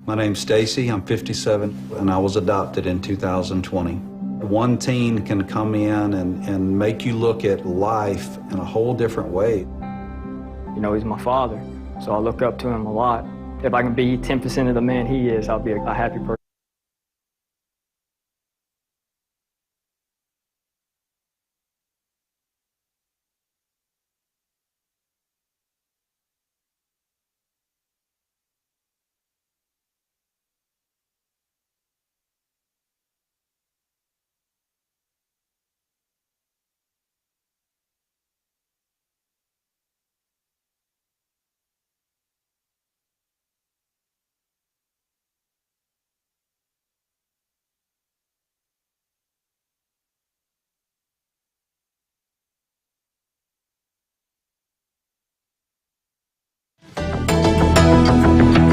My name's Stacy, I'm 57, and I was adopted in 2020. One teen can come in and make you look at life in a whole different way. You know, he's my father, so I look up to him a lot. If I can be 10% of the man he is, I'll be a happy person.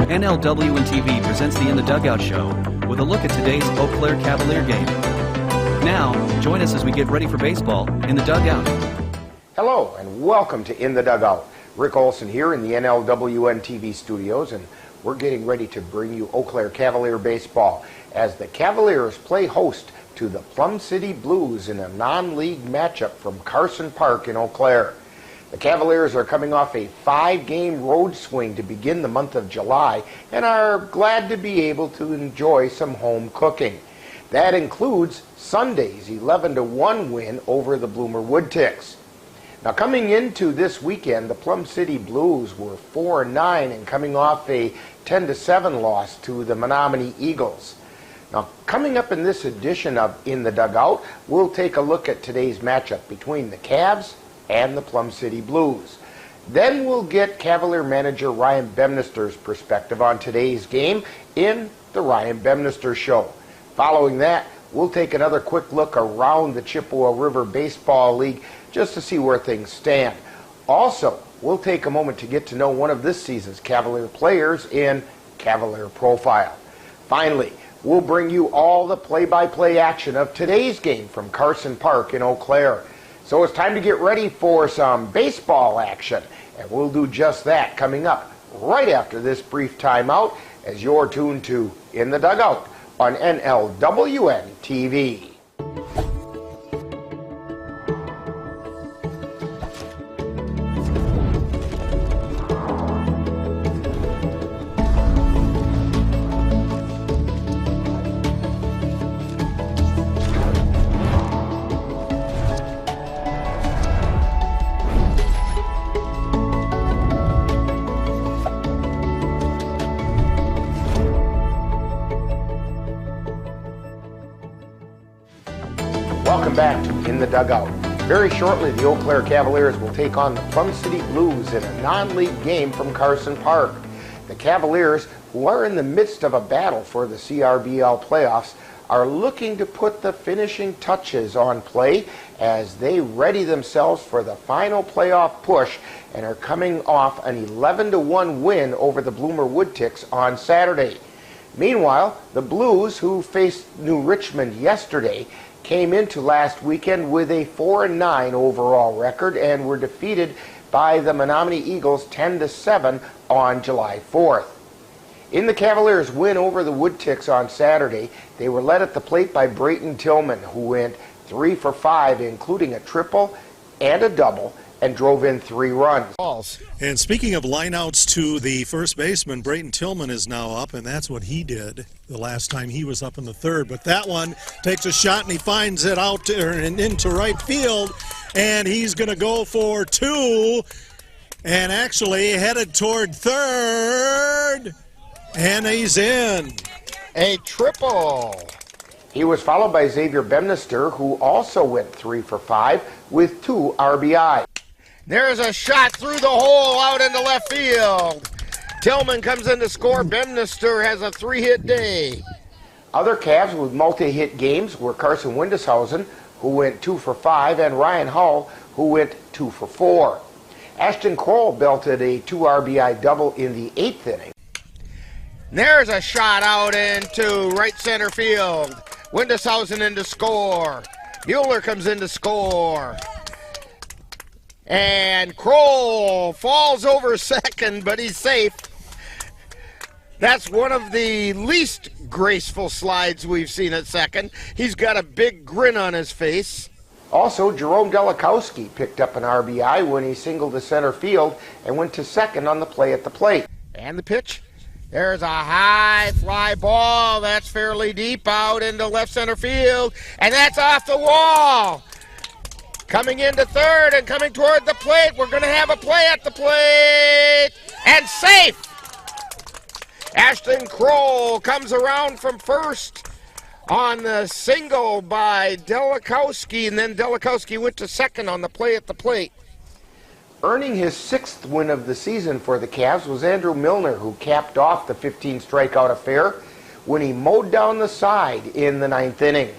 NLWN-TV presents the In the Dugout show with a look at today's Eau Claire Cavalier game. Now, join us as we get ready for baseball in the dugout. Hello and welcome to In the Dugout. Rick Olson here in the NLWN-TV studios, and we're getting ready to bring you Eau Claire Cavalier baseball as the Cavaliers play host to the Plum City Blues in a non-league matchup from Carson Park in Eau Claire. The Cavaliers are coming off a 5-game road swing to begin the month of July and are glad to be able to enjoy some home cooking. That includes Sunday's 11-1 win over the Bloomer Woodticks. Now, coming into this weekend, the Plum City Blues were 4-9 and coming off a 10-7 loss to the Menominee Eagles. Now, coming up in this edition of In the Dugout, we'll take a look at today's matchup between the Cavs and the Plum City Blues. Then we'll get Cavalier manager Ryan Bemister's perspective on today's game in the Ryan Bemister Show. Following that, we'll take another quick look around the Chippewa River Baseball League just to see where things stand. Also, we'll take a moment to get to know one of this season's Cavalier players in Cavalier Profile. Finally, we'll bring you all the play-by-play action of today's game from Carson Park in Eau Claire. So it's time to get ready for some baseball action, and we'll do just that coming up right after this brief timeout as you're tuned to In the Dugout on NLWN-TV. Welcome back to In the Dugout. Very shortly, the Eau Claire Cavaliers will take on the Plum City Blues in a non-league game from Carson Park. The Cavaliers, who are in the midst of a battle for the CRBL playoffs, are looking to put the finishing touches on play as they ready themselves for the final playoff push and are coming off an 11-1 win over the Bloomer Woodticks on Saturday. Meanwhile, the Blues, who faced New Richmond yesterday, came into last weekend with a 4-9 overall record and were defeated by the Menominee Eagles 10-7 on July 4th. In the Cavaliers' win over the Woodticks on Saturday, they were led at the plate by Brayton Tillman, who went 3 for 5, including a triple and a double, and drove in 3 runs. And speaking of lineouts to the first baseman, Brayton Tillman is now up, and that's what he did the last time he was up in the third. But that one takes a shot, and he finds it out and into right field, and he's going to go for 2, and actually headed toward third, and he's in. A triple. He was followed by Xavier Bemister, who also went 3 for 5 with 2 RBI. There's a shot through the hole out into left field. Tillman comes in to score. Bemister has a 3-hit day. Other Cavs with multi-hit games were Carson Windishausen, who went 2 for 5, and Ryan Hull, who went 2 for 4. Ashton Kroll belted a 2 RBI double in the 8th inning. There's a shot out into right center field. Windishausen in to score. Bueller comes in to score. And Kroll falls over second, but he's safe. That's one of the least graceful slides we've seen at second. He's got a big grin on his face. Also, Jerome Delikowski picked up an RBI when he singled to center field and went to second on the play at the plate. And the pitch. There's a high fly ball that's fairly deep out into left center field, and that's off the wall. Coming into third and coming toward the plate. We're going to have a play at the plate. And safe. Ashton Kroll comes around from first on the single by Delikowski, and then Delikowski went to second on the play at the plate. Earning his 6th win of the season for the Cavs was Andrew Milner, who capped off the 15-strikeout affair when he mowed down the side in the 9th inning.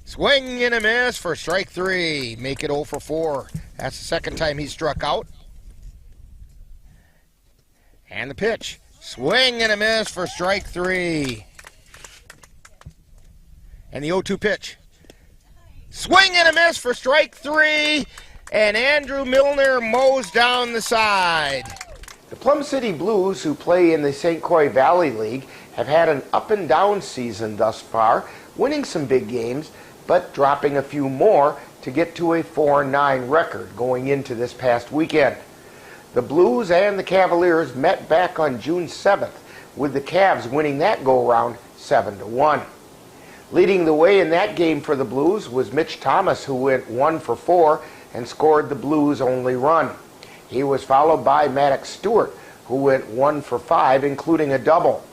Swing and a miss for strike 3. Make it 0 for 4. That's the second time he struck out. And the pitch. Swing and a miss for strike 3. And the 0-2 pitch. Swing and a miss for strike 3. And Andrew Milner mows down the side. The Plum City Blues, who play in the St. Croix Valley League, have had an up-and-down season thus far, winning some big games, but dropping a few more to get to a 4-9 record going into this past weekend. The Blues and the Cavaliers met back on June 7th, with the Cavs winning that go-around 7-1. Leading the way in that game for the Blues was Mitch Thomas, who went 1 for 4 and scored the Blues' only run. He was followed by Maddox Stewart, who went 1 for 5, including a double.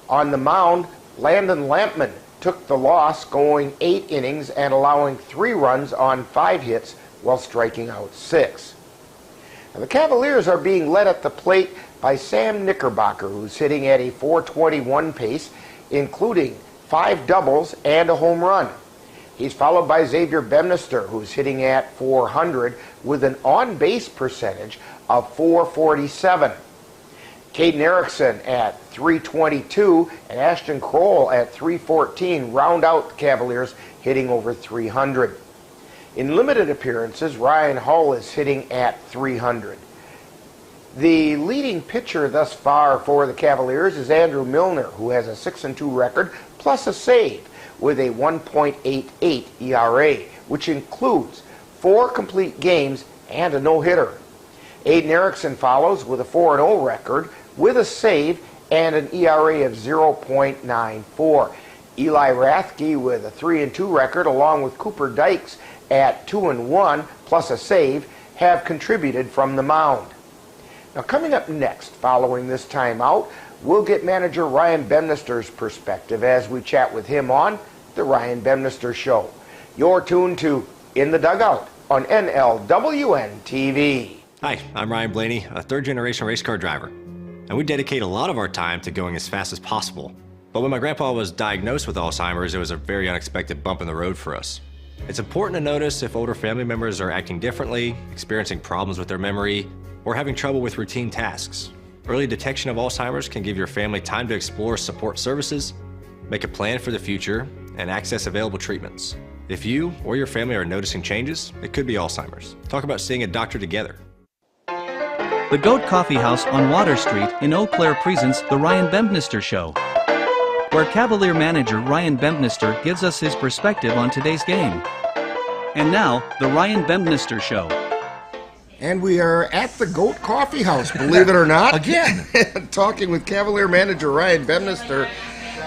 On the mound, Landon Lampman took the loss, going 8 innings and allowing 3 runs on 5 hits while striking out 6. Now, the Cavaliers are being led at the plate by Sam Knickerbocker, who's hitting at a .421 pace, including 5 doubles and a home run. He's followed by Xavier Bemister, who's hitting at .400 with an on-base percentage of .447. Caden Erickson at .322 and Ashton Kroll at .314 round out the Cavaliers, hitting over .300. In limited appearances, Ryan Hull is hitting at .300. The leading pitcher thus far for the Cavaliers is Andrew Milner, who has a 6-2 record plus a save with a 1.88 ERA, which includes 4 complete games and a no-hitter. Aiden Erickson follows with a 4-0 record with a save and an ERA of 0.94. Eli Rathke with a 3-2 record, along with Cooper Dykes at 2-1 plus a save, have contributed from the mound. Now, coming up next, following this timeout, we'll get manager Ryan Bemister's perspective as we chat with him on The Ryan Bemister Show. You're tuned to In the Dugout on NLWN-TV. Hi, I'm Ryan Blaney, a third-generation race car driver, and we dedicate a lot of our time to going as fast as possible. But when my grandpa was diagnosed with Alzheimer's, it was a very unexpected bump in the road for us. It's important to notice if older family members are acting differently, experiencing problems with their memory, or having trouble with routine tasks. Early detection of Alzheimer's can give your family time to explore support services, make a plan for the future, and access available treatments. If you or your family are noticing changes, it could be Alzheimer's. Talk about seeing a doctor together. The Goat Coffee House on Water Street in Eau Claire presents The Ryan Bemister Show, where Cavalier manager Ryan Bemister gives us his perspective on today's game. And now, The Ryan Bemister Show. And we are at the Goat Coffee House, believe it or not. Again. Talking with Cavalier manager Ryan Bemister.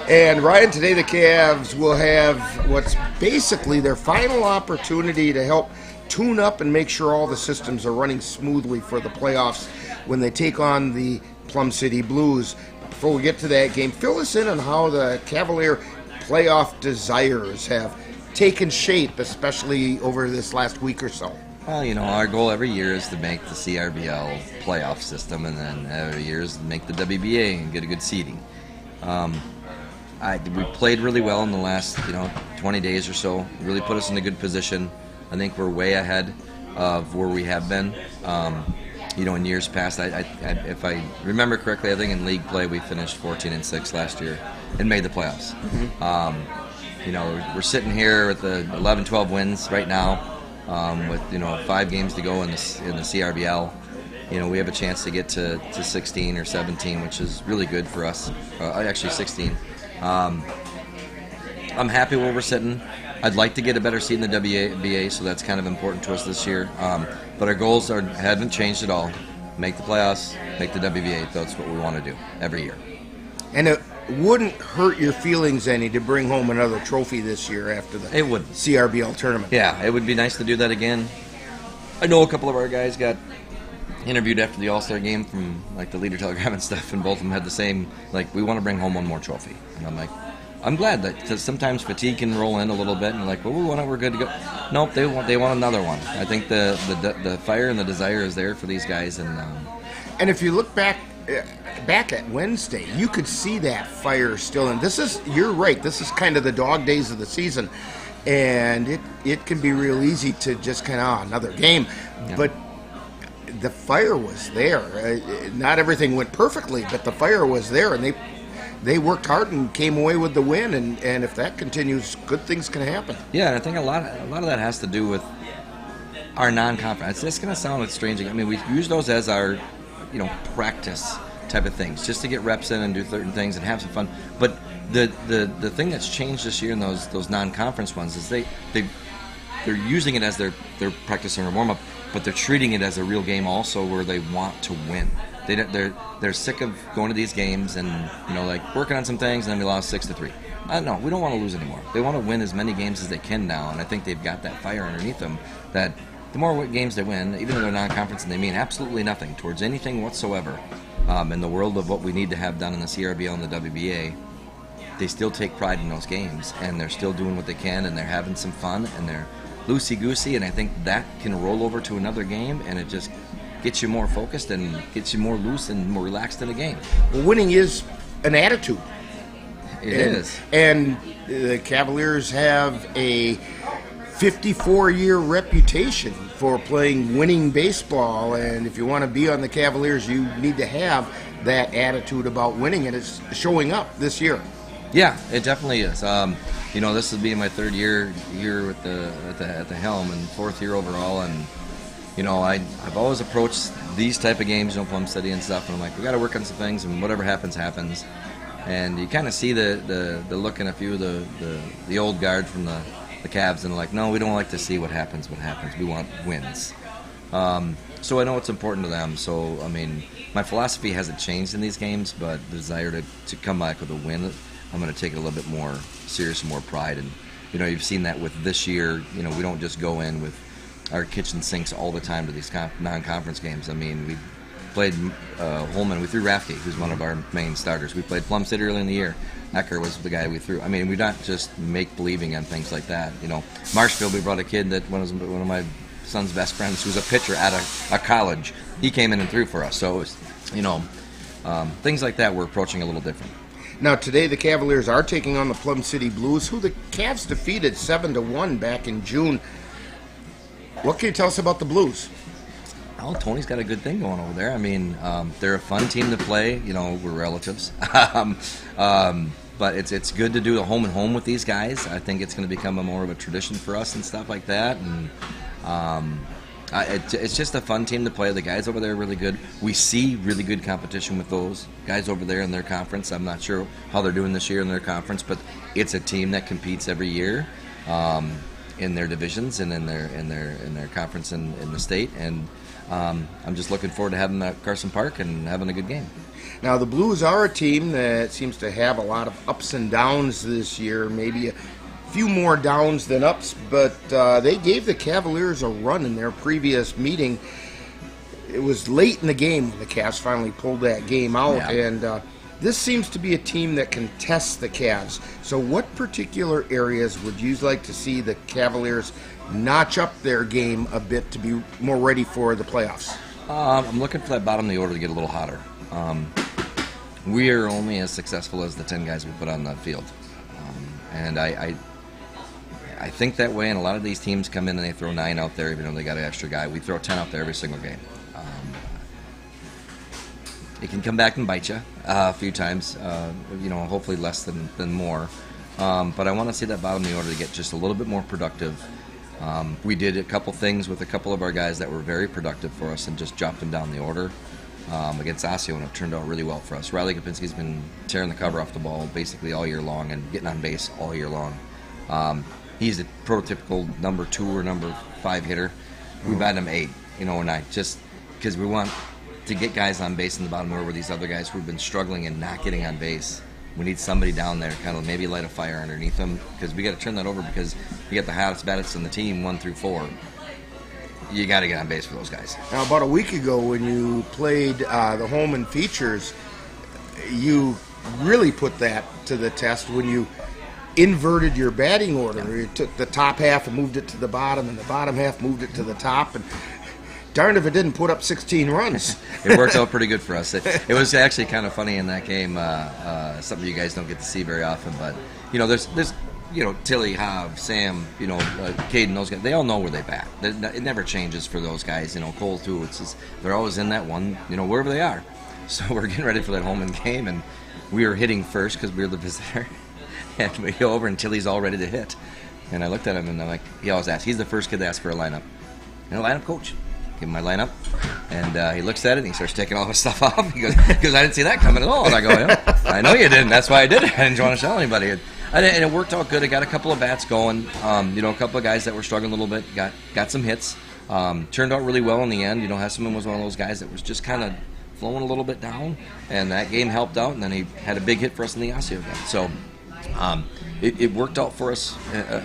And Ryan, today the Cavs will have what's basically their final opportunity to help tune up and make sure all the systems are running smoothly for the playoffs when they take on the Plum City Blues. Before we get to that game, fill us in on how the Cavalier playoff desires have taken shape, especially over this last week or so. Well, you know, our goal every year is to make the CRBL playoff system, and then every year is to make the WBA and get a good seeding. We played really well in the last, 20 days or so. Really put us in a good position. I think we're way ahead of where we have been. In years past, if I remember correctly, I think in league play we finished 14-6 last year and made the playoffs. Mm-hmm. We're sitting here with the 11-12 wins right now, with 5 games to go in the CRBL. we have a chance to get to 16 or 17, which is really good for us. Actually 16. I'm happy where we're sitting. I'd like to get a better seed in the WBA, so that's kind of important to us this year. But our goals haven't changed at all. Make the playoffs, make the WBA. That's what we want to do every year. And it wouldn't hurt your feelings any to bring home another trophy this year after the CRBL tournament. Yeah, it would be nice to do that again. I know a couple of our guys got interviewed after the All-Star game from like the Leader Telegram and stuff, and both of them had the same, like, we want to bring home one more trophy. And I'm like, I'm glad that, because sometimes fatigue can roll in a little bit, and like, well, we want it, we're good to go. Nope, they want another one. I think the fire and the desire is there for these guys, and if you look back at Wednesday, you could see that fire still. And you're right. This is kind of the dog days of the season, and it can be real easy to just kind of another game, but the fire was there. Not everything went perfectly, but the fire was there, and they worked hard and came away with the win, and if that continues, good things can happen. Yeah, and I think a lot of that has to do with our non-conference. It's going to sound like strange. I mean, we use those as our, practice type of things, just to get reps in and do certain things and have some fun. But the thing that's changed this year in those non-conference ones is they're using it as their practice and warm-up, but they're treating it as a real game also, where they want to win. They're sick of going to these games and like working on some things, and then we lost 6-3. No, we don't want to lose anymore. They want to win as many games as they can now, and I think they've got that fire underneath them that the more games they win, even though they're non-conference and they mean absolutely nothing towards anything whatsoever, in the world of what we need to have done in the CRBL and the WBA, they still take pride in those games, and they're still doing what they can, and they're having some fun, and they're loosey-goosey, and I think that can roll over to another game, and it just gets you more focused and gets you more loose and more relaxed in a game. Well, winning is an attitude. It is. And the Cavaliers have a 54-year reputation for playing winning baseball, and if you want to be on the Cavaliers, you need to have that attitude about winning, and it's showing up this year. Yeah, it definitely is. This will be my third year at the helm, and fourth year overall, and I've always approached these type of games, Plum City and stuff, and I'm like, we got to work on some things, and whatever happens, happens. And you kind of see the look in a few of the old guard from the Cavs, and like, no, we don't like to see what happens. We want wins. So I know it's important to them. So, I mean, my philosophy hasn't changed in these games, but the desire to come back with a win, I'm going to take it a little bit more serious and more pride. And, you've seen that with this year. We don't just go in with our kitchen sinks all the time to these non-conference games. I mean, we played Holman. We threw Rafke, who's one of our main starters. We played Plum City early in the year. Ecker was the guy we threw. I mean, we're not just make-believing on things like that. Marshfield, we brought a kid that one of my son's best friends, who's a pitcher at a college. He came in and threw for us. So, things like that we're approaching a little different. Now, today the Cavaliers are taking on the Plum City Blues, who the Cavs defeated 7-1 back in June. What can you tell us about the Blues? Well, Tony's got a good thing going over there. I mean, they're a fun team to play. We're relatives. But it's good to do a home and home with these guys. I think it's going to become more of a tradition for us and stuff like that. And it's just a fun team to play. The guys over there are really good. We see really good competition with those guys over there in their conference. I'm not sure how they're doing this year in their conference, but it's a team that competes every year in their divisions and in their conference in the state. And I'm just looking forward to having them at Carson Park and having a good game. Now, the Blues are a team that seems to have a lot of ups and downs this year, maybe a few more downs than ups, but they gave the Cavaliers a run in their previous meeting. It was late in the game when the Cavs finally pulled that game out, and this seems to be a team that can test the Cavs. So what particular areas would you like to see the Cavaliers notch up their game a bit to be more ready for the playoffs? I'm looking for that bottom of the order to get a little hotter. We are only as successful as the 10 guys we put on the field. And I think that way, and a lot of these teams come in and they throw 9 out there even though they got an extra guy. We throw 10 out there every single game. It can come back and bite you a few times, hopefully less than more. But I want to see that bottom of the order to get just a little bit more productive We did a couple things with a couple of our guys that were very productive for us and just dropped them down the order against Osseo, and it turned out really well for us. Riley Kapinski's been tearing the cover off the ball basically all year long and getting on base all year long. He's a prototypical number 2 or number 5 hitter. We batted him 8, and I just because we want to get guys on base in the bottom order where these other guys who've been struggling and not getting on base. We need somebody down there to kind of maybe light a fire underneath them, because we got to turn that over, because you got the hottest batters on the team, 1 through 4. You got to get on base for those guys. Now, about a week ago when you played the home and features, you really put that to the test when you inverted your batting order. You took the top half and moved it to the bottom, and the bottom half moved it to the top, and darned if it didn't put up 16 runs. It worked out pretty good for us. It was actually kind of funny in that game, something you guys don't get to see very often, but there's Tilly, Hobb, Sam, Caden, those guys, they all know where they bat. It never changes for those guys. Cole too. It's just, they're always in that one, wherever they are. So we're getting ready for that home and game, and we were hitting first because we were the visitor. And we go over, and Tilly's all ready to hit. And I looked at him, and I'm like, he always asks. He's the first kid to ask for a lineup. And a lineup coach. Give him my lineup, and he looks at it and he starts taking all his stuff off. He goes, because I didn't see that coming at all. And I go, I know you didn't. That's why I did it. I didn't want to tell anybody. And it worked out good. I got a couple of bats going. A couple of guys that were struggling a little bit got some hits. Turned out really well in the end. Hesselman was one of those guys that was just kind of flowing a little bit down, and that game helped out. And then he had a big hit for us in the Osseo game. So it worked out for us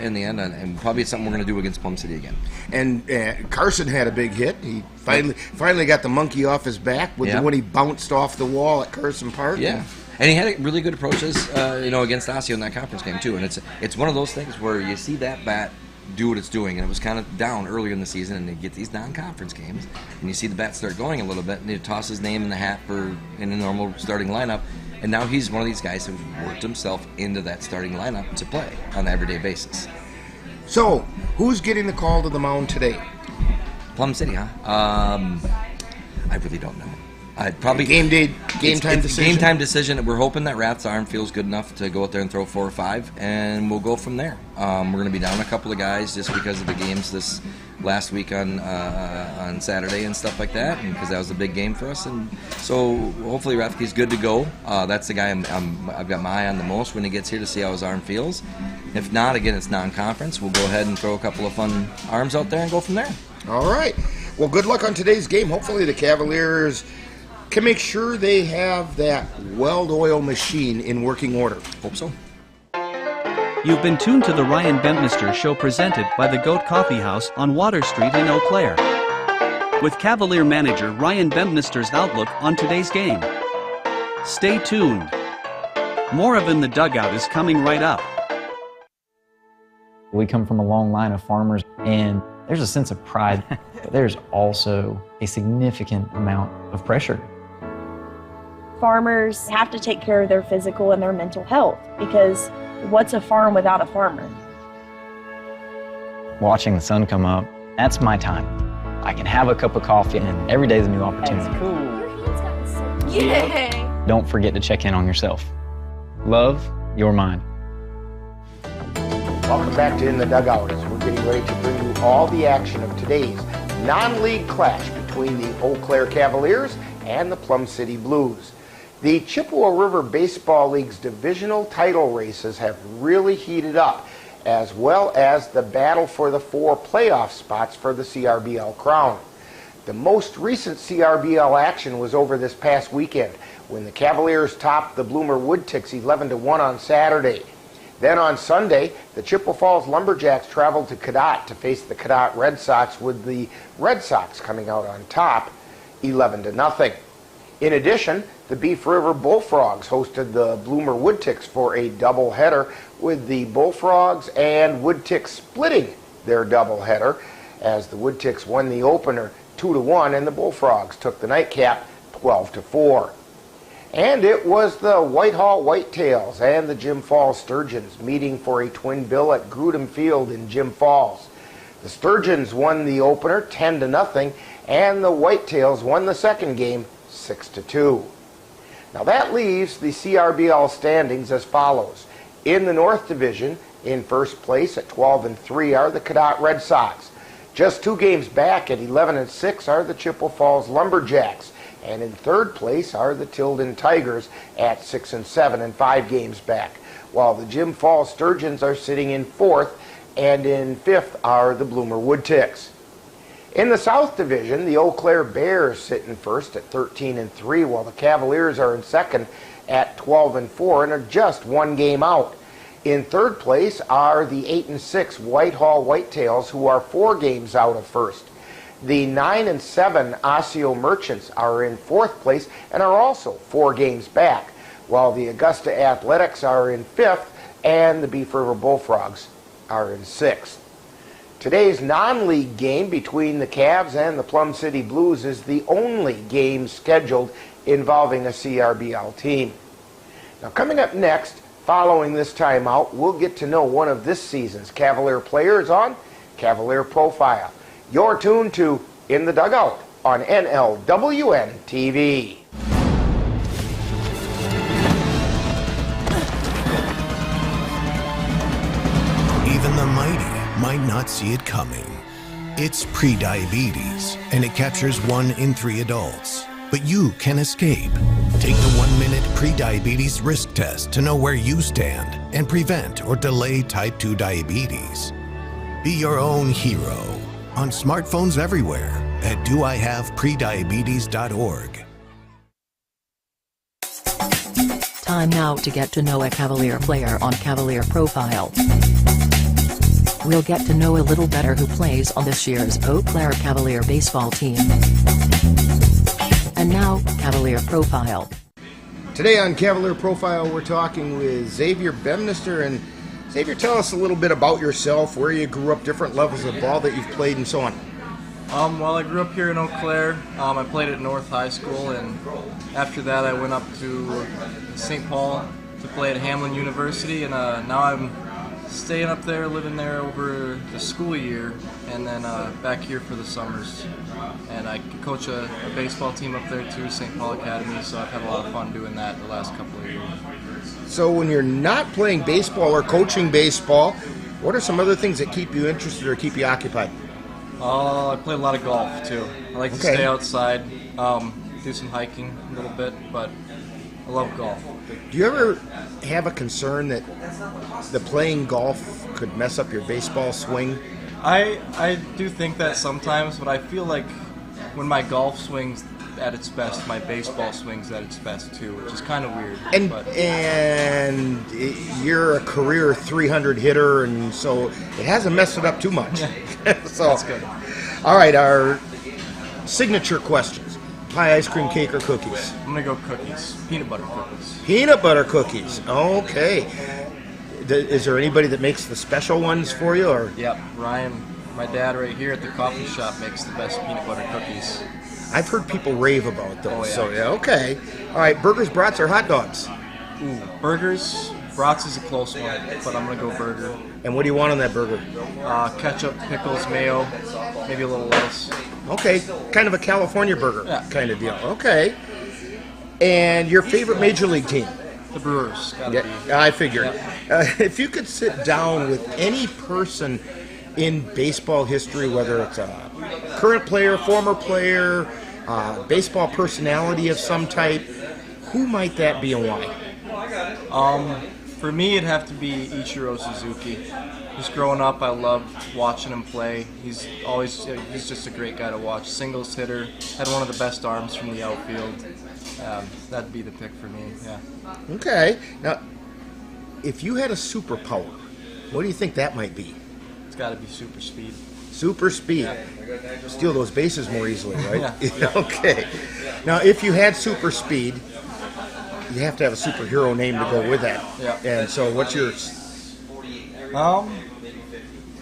in the end, and probably it's something we're going to do against Plum City again. And Carson had a big hit. He finally got the monkey off his back when he bounced off the wall at Carson Park. Yeah, and he had really good approaches, against Osseo in that conference game too. And it's one of those things where you see that bat do what it's doing, and it was kind of down earlier in the season, and they get these non-conference games, and you see the bat start going a little bit, and he toss his name in the hat in a normal starting lineup. And now he's one of these guys who worked himself into that starting lineup to play on an everyday basis. So, who's getting the call to the mound today? Plum City, huh? I really don't know. Probably game time decision. Game time decision. We're hoping that Rath's arm feels good enough to go out there and throw 4 or 5, and we'll go from there. We're going to be down a couple of guys just because of the games this last week on Saturday and stuff like that, and because that was a big game for us. And so hopefully Rathke's good to go. That's the guy I've got my eye on the most when he gets here to see how his arm feels. If not, again, it's non-conference. We'll go ahead and throw a couple of fun arms out there and go from there. All right. Well, good luck on today's game. Hopefully the Cavaliers can make sure they have that well-oiled machine in working order. Hope so. You've been tuned to the Ryan Bemister Show, presented by the Goat Coffee House on Water Street in Eau Claire, with Cavalier manager Ryan Bemister's outlook on today's game. Stay tuned. More of In the Dugout is coming right up. We come from a long line of farmers, and there's a sense of pride, but there's also a significant amount of pressure. Farmers have to take care of their physical and their mental health, because what's a farm without a farmer? Watching the sun come up, that's my time. I can have a cup of coffee, and every day is a new opportunity. That's cool. Your hand's gotten so Yay! Don't forget to check in on yourself. Love, your mind. Welcome back to In the Dugout, as we're getting ready to bring you all the action of today's non-league clash between the Eau Claire Cavaliers and the Plum City Blues. The Chippewa River Baseball League's divisional title races have really heated up, as well as the battle for the 4 playoff spots for the CRBL crown. The most recent CRBL action was over this past weekend, when the Cavaliers topped the Bloomer Woodticks 11-1 on Saturday. Then on Sunday, the Chippewa Falls Lumberjacks traveled to Cadott to face the Cadott Red Sox, with the Red Sox coming out on top 11-0. In addition, the Beef River Bullfrogs hosted the Bloomer Woodticks for a doubleheader, with the Bullfrogs and Woodticks splitting their doubleheader, as the Woodticks won the opener 2-1 and the Bullfrogs took the nightcap 12-4. And it was the Whitehall Whitetails and the Jim Falls Sturgeons meeting for a twin bill at Grudem Field in Jim Falls. The Sturgeons won the opener 10-0, and the Whitetails won the second game 6-2. Now that leaves the CRBL standings as follows. In the North Division, In first place at 12-3 are the Cadott Red Sox. Just 2 games back at 11-6 are the Chippewa Falls Lumberjacks. And in third place are the Tilden Tigers at 6-7 and 5 games back. While the Jim Falls Sturgeons are sitting in fourth, and in fifth are the Bloomer Woodticks. In the South Division, the Eau Claire Bears sit in first at 13-3, while the Cavaliers are in second at 12-4 and are just 1 game out. In third place are the 8-6 Whitehall Whitetails, who are 4 games out of first. The 9-7 Osseo Merchants are in fourth place and are also 4 games back, while the Augusta Athletics are in fifth and the Beef River Bullfrogs are in sixth. Today's non-league game between the Cavs and the Plum City Blues is the only game scheduled involving a CRBL team. Now, coming up next, following this timeout, we'll get to know one of this season's Cavalier players on Cavalier Profile. You're tuned to In the Dugout on NLWN-TV. Even the mighty might not see it coming. It's prediabetes, and it captures 1 in 3 adults. But you can escape. Take the 1-minute prediabetes risk test to know where you stand and prevent or delay type 2 diabetes. Be your own hero on smartphones everywhere at doihaveprediabetes.org. Time now to get to know a Cavalier player on Cavalier Profile. We'll get to know a little better who plays on this year's Eau Claire Cavalier baseball team. And now, Cavalier Profile. Today on Cavalier Profile, we're talking with Xavier Bemister. And Xavier, tell us a little bit about yourself, where you grew up, different levels of ball that you've played, and so on. Well, I grew up here in Eau Claire. I played at North High School, and after that I went up to St. Paul to play at Hamlin University, and now I'm staying up there, living there over the school year, and then back here for the summers. And I coach a baseball team up there too, St. Paul Academy, so I've had a lot of fun doing that the last couple of years. So when you're not playing baseball or coaching baseball, what are some other things that keep you interested or keep you occupied? I play a lot of golf too. I like to stay outside, do some hiking a little bit, but I love golf. Do you ever have a concern that the playing golf could mess up your baseball swing? I do think that sometimes, but I feel like when my golf swing's at its best, my baseball swing's at its best too, which is kind of weird. And you're a career 300 hitter, and so it hasn't messed it up too much. So, that's good. All right, our signature questions. Pie, ice cream, cake, or cookies? I'm going to go cookies. Peanut butter cookies. Peanut butter cookies. Okay. Is there anybody that makes the special ones for you? Or? Yep. Ryan, my dad right here at the coffee shop, makes the best peanut butter cookies. I've heard people rave about those. Oh, yeah. So, yeah, okay. All right, burgers, brats, or hot dogs? Ooh, burgers. Brats is a close one, but I'm going to go burger. And what do you want on that burger? Ketchup, pickles, mayo, maybe a little lettuce. Okay, kind of a California burger kind of deal. Okay. And your favorite major league team? The Brewers. Gotta be. I figured. Yep. If you could sit down with any person in baseball history, whether it's a current player, former player, baseball personality of some type, who might that be and why? For me, it'd have to be Ichiro Suzuki. Just growing up, I loved watching him play. He's just a great guy to watch. Singles hitter, had one of the best arms from the outfield. That'd be the pick for me, yeah. Okay. Now, if you had a superpower, what do you think that might be? It's got to be super speed. Super speed. Yeah. Steal those bases more easily, right? Yeah. Okay. Now, if you had super speed, you have to have a superhero name to go with that. Yeah. And so, what's yours? Well,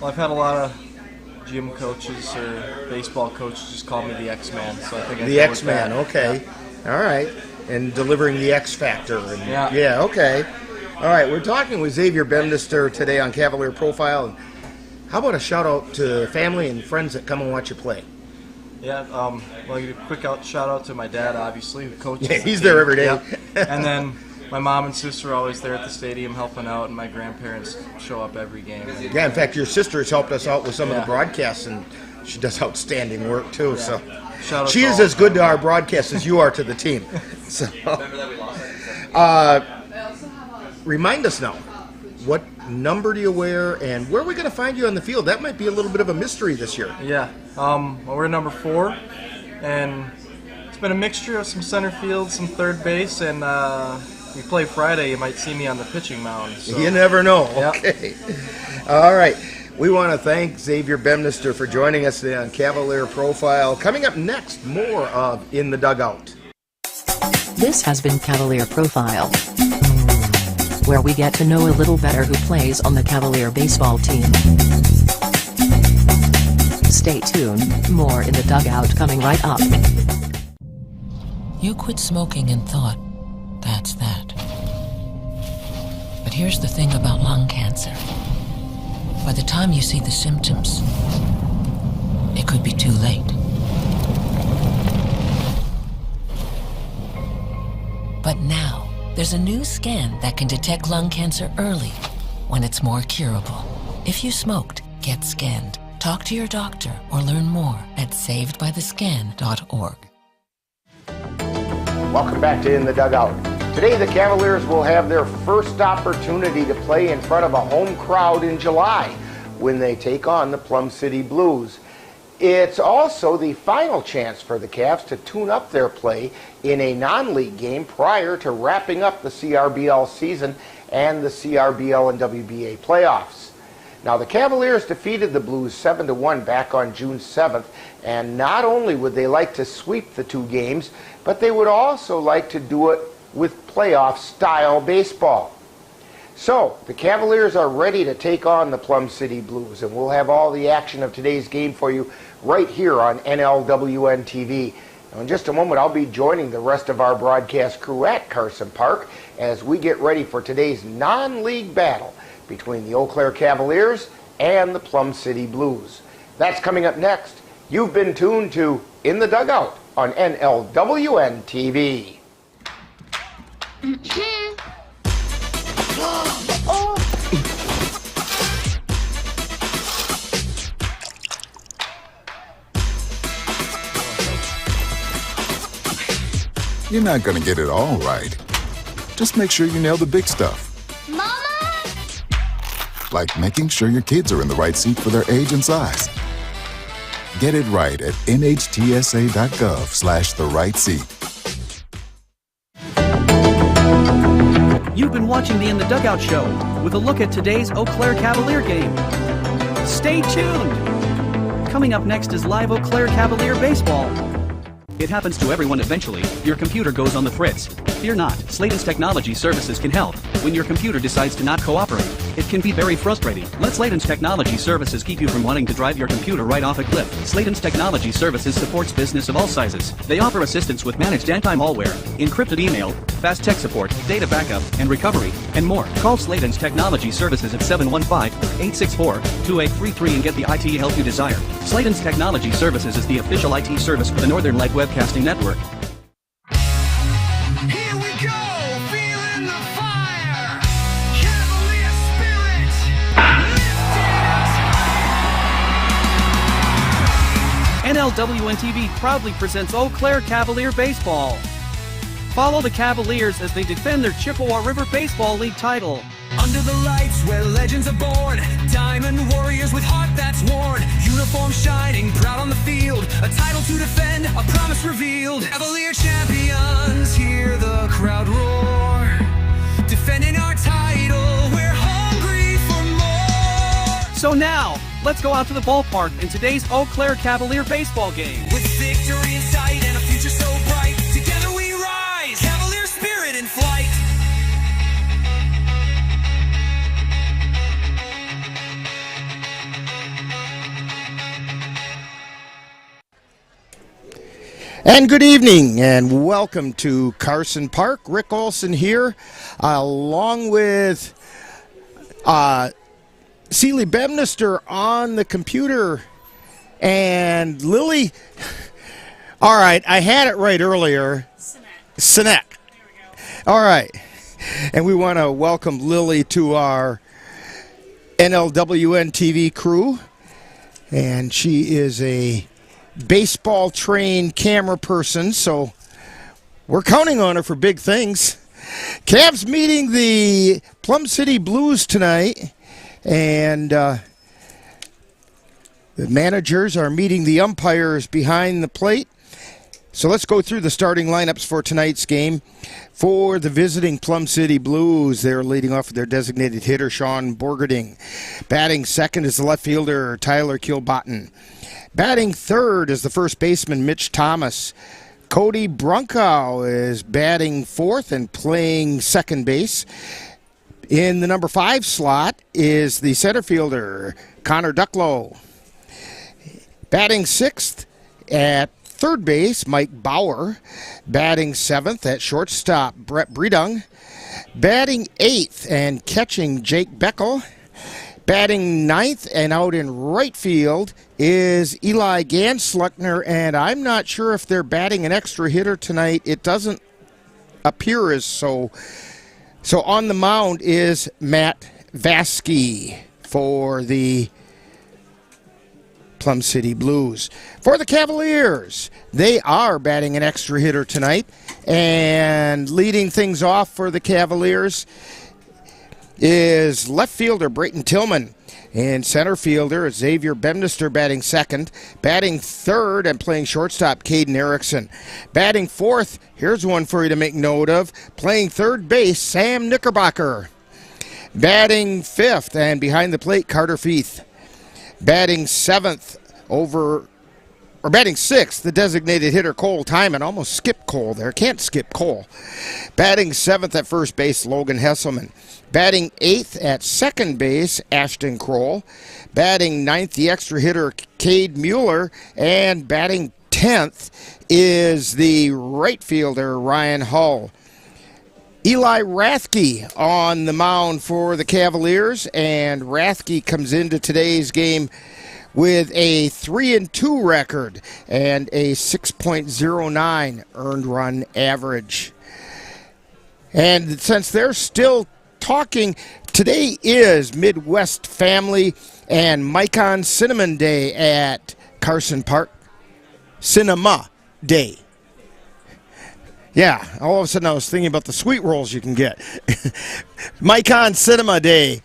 I've had a lot of gym coaches or baseball coaches just call me the X-Man, so I think the X-Man. Okay. Yeah. All right. And delivering the X factor. And, yeah. Okay. All right. We're talking with Xavier Bemister today on Cavalier Profile. And how about a shout out to family and friends that come and watch you play? Yeah, well, I give a quick shout out to my dad, obviously, who coaches. Yeah, he's there every day. Yeah. And then my mom and sister are always there at the stadium helping out, and my grandparents show up every game. Yeah, in fact, your sister has helped us out with some of the broadcasts, and she does outstanding work too. So she is as good to our broadcasts as you are to the team. So, remind us now, what number do you wear, and where are we going to find you on the field? That might be a little bit of a mystery this year. Yeah, well, we're number 4, and it's been a mixture of some center field, some third base, and we play Friday. You might see me on the pitching mound. So. You never know. Yep. Okay. All right. We want to thank Xavier Bemister for joining us today on Cavalier Profile. Coming up next, more of In the Dugout. This has been Cavalier Profile, where we get to know a little better who plays on the Cavalier baseball team. Stay tuned, more In the Dugout coming right up. You quit smoking and thought, that's that. But here's the thing about lung cancer. By the time you see the symptoms, it could be too late. But now, there's a new scan that can detect lung cancer early, when it's more curable. If you smoked, get scanned. Talk to your doctor or learn more at savedbythescan.org. Welcome back to In the Dugout. Today, the Cavaliers will have their first opportunity to play in front of a home crowd in July when they take on the Plum City Blues. It's also the final chance for the Cavs to tune up their play in a non-league game prior to wrapping up the CRBL season and the CRBL and WBA playoffs. Now, the Cavaliers defeated the Blues 7-1 back on June 7th, and not only would they like to sweep the 2 games, but they would also like to do it with playoff-style baseball. So, the Cavaliers are ready to take on the Plum City Blues, and we'll have all the action of today's game for you right here on NLWN-TV. Now, in just a moment, I'll be joining the rest of our broadcast crew at Carson Park as we get ready for today's non-league battle between the Eau Claire Cavaliers and the Plum City Blues. That's coming up next. You've been tuned to In the Dugout on NLWN-TV. You're not going to get it all right. Just make sure you nail the big stuff. Mama! Like making sure your kids are in the right seat for their age and size. Get it right at nhtsa.gov/the-right-seat. You've been watching the In the Dugout show with a look at today's Eau Claire Cavalier game. Stay tuned! Coming up next is live Eau Claire Cavalier baseball. It happens to everyone eventually. Your computer goes on the fritz. Fear not, Sladen's Technology Services can help when your computer decides to not cooperate. It can be very frustrating. Let Sladen's Technology Services keep you from wanting to drive your computer right off a cliff. Sladen's Technology Services supports business of all sizes. They offer assistance with managed anti-malware, encrypted email, fast tech support, data backup, and recovery, and more. Call Sladen's Technology Services at 715-864-2833 and get the IT help you desire. Sladen's Technology Services is the official IT service for the Northern Light Webcasting Network. Here we go, feeling the fire. Cavalier spirit NLWN-TV proudly presents Eau Claire Cavalier Baseball. Follow the Cavaliers as they defend their Chippewa River Baseball League title. Under the lights where legends are born, diamond warriors with heart that's worn, uniform shining, proud on the field, a title to defend, a promise revealed. Cavalier champions, hear the crowd roar, defending our title, we're hungry for more. So now, let's go out to the ballpark in today's Eau Claire Cavalier baseball game. With victory in sight and a future so bright, together we rise, Cavalier spirit in flight. And good evening, and welcome to Carson Park. Rick Olson here, along with Seeley Bemister on the computer, and Lily. All right, I had it right earlier. Sinek. All right. And we want to welcome Lily to our NLWN-TV crew. And she is a baseball-trained camera person, so we're counting on her for big things. Cavs meeting the Plum City Blues tonight, and the managers are meeting the umpires behind the plate. So let's go through the starting lineups for tonight's game. For the visiting Plum City Blues, they're leading off with their designated hitter, Sean Borgerding. Batting second is the left fielder, Tyler Kilbottom. Batting third is the first baseman, Mitch Thomas. Cody Brunkow is batting fourth and playing second base. In the number 5 slot is the center fielder, Connor Ducklow. Batting sixth at third base, Mike Bauer. Batting seventh at shortstop, Brett Breedung. Batting eighth and catching, Jake Beckel. Batting ninth and out in right field is Eli Gansluckner, and I'm not sure if they're batting an extra hitter tonight. It doesn't appear as so. So on the mound is Matt Vasky for the Plum City Blues. For the Cavaliers, they are batting an extra hitter tonight, and leading things off for the Cavaliers is left fielder Brayton Tillman, and center fielder Xavier Bemister batting second. Batting third and playing shortstop, Caden Erickson. Batting fourth, here's one for you to make note of, playing third base, Sam Knickerbocker. Batting fifth and behind the plate, Carter Feith. Batting batting sixth, the designated hitter, Cole Timon. Almost skipped Cole there. Can't skip Cole. Batting seventh at first base, Logan Hesselman. Batting eighth at second base, Ashton Kroll. Batting ninth, the extra hitter, Cade Mueller. And batting 10th is the right fielder, Ryan Hull. Eli Rathke on the mound for the Cavaliers, and Rathke comes into today's game with a 3-2 record and a 6.09 earned run average. And since they're still talking, today is Midwest Family and Micon Cinnamon Day at Carson Park. Cinema Day. Yeah, all of a sudden I was thinking about the sweet rolls you can get. Micon Cinema Day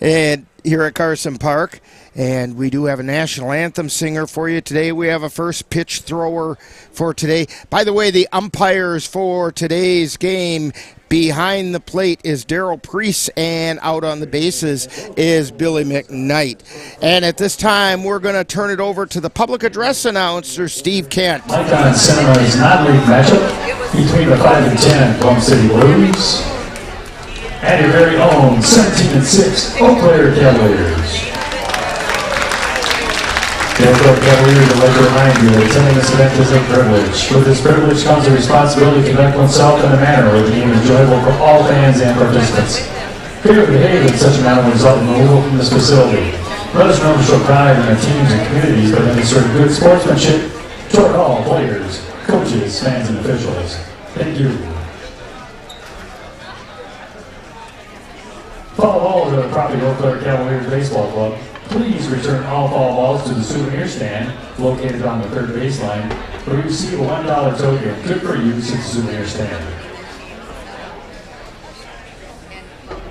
and here at Carson Park. And we do have a national anthem singer for you today. We have a first pitch thrower for today. By the way, the umpires for today's game, behind the plate is Daryl Priest, and out on the bases is Billy McKnight. And at this time, we're going to turn it over to the public address announcer, Steve Kent. Micon Cinema is non-league matchup between the 5 and 10 Plum City Blues and your very own 17-6 Eau Claire Cavaliers. The Eau Claire Cavaliers would like to remind you that attending this event is a privilege. With this privilege comes the responsibility to conduct oneself in a manner where the game is enjoyable for all fans and participants. Failure to behave in such a manner will result in removal from this facility. Let us know to show pride in our teams and communities by demonstrating good sportsmanship toward all players, coaches, fans, and officials. Thank you. Foul balls are the property of Eau Claire Cavaliers Baseball Club. Please return all foul balls to the souvenir stand located on the third baseline, where you receive a $1 token good for use at the souvenir stand.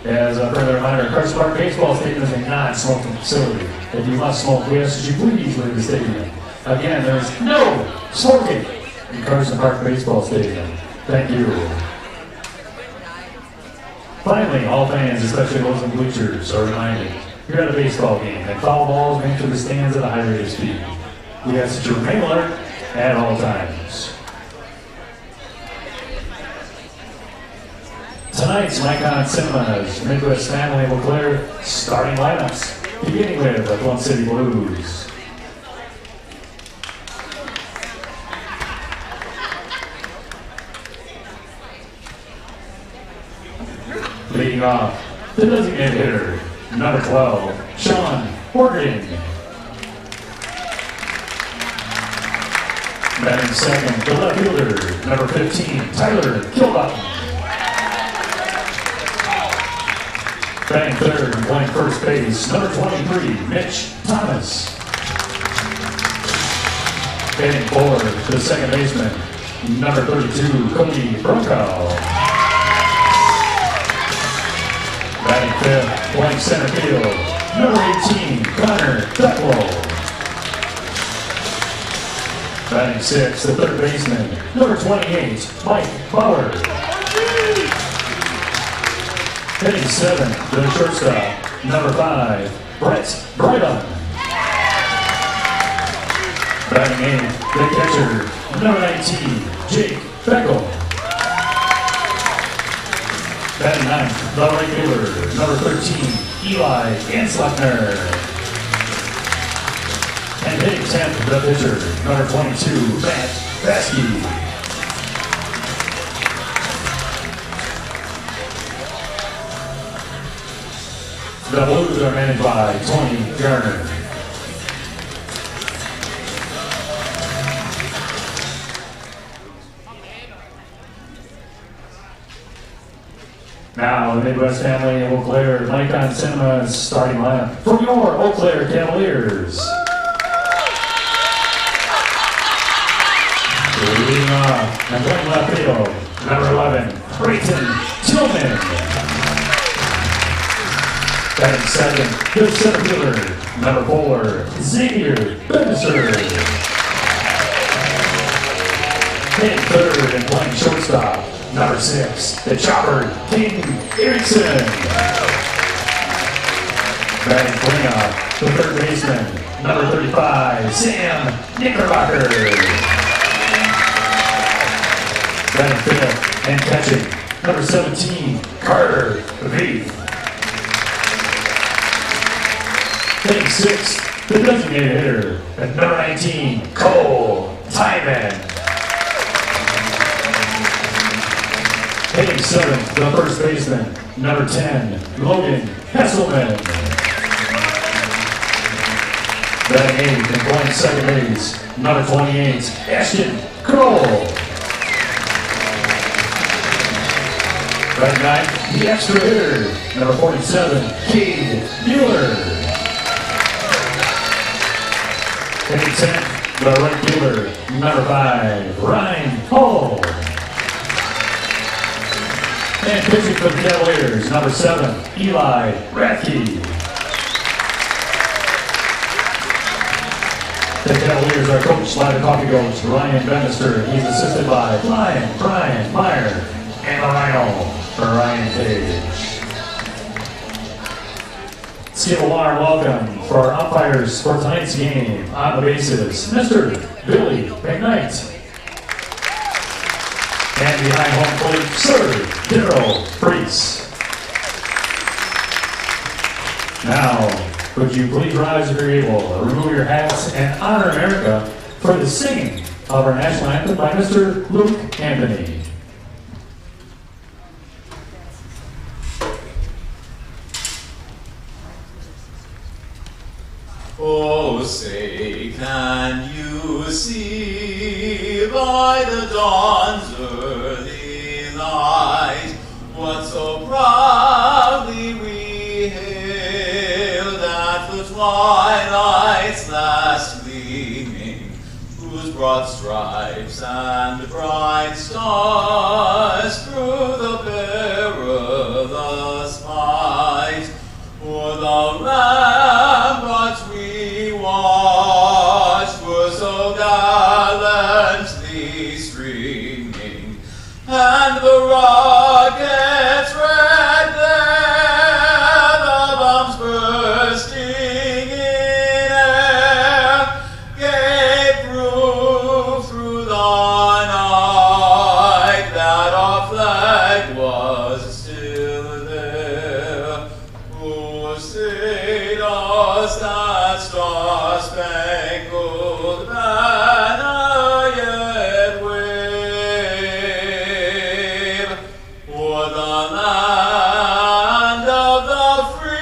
As a further reminder, Carson Park Baseball Stadium is a non-smoking facility. If you must smoke, we ask that you please leave the stadium. Again, there is no smoking in Carson Park Baseball Stadium. Thank you. Finally, all fans, especially those in bleachers, are reminded, you're at a baseball game, and foul balls may enter the stands at a high rate of speed. We ask that you remain alert at all times. Tonight's Micon Cinema's Midwest Family of Eau Claire starting lineups, beginning with the Plum City Blues. Leading off, the designated hitter, number 12, Sean Morgan. Batting second, the left fielder, number 15, Tyler Kilbottom. Batting third and playing first base, number 23, Mitch Thomas. Batting fourth to the second baseman, number 32, Cody Bronco. Batting fifth, playing center field, number 18, Connor Beckwell. Batting sixth, the third baseman, number 28, Mike Bauer. Hitting seventh, the shortstop, number 5, Brett Brydon. Batting eighth, the catcher, number 19, Jake Beckel. Batting ninth, the right fielder, number 13, Eli Gansleckner. And hitting 10th, the pitcher, number 22, Matt Baskey. The Blues are managed by Tony Garner. Now, the Midwest family of Eau Claire Nikon Cinema's starting lineup from your Eau Claire Cavaliers. Leading off and playing left field, number 11, Brayton Tillman. Batting second, the center fielder, number 4, Xavier Bemister. Hitting third and playing shortstop, number 6, the chopper, King Erickson. Batting cleanup, the third baseman, number 35, Sam Knickerbocker. Batting fifth and catching, number 17, Carter Veith. Hitting sixth, the designated hitter, at number 19, Cole Tyman. Hitting seventh, the first baseman, number 10, Logan Hesselman. Batting eighth and playing second base, number 28, Ashton Kroll. Batting ninth, the extra hitter, number 47, Cade Mueller. Hitting 10th, the right fielder, number 5, Ryan Hall. And pitching for the Cavaliers, number 7, Eli Rathke. The Cavaliers are coached by the coffee coach, Ryan Bemister. He's assisted by Brian Meyer, and the Rhino, Ryan Page. Give a warm welcome for our umpires for tonight's game on the bases, Mr. Billy McKnight. And behind home plate, Sir Daryl Priest. Now, would you please rise if you're able, remove your hats, and honor America for the singing of our national anthem by Mr. Luke Anthony. Oh, say, can you see by the dawn's early light what so proudly we hailed at the twilight's last gleaming, whose broad stripes and bright stars through the perilous fight o'er the ramparts we watched were so gallantly streaming, and the rockets red glare, the bombs bursting in air, gave proof through the night that our flag was still there. Oh, say does that star-spangled banner yet wave o'er the land of the free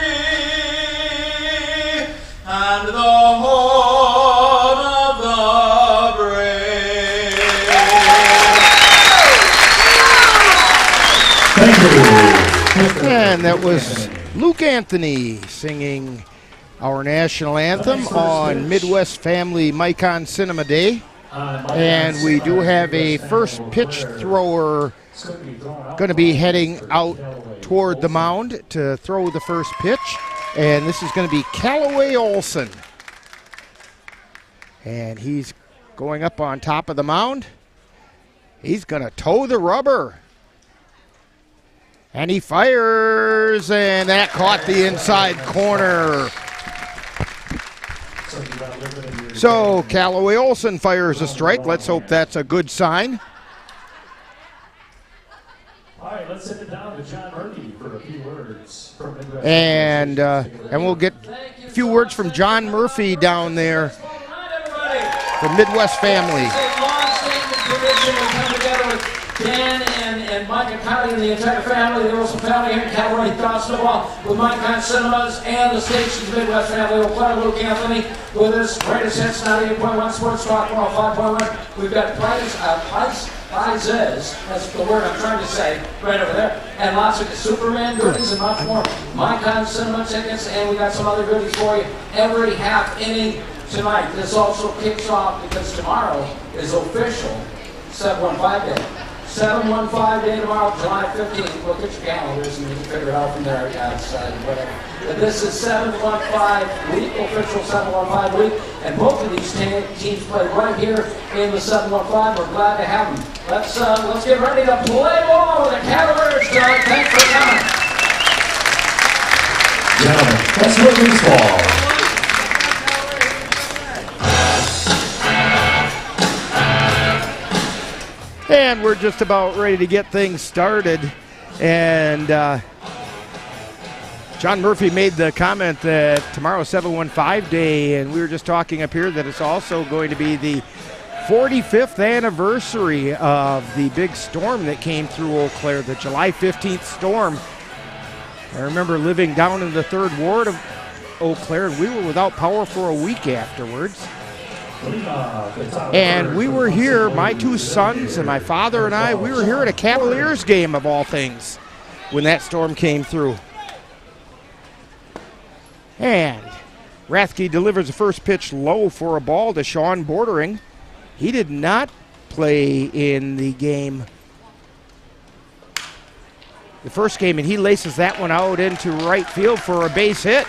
and the home of the brave? And that was Luke Anthony singing our national anthem on Midwest Family Micon Cinema Day. And we do have a first pitch thrower going to be heading out toward the mound to throw the first pitch. And this is going to be Callaway Olson. And he's going up on top of the mound. He's going to toe the rubber. And he fires, and that caught the inside corner. So Callaway Olson fires a strike. Let's hope that's a good sign. All right, let's send it down to John Murphy for a few words from Midwest. And we'll get a few words from John Murphy down there from Midwest Family. Dan and Mike and Connie and the entire family, the Olson family here in California, thoughts of all with Micon Cinemas and the station's Midwest family. We'll play Luke Anthony with us. Greatest hits, 98.1 Sports Talk 105.1. We've got prizes, that's the word I'm trying to say, right over there. And lots of Superman goodies and much more. Micon Cinema tickets, and we got some other goodies for you every half inning tonight. This also kicks off because tomorrow is official 715 Day. 715 Day tomorrow, July 15th. Look at your calendars and you can figure it out from there. Whatever. But this is 715 week, official 715 week, and both of these teams play right here in the 715. We're glad to have them. Let's get ready to play ball with the Cavaliers tonight. Thanks for coming. Gentlemen, let's go baseball. And we're just about ready to get things started. And John Murphy made the comment that tomorrow's 715 Day, and we were just talking up here that it's also going to be the 45th anniversary of the big storm that came through Eau Claire, the July 15th storm. I remember living down in the 3rd Ward of Eau Claire, and we were without power for a week afterwards. And we were here, my two sons and my father and I, we were here at a Cavaliers game of all things when that storm came through. And Rathke delivers the first pitch low for a ball to Sean Bordering. He did not play in the game, the first game, and he laces that one out into right field for a base hit.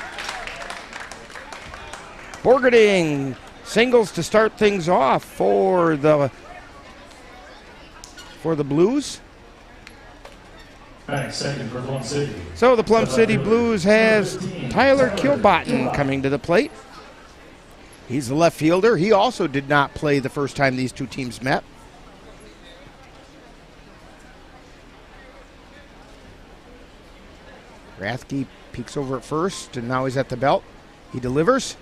Borgerding singles to start things off for the Blues. Back second for Plum City. So the Plum City Blues has Tyler Kilbottom coming to the plate. He's the left fielder. He also did not play the first time these two teams met. Rathke peeks over at first, and now he's at the belt. He delivers.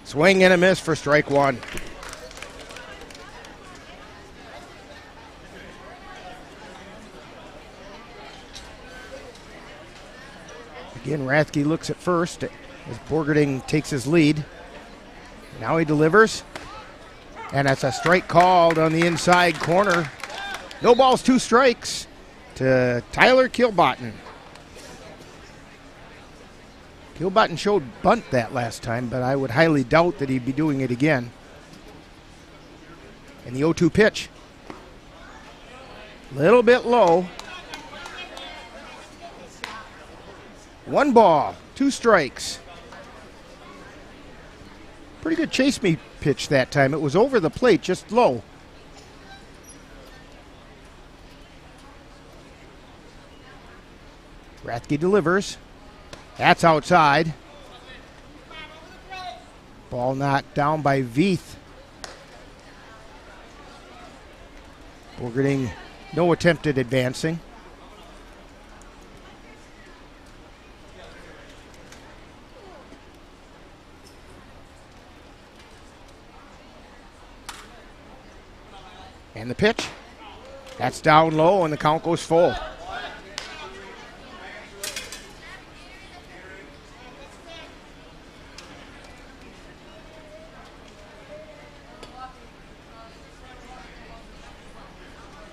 Swing and a miss for strike one. Again, Rathke looks at first as Borgerding takes his lead. Now he delivers. And that's a strike called on the inside corner. No balls, 2 strikes to Tyler Kilbottom. Kilbottom showed bunt that last time, but I would highly doubt that he'd be doing it again. And the 0-2 pitch. Little bit low. 1 ball, 2 strikes. Pretty good chase me pitch that time. It was over the plate, just low. Rathke delivers. That's outside. Ball knocked down by Veith. Borgerding, no attempt at advancing. And the pitch. That's down low, and the count goes full.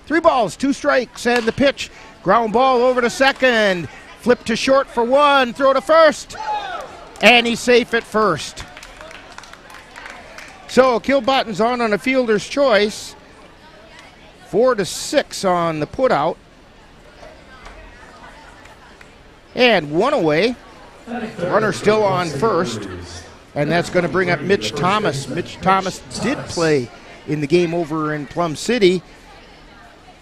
Three balls, 2 strikes, and the pitch. Ground ball over to second. Flip to short for one, throw to first, and he's safe at first. So Kilbotton's on a fielder's choice. 4-6 on the putout. And one away. Runner still on first. And that's going to bring up Mitch Thomas. Mitch Thomas did play in the game over in Plum City.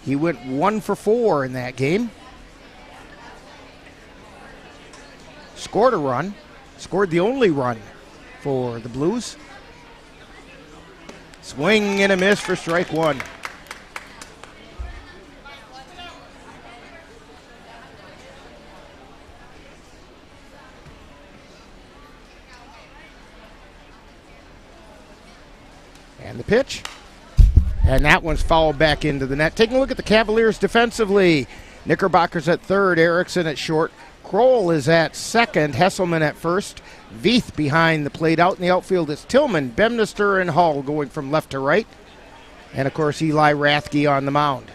He went 1 for 4 in that game. Scored a run. Scored the only run for the Blues. Swing and a miss for strike one. And the pitch. And that one's fouled back into the net. Taking a look at the Cavaliers defensively. Knickerbocker's at third, Erickson at short. Kroll is at second, Hesselman at first. Veith behind the plate. Out in the outfield is Tillman, Bemister, and Hull going from left to right. And, of course, Eli Rathke on the mound.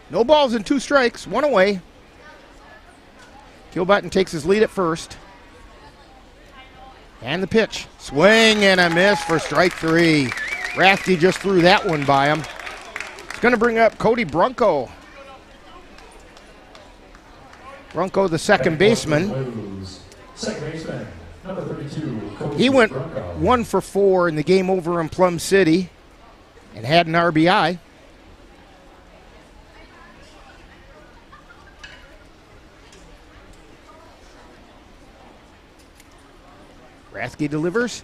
No balls and 2 strikes, 1 away. Kilbotton takes his lead at first. And the pitch. Swing and a miss for strike 3. Rathke just threw that one by him. It's going to bring up Cody Brunko. Brunko, the second baseman. Second baseman, number 32. He went 1 for 4 in the game over in Plum City and had an RBI. Rathke delivers.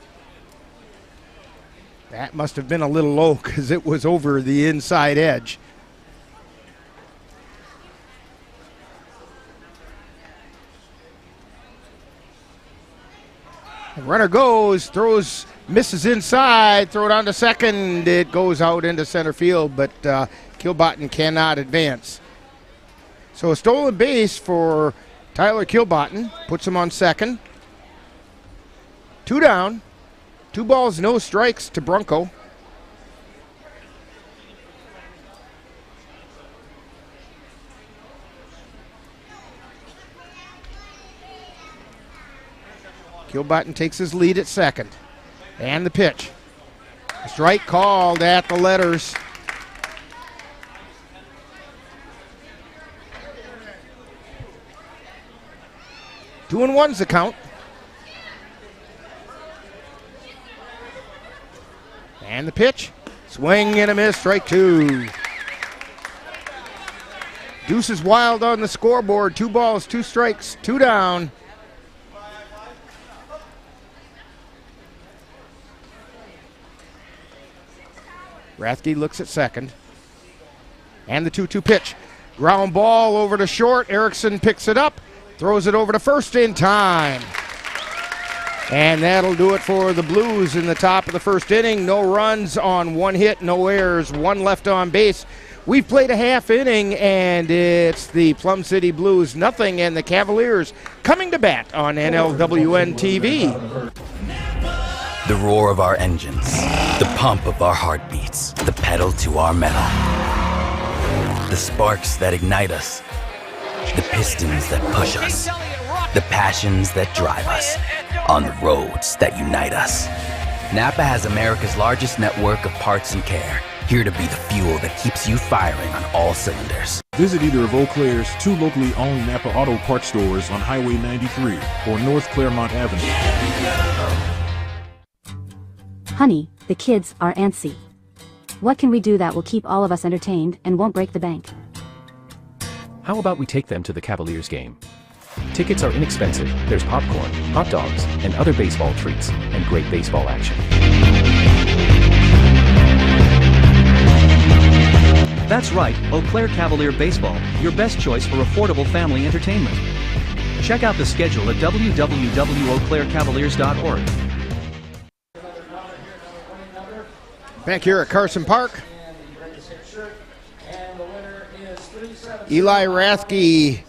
That must have been a little low because it was over the inside edge. The runner goes, throws, misses inside, throw it on to second. It goes out into center field, but Kilbotton cannot advance. So a stolen base for Tyler Kilbotton, puts him on second. 2 down, 2 balls, no strikes to Brunko. Kilbotton takes his lead at second. And the pitch. Strike called at the letters. Two and one's the count. And the pitch. Swing and a miss, strike 2. Deuce is wild on the scoreboard. 2 balls, 2 strikes, 2 down. Rathke looks at second. And the 2-2 pitch. Ground ball over to short. Erickson picks it up. Throws it over to first in time. And that'll do it for the Blues in the top of the first inning. No runs on 1 hit, no errors, 1 left on base. We've played a half inning, and it's the Plum City Blues nothing, and the Cavaliers coming to bat on NLWN-TV. The roar of our engines, the pump of our heartbeats, the pedal to our metal. The sparks that ignite us, the pistons that push us, the passions that drive us, on the roads that unite us. Napa has America's largest network of parts and care, here to be the fuel that keeps you firing on all cylinders. Visit either of Eau Claire's 2 locally owned Napa Auto Parts stores on Highway 93 or North Claremont Avenue. Honey, the kids are antsy. What can we do that will keep all of us entertained and won't break the bank? How about we take them to the Cavaliers game? Tickets are inexpensive, there's popcorn, hot dogs, and other baseball treats, and great baseball action. That's right, Eau Claire Cavalier Baseball, your best choice for affordable family entertainment. Check out the schedule at www.eauclaircavaliers.org. Back here at Carson Park. Eli Rathke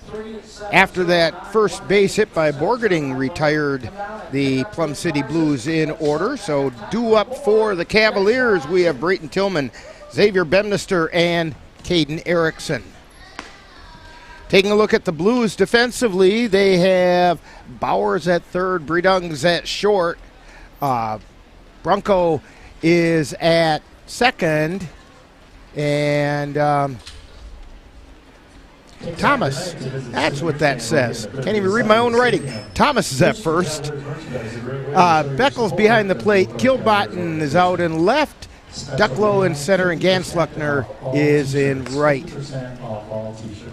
after that first base hit by Borgeting, retired the Plum City Blues in order. So due up for the Cavaliers, we have Brayton Tillman, Xavier Bemister, and Caden Erickson. Taking a look at the Blues defensively, they have Bowers at third, Bredungs at short. Brunko is at second, and Thomas, that's what that says. Can't even read my own writing. Thomas is at first. Beckles behind the plate. Kilbottom is out in left. Ducklow in center, and Gansluckner is in right.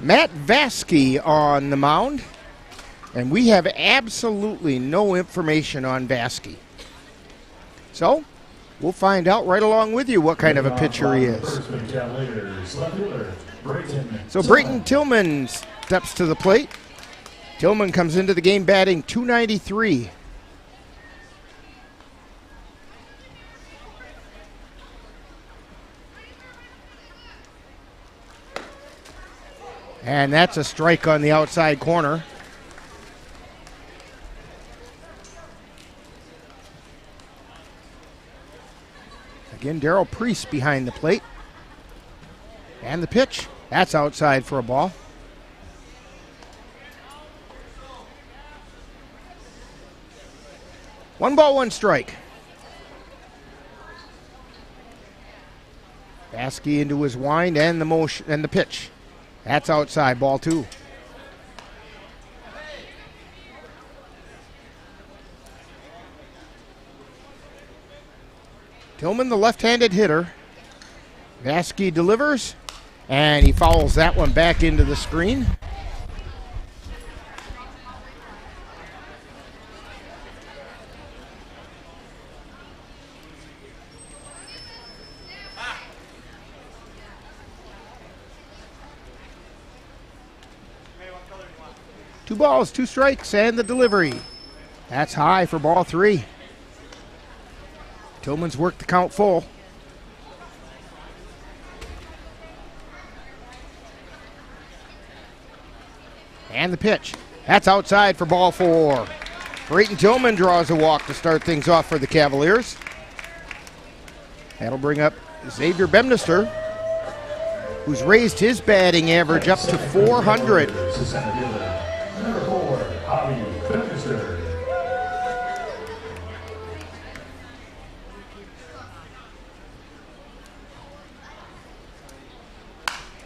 Matt Vasky on the mound, and we have absolutely no information on Vasky. So we'll find out right along with you what kind of a pitcher he is. So Brayton Tillman steps to the plate. Tillman comes into the game batting .293. And that's a strike on the outside corner. Again, Darryl Priest behind the plate. And the pitch, that's outside for a ball. One ball, one strike. Vasky into his wind and the motion and the pitch. That's outside, ball two. Tillman, the left-handed hitter. Vasky delivers, and he fouls that one back into the screen. Two balls, two strikes, and the delivery. That's high for ball three. Tillman's worked the count full. And the pitch. That's outside for ball four. Brayton Tillman draws a walk to start things off for the Cavaliers. That'll bring up Xavier Bemister, who's raised his batting average up to 400.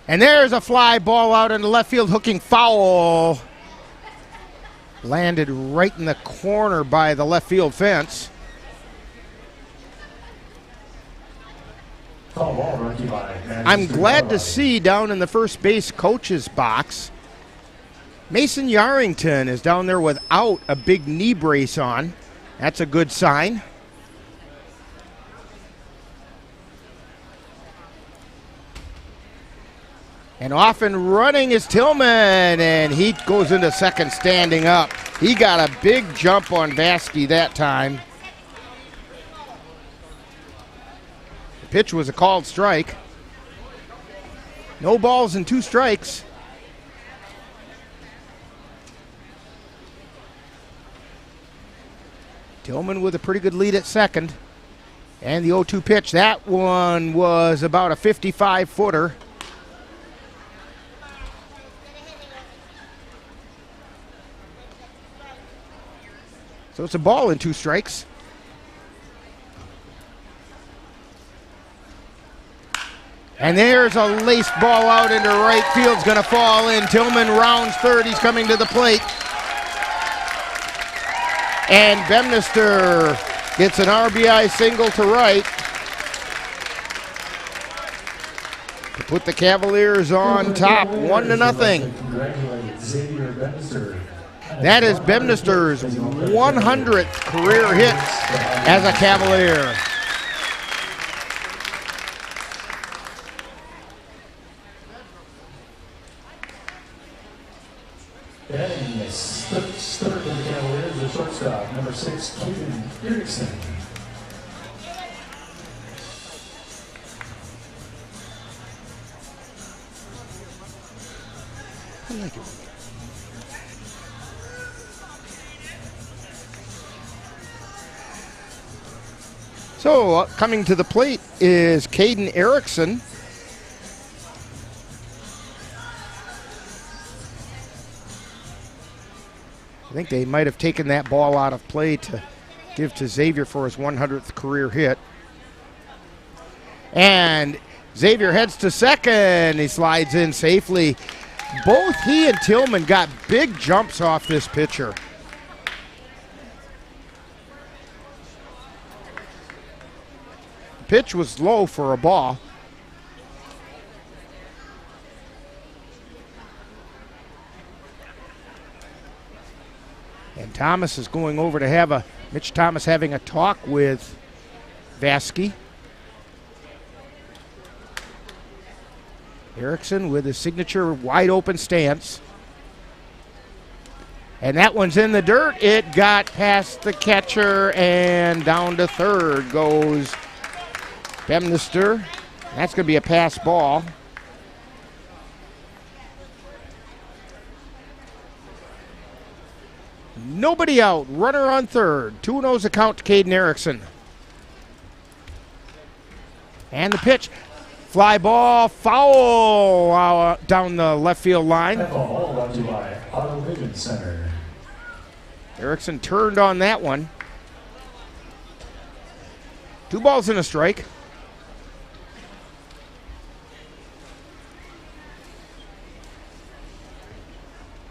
And there's a fly ball out into left field, hooking foul. Landed right in the corner by the left field fence. I'm glad to see down in the first base coach's box, Mason Yarrington is down there without a big knee brace on. That's a good sign. And off and running is Tillman, and he goes into second standing up. He got a big jump on Vasky that time. The pitch was a called strike. No balls and two strikes. Tillman with a pretty good lead at second. And the 0-2 pitch, that one was about a 55-footer. So it's a ball and two strikes. And there's a laced ball out into right field. It's going to fall in. Tillman rounds third. He's coming to the plate. And Bemister gets an RBI single to right to put the Cavaliers on top, 1-0. That is Bemister's 100th career hit as a Cavalier. Batting third for the Cavaliers, the shortstop, number 6, Caden Erickson. I like it. So coming to the plate is Caden Erickson. I think they might have taken that ball out of play to give to Xavier for his 100th career hit. And Xavier heads to second. He slides in safely. Both he and Tillman got big jumps off this pitcher. The pitch was low for a ball. And Thomas is going over to have Mitch Thomas having a talk with Vasky. Erickson with his signature wide open stance. And that one's in the dirt. It got past the catcher and down to third goes Bemister. That's going to be a pass ball. Nobody out. Runner on third. 2-0's the count to Caden Erickson. And the pitch. Fly ball. Foul down the left field line. That ball brought to you by Auto Vision Center. Erickson turned on that one. 2 balls and a strike.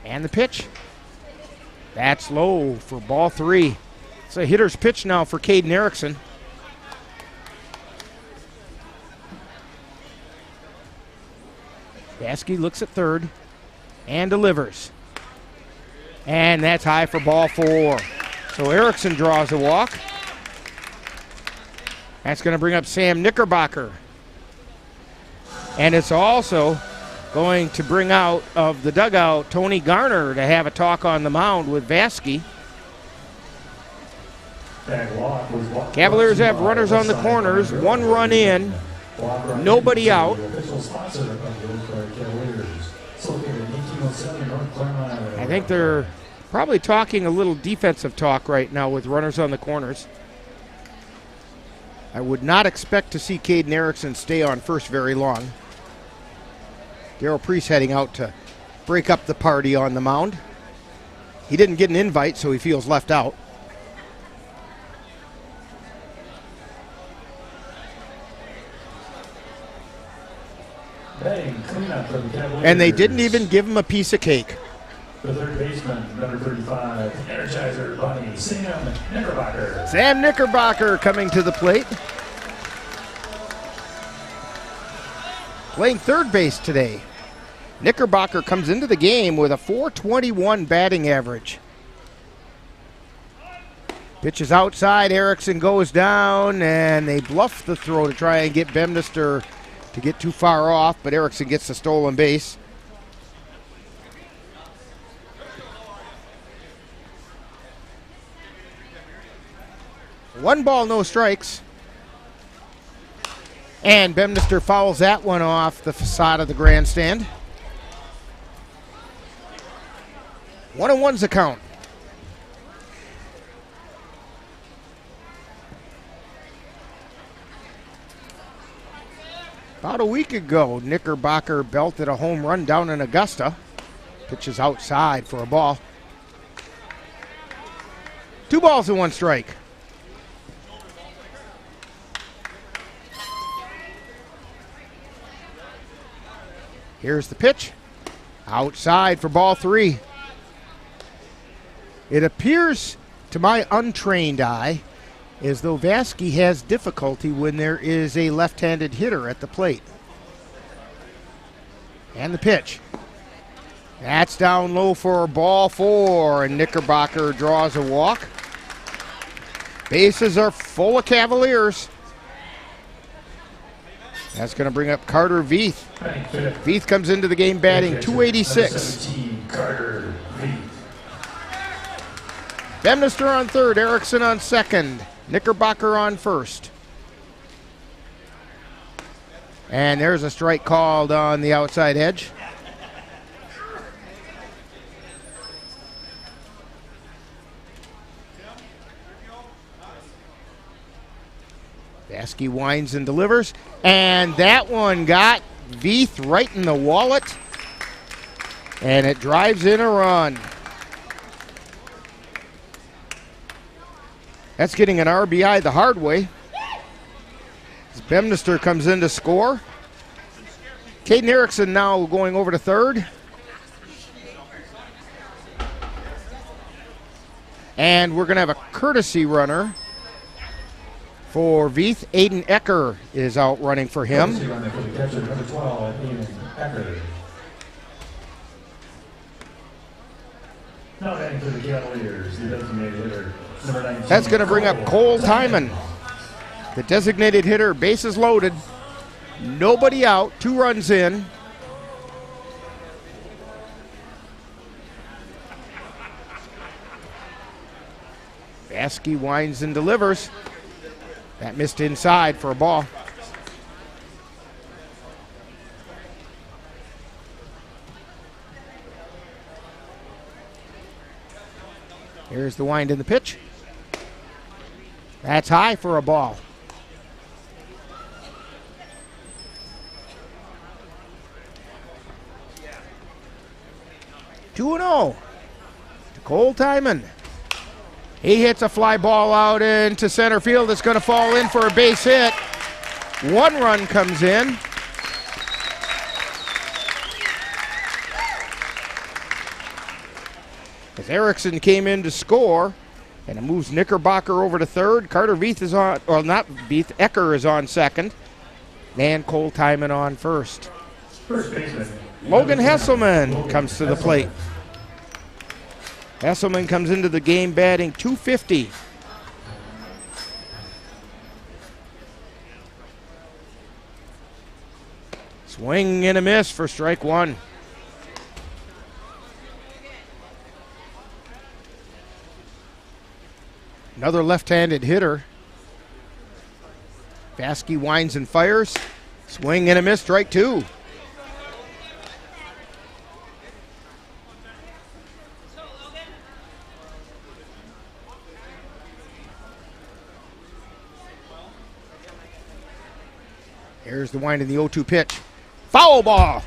And the pitch. That's low for ball 3. It's a hitter's pitch now for Caden Erickson. Vasky looks at third and delivers. And that's high for ball 4. So Erickson draws a walk. That's going to bring up Sam Knickerbocker. And it's also going to bring out of the dugout Tony Garner to have a talk on the mound with Vasky. Cavaliers have runners on the corners, 1 run in, nobody out. I think they're probably talking a little defensive talk right now with runners on the corners. I would not expect to see Caden Erickson stay on first very long. Darryl Priest heading out to break up the party on the mound. He didn't get an invite, so he feels left out. And they didn't even give him a piece of cake. The third baseman, number 35, Energizer Bunny, Sam Knickerbocker. Sam Knickerbocker coming to the plate. Playing third base today. Knickerbocker comes into the game with a .421 batting average. Pitch is outside. Erickson goes down, and they bluff the throw to try and get Bemister to get too far off, but Erickson gets the stolen base. One ball, no strikes. And Bemister fouls that one off the facade of the grandstand. 1-1's the count. About a week ago, Knickerbocker belted a home run down in Augusta. Pitches outside for a ball. 2 balls and 1 strike. Here's the pitch. Outside for ball 3. It appears to my untrained eye as though Vasky has difficulty when there is a left-handed hitter at the plate. And the pitch. That's down low for ball 4, and Knickerbocker draws a walk. Bases are full of Cavaliers. That's going to bring up Carter Veith. Veith comes into the game batting .286. Carter Veith. Bemister on third, Erickson on second, Knickerbocker on first. And there's a strike called on the outside edge. Baskey winds and delivers, and that one got Veith right in the wallet, and it drives in a run. That's getting an RBI the hard way. As Bemister comes in to score. Caden Erickson now going over to third. And we're going to have a courtesy runner for Veith. Aiden Ecker is out running for him. Courtesy runner for the catcher, number 12, Aiden Ecker. Now heading for the Cavaliers, the designated hitter, number 19. That's going to bring up Cole Timon, the designated hitter. Bases loaded. Nobody out. 2 runs in. Baskey winds and delivers. That missed inside for a ball. Here's the wind in the pitch. That's high for a ball. Two and 0 to Cole Timon. He hits a fly ball out into center field. It's going to fall in for a base hit. 1 run comes in. As Erickson came in to score, and it moves Knickerbocker over to third. Carter Veith is on, well, not Veith, Ecker is on second. And Cole Timon on first. First baseman. Logan Hesselman comes to the plate. Hesselman comes into the game batting .250. Swing and a miss for strike 1. Another left-handed hitter. Baskey winds and fires. Swing and a miss, strike 2. Here's the wind in the 0-2 pitch. Foul ball.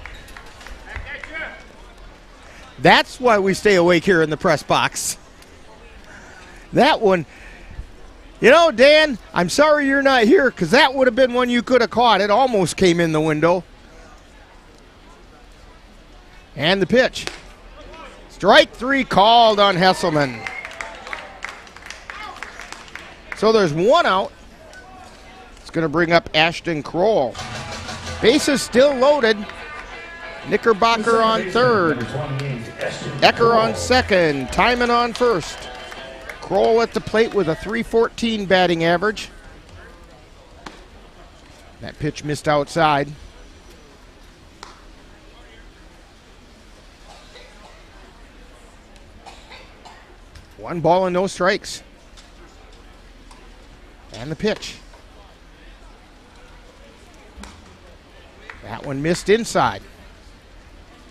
That's why we stay awake here in the press box. That one, you know, Dan, I'm sorry you're not here because that would have been one you could have caught. It almost came in the window. And the pitch. Strike 3 called on Hesselman. So there's 1 out. Going to bring up Ashton Kroll. Bases still loaded. Knickerbocker on third. Ecker on second. Timon on first. Kroll at the plate with a .314 batting average. That pitch missed outside. One ball and no strikes. And the pitch. That one missed inside.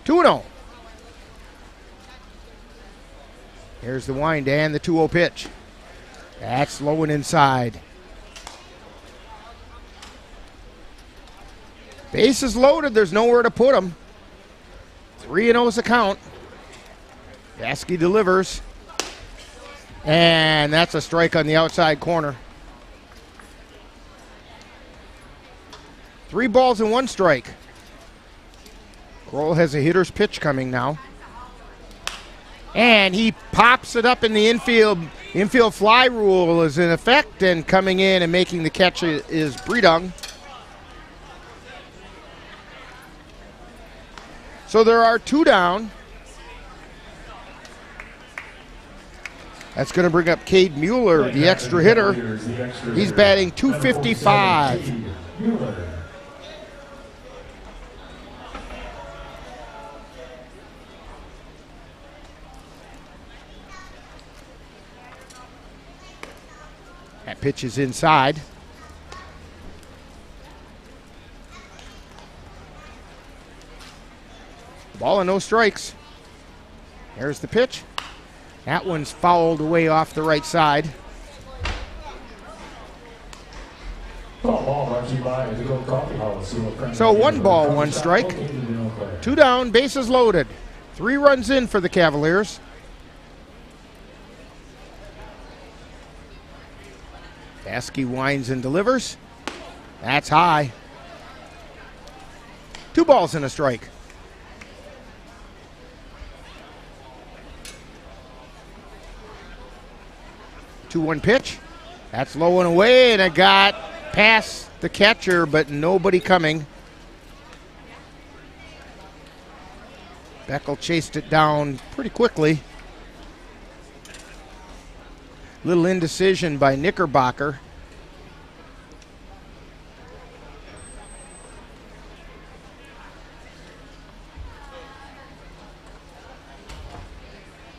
2-0. Here's the wind and the 2-0 pitch. That's low and inside. Bases loaded. There's nowhere to put them. 3-0 is the count. Baskey delivers. And that's a strike on the outside corner. 3 balls and 1 strike. Kroll has a hitter's pitch coming now. And he pops it up in the infield. Infield fly rule is in effect, and coming in and making the catch is Breedung. So there are 2 down. That's going to bring up Cade Mueller, the extra hitter. He's batting .255. That pitch is inside. Ball and no strikes. There's the pitch. That one's fouled away off the right side. Ball to you by the Gold Coffee House. So 1 ball, 1 strike. 2 down, bases loaded. 3 runs in for the Cavaliers. Baskey winds and delivers. That's high. 2 balls and a strike. Two-one pitch. That's low and away, and it got past the catcher, but nobody coming. Beckel chased it down pretty quickly. Little indecision by Knickerbocker.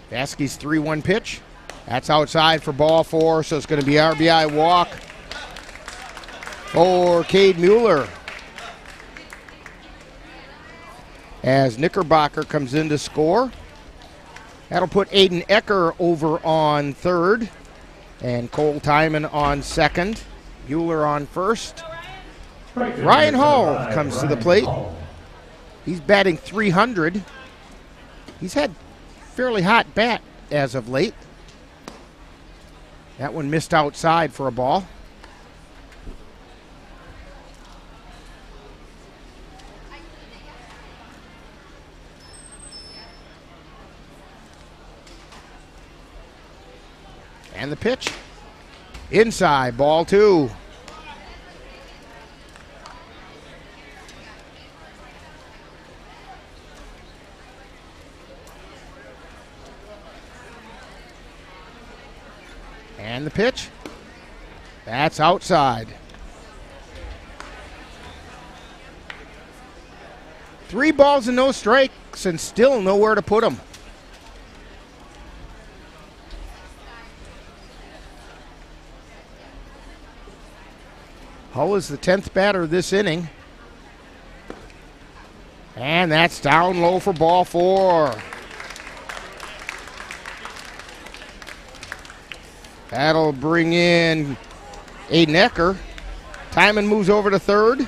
Baskey's 3-1 pitch. That's outside for ball 4, so it's going to be RBI walk for Cade Mueller. As Knickerbocker comes in to score. That'll put Aiden Ecker over on third. And Cole Timon on second. Mueller on first. Ryan Hall comes to the plate. He's batting .300. He's had fairly hot bat as of late. That one missed outside for a ball. And the pitch. Inside, ball 2. And the pitch. That's outside. 3 balls and no strikes, and still nowhere to put them. Hull is the 10th batter this inning. And that's down low for ball 4. That'll bring in Aiden Ecker. Timon moves over to third.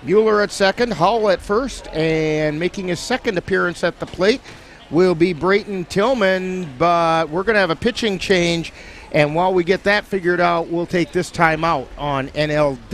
Mueller at second, Hull at first, and making his second appearance at the plate will be Brayton Tillman, but we're going to have a pitching change, and while we get that figured out, we'll take this time out on NLWN-TV.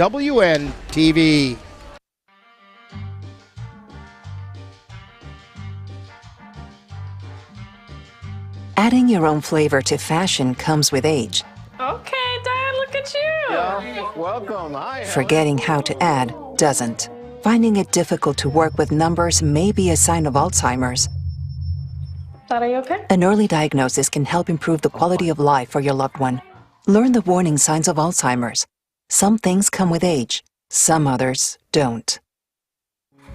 Adding your own flavor to fashion comes with age. Okay, Dad, look at you. Yeah, welcome. Hi. Forgetting how to add doesn't. Finding it difficult to work with numbers may be a sign of Alzheimer's. Dad, are you okay? An early diagnosis can help improve the quality of life for your loved one. Learn the warning signs of Alzheimer's. Some things come with age, some others don't.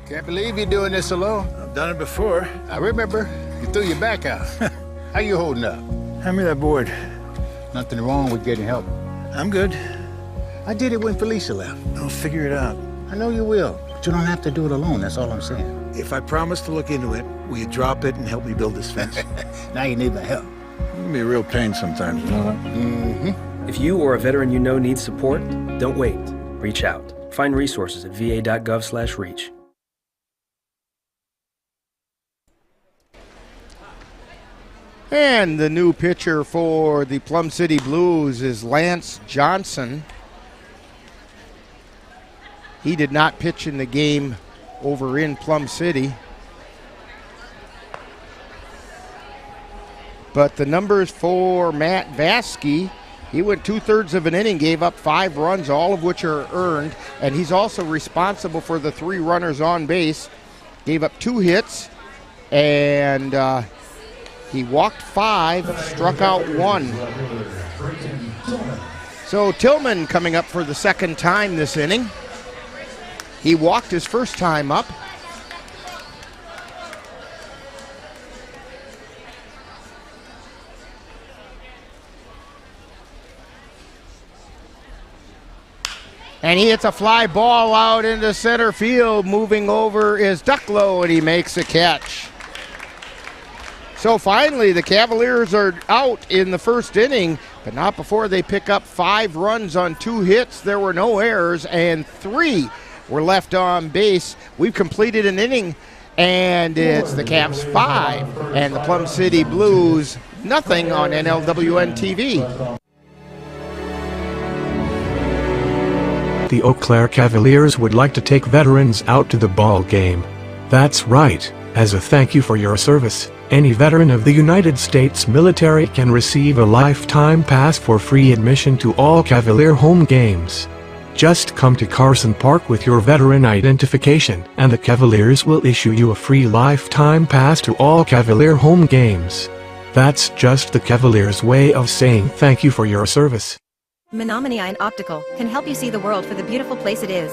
Can't believe you're doing this alone. I've done it before. I remember. You threw your back out. How you holding up? Hand me that board. Nothing wrong with getting help. I'm good. I did it when Felicia left. I'll figure it out. I know you will, but you don't have to do it alone, that's all I'm saying. If I promise to look into it, will you drop it and help me build this fence? Now you need my help. It can be a real pain sometimes, you know that? Mm-hmm. If you or a veteran you know needs support, don't wait. Reach out. Find resources at va.gov/reach. And the new pitcher for the Plum City Blues is Lance Johnson. He did not pitch in the game over in Plum City. But the numbers for Matt Vaskey, he went 2/3 of an inning, gave up 5 runs, all of which are earned. And he's also responsible for the 3 runners on base. Gave up 2 hits, and he walked 5, struck out 1. So Tillman coming up for the second time this inning. He walked his first time up. And he hits a fly ball out into center field. Moving over is Ducklow, and he makes a catch. So finally, the Cavaliers are out in the first inning but not before they pick up 5 runs on 2 hits. There were no errors, and 3 were left on base. We've completed an inning, and it's the Cavs 5 and the Plum City Blues nothing on NLWN-TV. The Eau Claire Cavaliers would like to take veterans out to the ball game. That's right, as a thank you for your service, any veteran of the United States military can receive a lifetime pass for free admission to all Cavalier home games. Just come to Carson Park with your veteran identification, and the Cavaliers will issue you a free lifetime pass to all Cavalier home games. That's just the Cavaliers' way of saying thank you for your service. Menominee Eye and Optical can help you see the world for the beautiful place it is.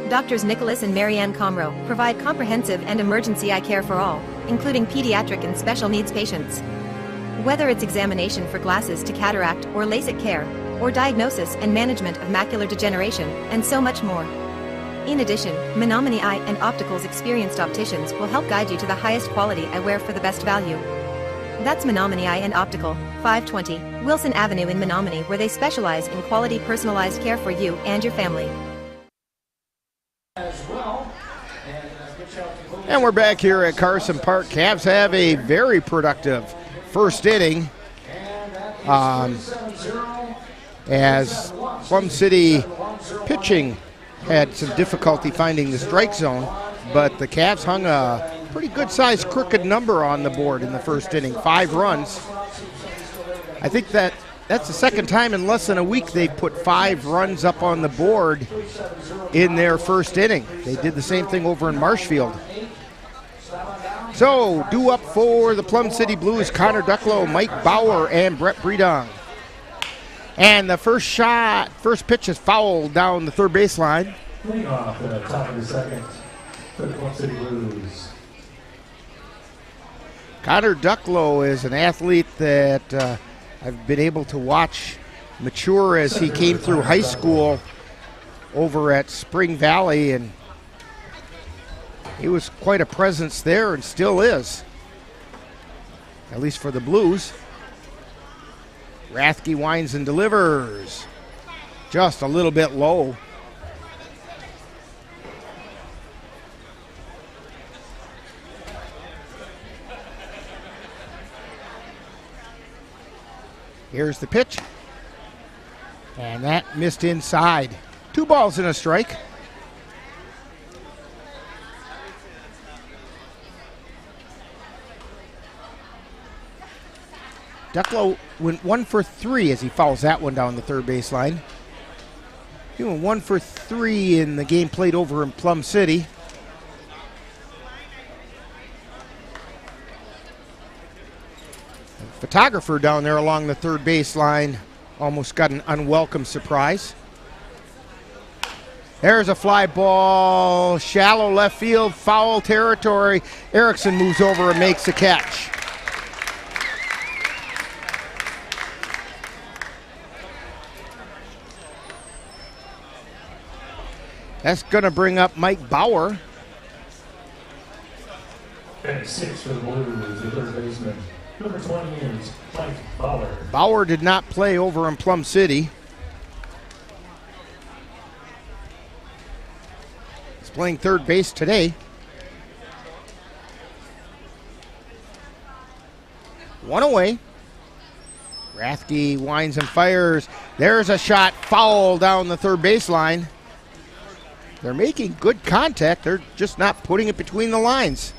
Doctors Nicholas and Marianne Comro provide comprehensive and emergency eye care for all, including pediatric and special needs patients. Whether it's examination for glasses to cataract or LASIK care, or diagnosis and management of macular degeneration, and so much more. In addition, Menominee Eye and Optical's experienced opticians will help guide you to the highest quality eyewear for the best value. That's Menominee Eye and Optical, 520 Wilson Avenue in Menominee, where they specialize in quality personalized care for you and your family. And we're back here at Carson Park. Cavs have a very productive first inning as Plum City pitching had some difficulty finding the strike zone, but the Cavs hung a pretty good-sized crooked number on the board in the first inning, 5 runs. I think that's the second time in less than a week they've put 5 runs up on the board in their first inning. They did the same thing over in Marshfield. So, due up for the Plum City Blues, Connor Ducklow, Mike Bauer, and Brett Bredong. And the first pitch is fouled down the third baseline. Leading off in the top of the second for the Plum City Blues. Connor Ducklow is an athlete that I've been able to watch mature as he came through high school over at Spring Valley, and he was quite a presence there and still is, at least for the Blues. Rathke winds and delivers, just a little bit low. Here's the pitch, and that missed inside. 2 balls and a strike. Ducklow went 1 for 3 as he fouls that one down the third baseline. He went 1 for 3 in the game played over in Plum City. The photographer down there along the third baseline almost got an unwelcome surprise. There's a fly ball, shallow left field, foul territory. Erickson moves over and makes the catch. That's going to bring up Mike Bauer. And 6 for the Blues, the third baseman. Number 20 is Mike Bauer. Bauer did not play over in Plum City. He's playing third base today. 1 away. Rathke winds and fires. There's a shot foul down the third baseline. They're making good contact. They're just not putting it between the lines.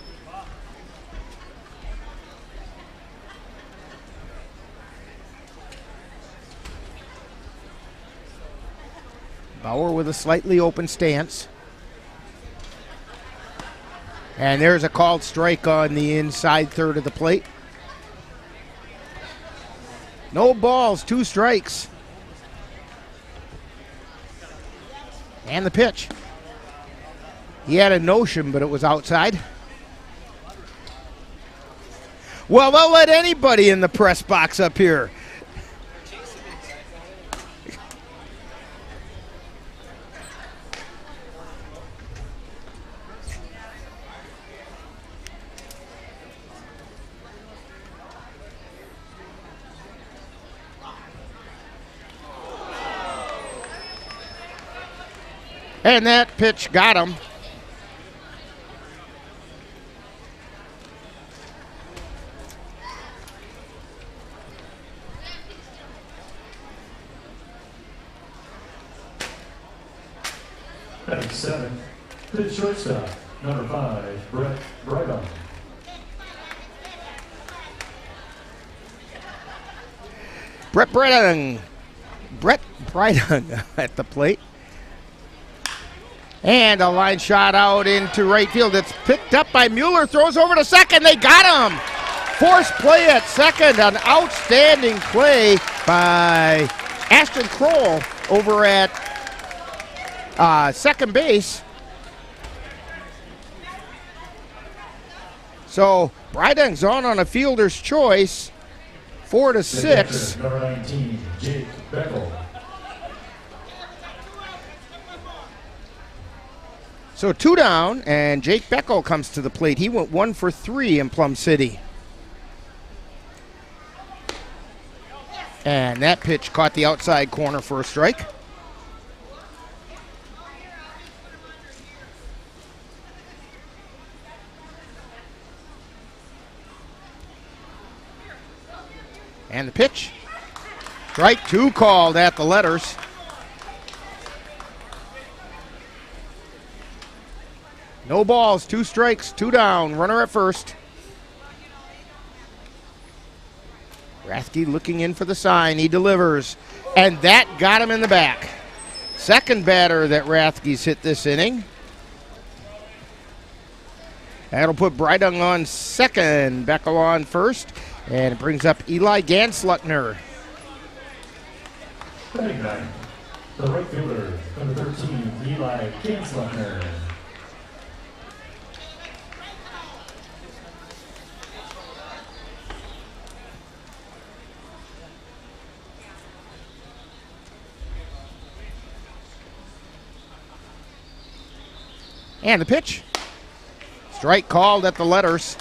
Bauer with a slightly open stance. And there's a called strike on the inside third of the plate. No balls, 2 strikes. And the pitch. He had a notion, but it was outside. Well, they'll let anybody in the press box up here. And that pitch got him. Batting 7, to the shortstop, number 5, Brett Brydon. Brett Brydon at the plate. And a line shot out into right field. It's picked up by Mueller. Throws over to second. They got him. Forced play at second. An outstanding play by Ashton Kroll over at second base. So Brydon's on a fielder's choice. 4-6. Number 19, Jake Beckel. So 2 down, and Jake Beckel comes to the plate. He went 1 for 3 in Plum City. And that pitch caught the outside corner for a strike. And the pitch. Strike 2 called at the letters. No balls, 2 strikes, 2 down. Runner at first. Rathke looking in for the sign. He delivers. And that got him in the back. Second batter that Rathke's hit this inning. That'll put Brydon on second. Beckel on first. And it brings up Eli Gansluckner. Batting 9, the right fielder, number 13, Eli Gansluckner. And the pitch. Strike called at the letters.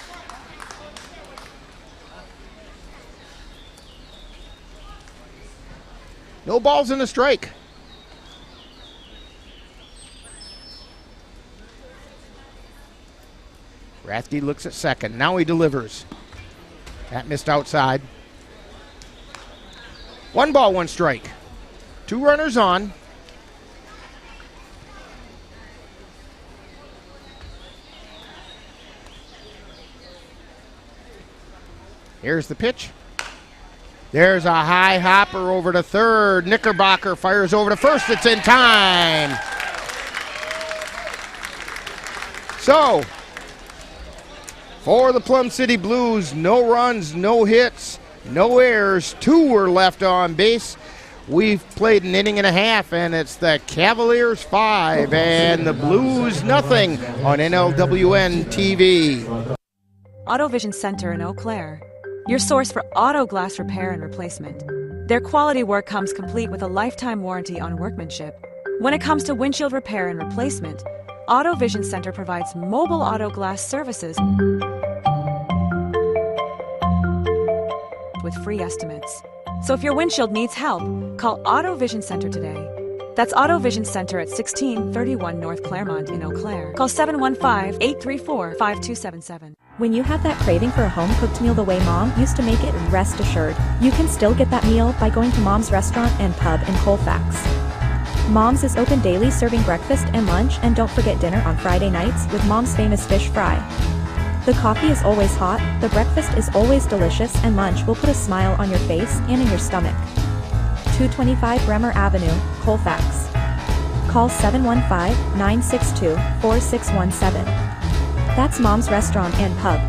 No balls in the strike. Rathke looks at second. Now he delivers. That missed outside. 1 ball, 1 strike. 2 runners on. Here's the pitch. There's a high hopper over to third. Knickerbocker fires over to first. It's in time. So, for the Plum City Blues, no runs, no hits, no errors. 2 were left on base. We've played an inning and a half, and it's the Cavaliers 5 and the Blues nothing on NLWN-TV. Auto Vision Center in Eau Claire, your source for auto glass repair and replacement. Their quality work comes complete with a lifetime warranty on workmanship. When it comes to windshield repair and replacement, Auto Vision Center provides mobile auto glass services with free estimates. So if your windshield needs help, call Auto Vision Center today. That's Auto Vision Center at 1631 North Claremont in Eau Claire. Call 715-834-5277. When you have that craving for a home-cooked meal the way Mom used to make it, rest assured, you can still get that meal by going to Mom's Restaurant and Pub in Colfax. Mom's is open daily, serving breakfast and lunch, and don't forget dinner on Friday nights with Mom's famous fish fry. The coffee is always hot, the breakfast is always delicious, and lunch will put a smile on your face and in your stomach. 225 Bremer Avenue, Colfax. Call 715-962-4617. That's Mom's Restaurant and Pub.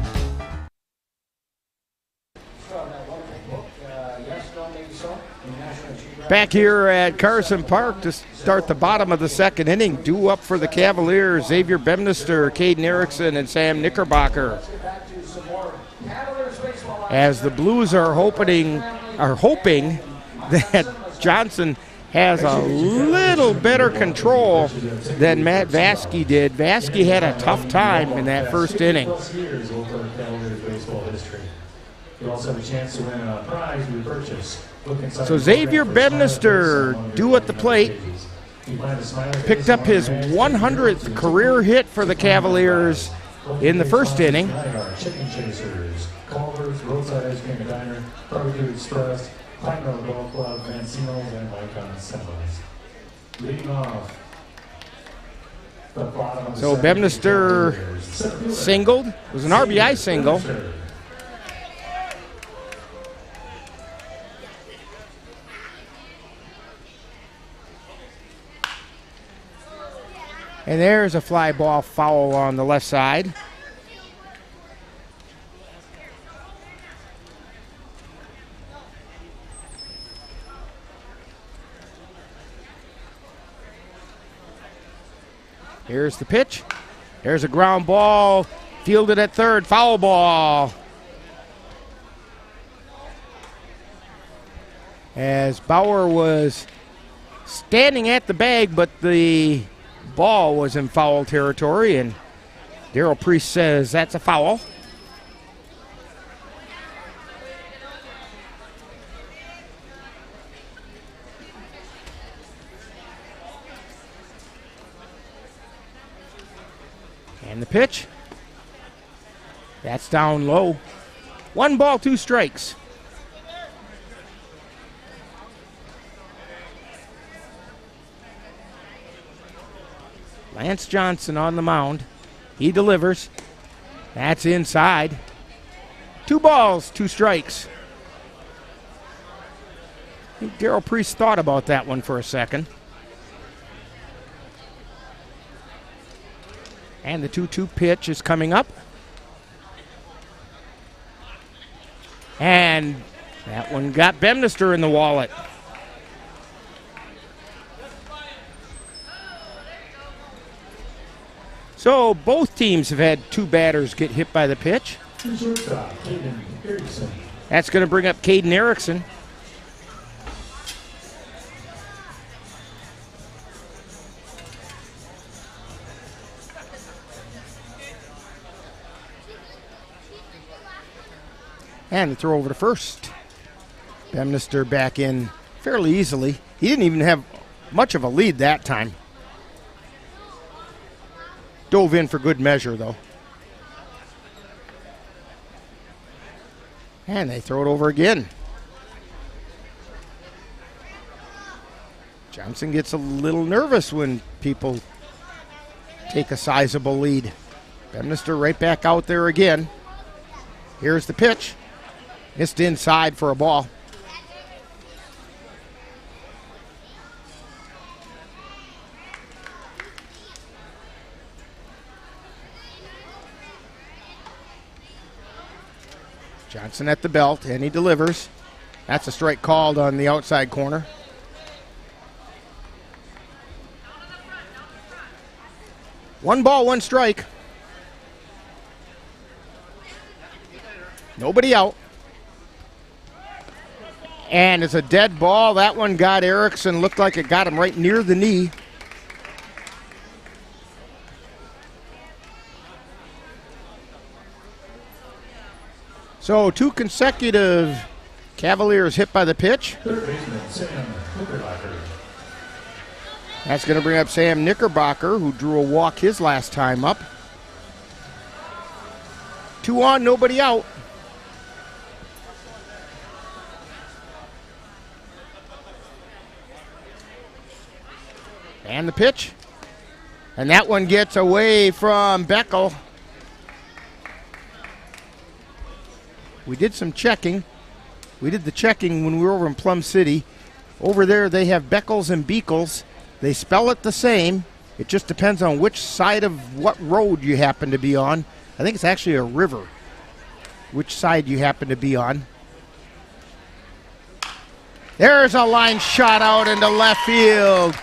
Back here at Carson Park to start the bottom of the second inning. Due up for the Cavaliers, Xavier Bemister, Caden Erickson, and Sam Knickerbocker. As the Blues are hoping that Johnson has a little better control than Matt Vasky did. Vasky had a tough time in that first inning. You also have a chance to win a prize we purchase. So Xavier Bemister due at the plate. picked up his 100th career hit for the Cavaliers in the first inning. Chicken Chasers, Culver's, Roadside Ice Cream and Diner, Barbecue Express, Platinum Golf Club, Mancino's, and Icon Assemblies. Leading off. So Bemister singled. It was an RBI single. And there's a fly ball foul on the left side. Here's the pitch. There's a ground ball fielded at third. Foul ball. As Bauer was standing at the bag, but the ball was in foul territory, and Darrell Priest says that's a foul. And the pitch. That's down low. 1 ball, 2 strikes. Lance Johnson on the mound. He delivers. That's inside. 2 balls, 2 strikes. I think Darrell Priest thought about that one for a second. And the 2-2 pitch is coming up. And that one got Bemister in the wallet. So both teams have had 2 batters get hit by the pitch. That's going to bring up Caden Erickson. And the throw over to first. Bemister back in fairly easily. He didn't even have much of a lead that time. Dove in for good measure, though. And they throw it over again. Johnson gets a little nervous when people take a sizable lead. Bemister right back out there again. Here's the pitch. Missed inside for a ball. Johnson at the belt, and he delivers. That's a strike called on the outside corner. One ball, 1 strike. Nobody out. And it's a dead ball. That one got Erickson. Looked like it got him right near the knee. So 2 consecutive Cavaliers hit by the pitch. Third baseman, Sam Knickerbocker. That's going to bring up Sam Knickerbocker, who drew a walk his last time up. 2 on, nobody out. And the pitch. And that one gets away from Beckel. We did some checking. We did the checking when we were over in Plum City. Over there they have Beckles and Beekles. They spell it the same. It just depends on which side of what road you happen to be on. I think it's actually a river. Which side you happen to be on. There's a line shot out into left field.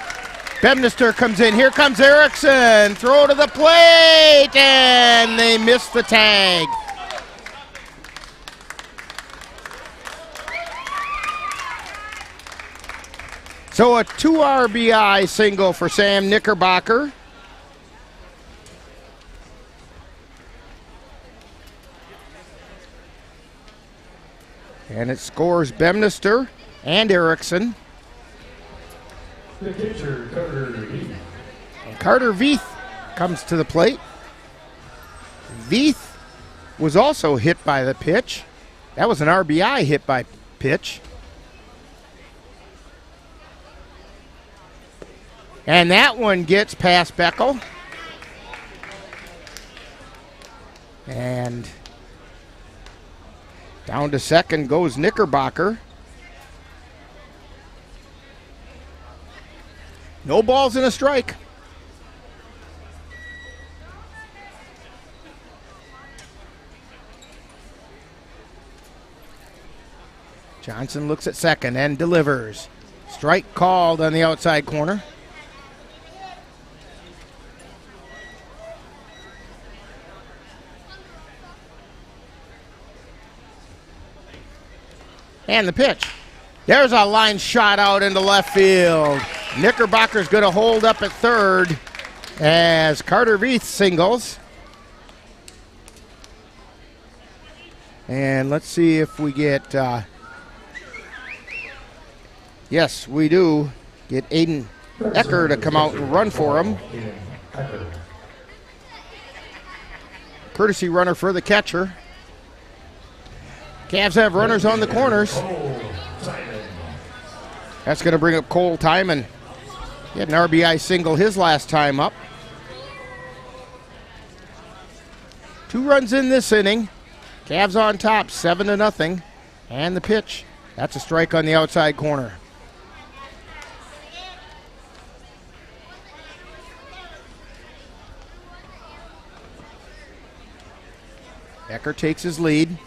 Bemister comes in. Here comes Erickson. Throw to the plate, and they miss the tag. So a 2 RBI single for Sam Knickerbocker. And it scores Bemister and Erickson. The pitcher, Carter Veith. And Carter Veith comes to the plate. Veith was also hit by the pitch. That was an RBI hit by pitch. And that one gets past Beckel. And down to second goes Knickerbocker. No balls and a strike. Johnson looks at second and delivers. Strike called on the outside corner. And the pitch. There's a line shot out into left field. Knickerbocker's going to hold up at third as Carter Veith singles. And let's see if we get, yes, we do get Aiden Ecker to come out and run for him. Courtesy runner for the catcher. Cavs have runners on the corners. That's going to bring up Cole Timon. He had an RBI single his last time up. 2 runs in this inning. Cavs on top, 7-0. And the pitch. That's a strike on the outside corner. Ecker takes his lead.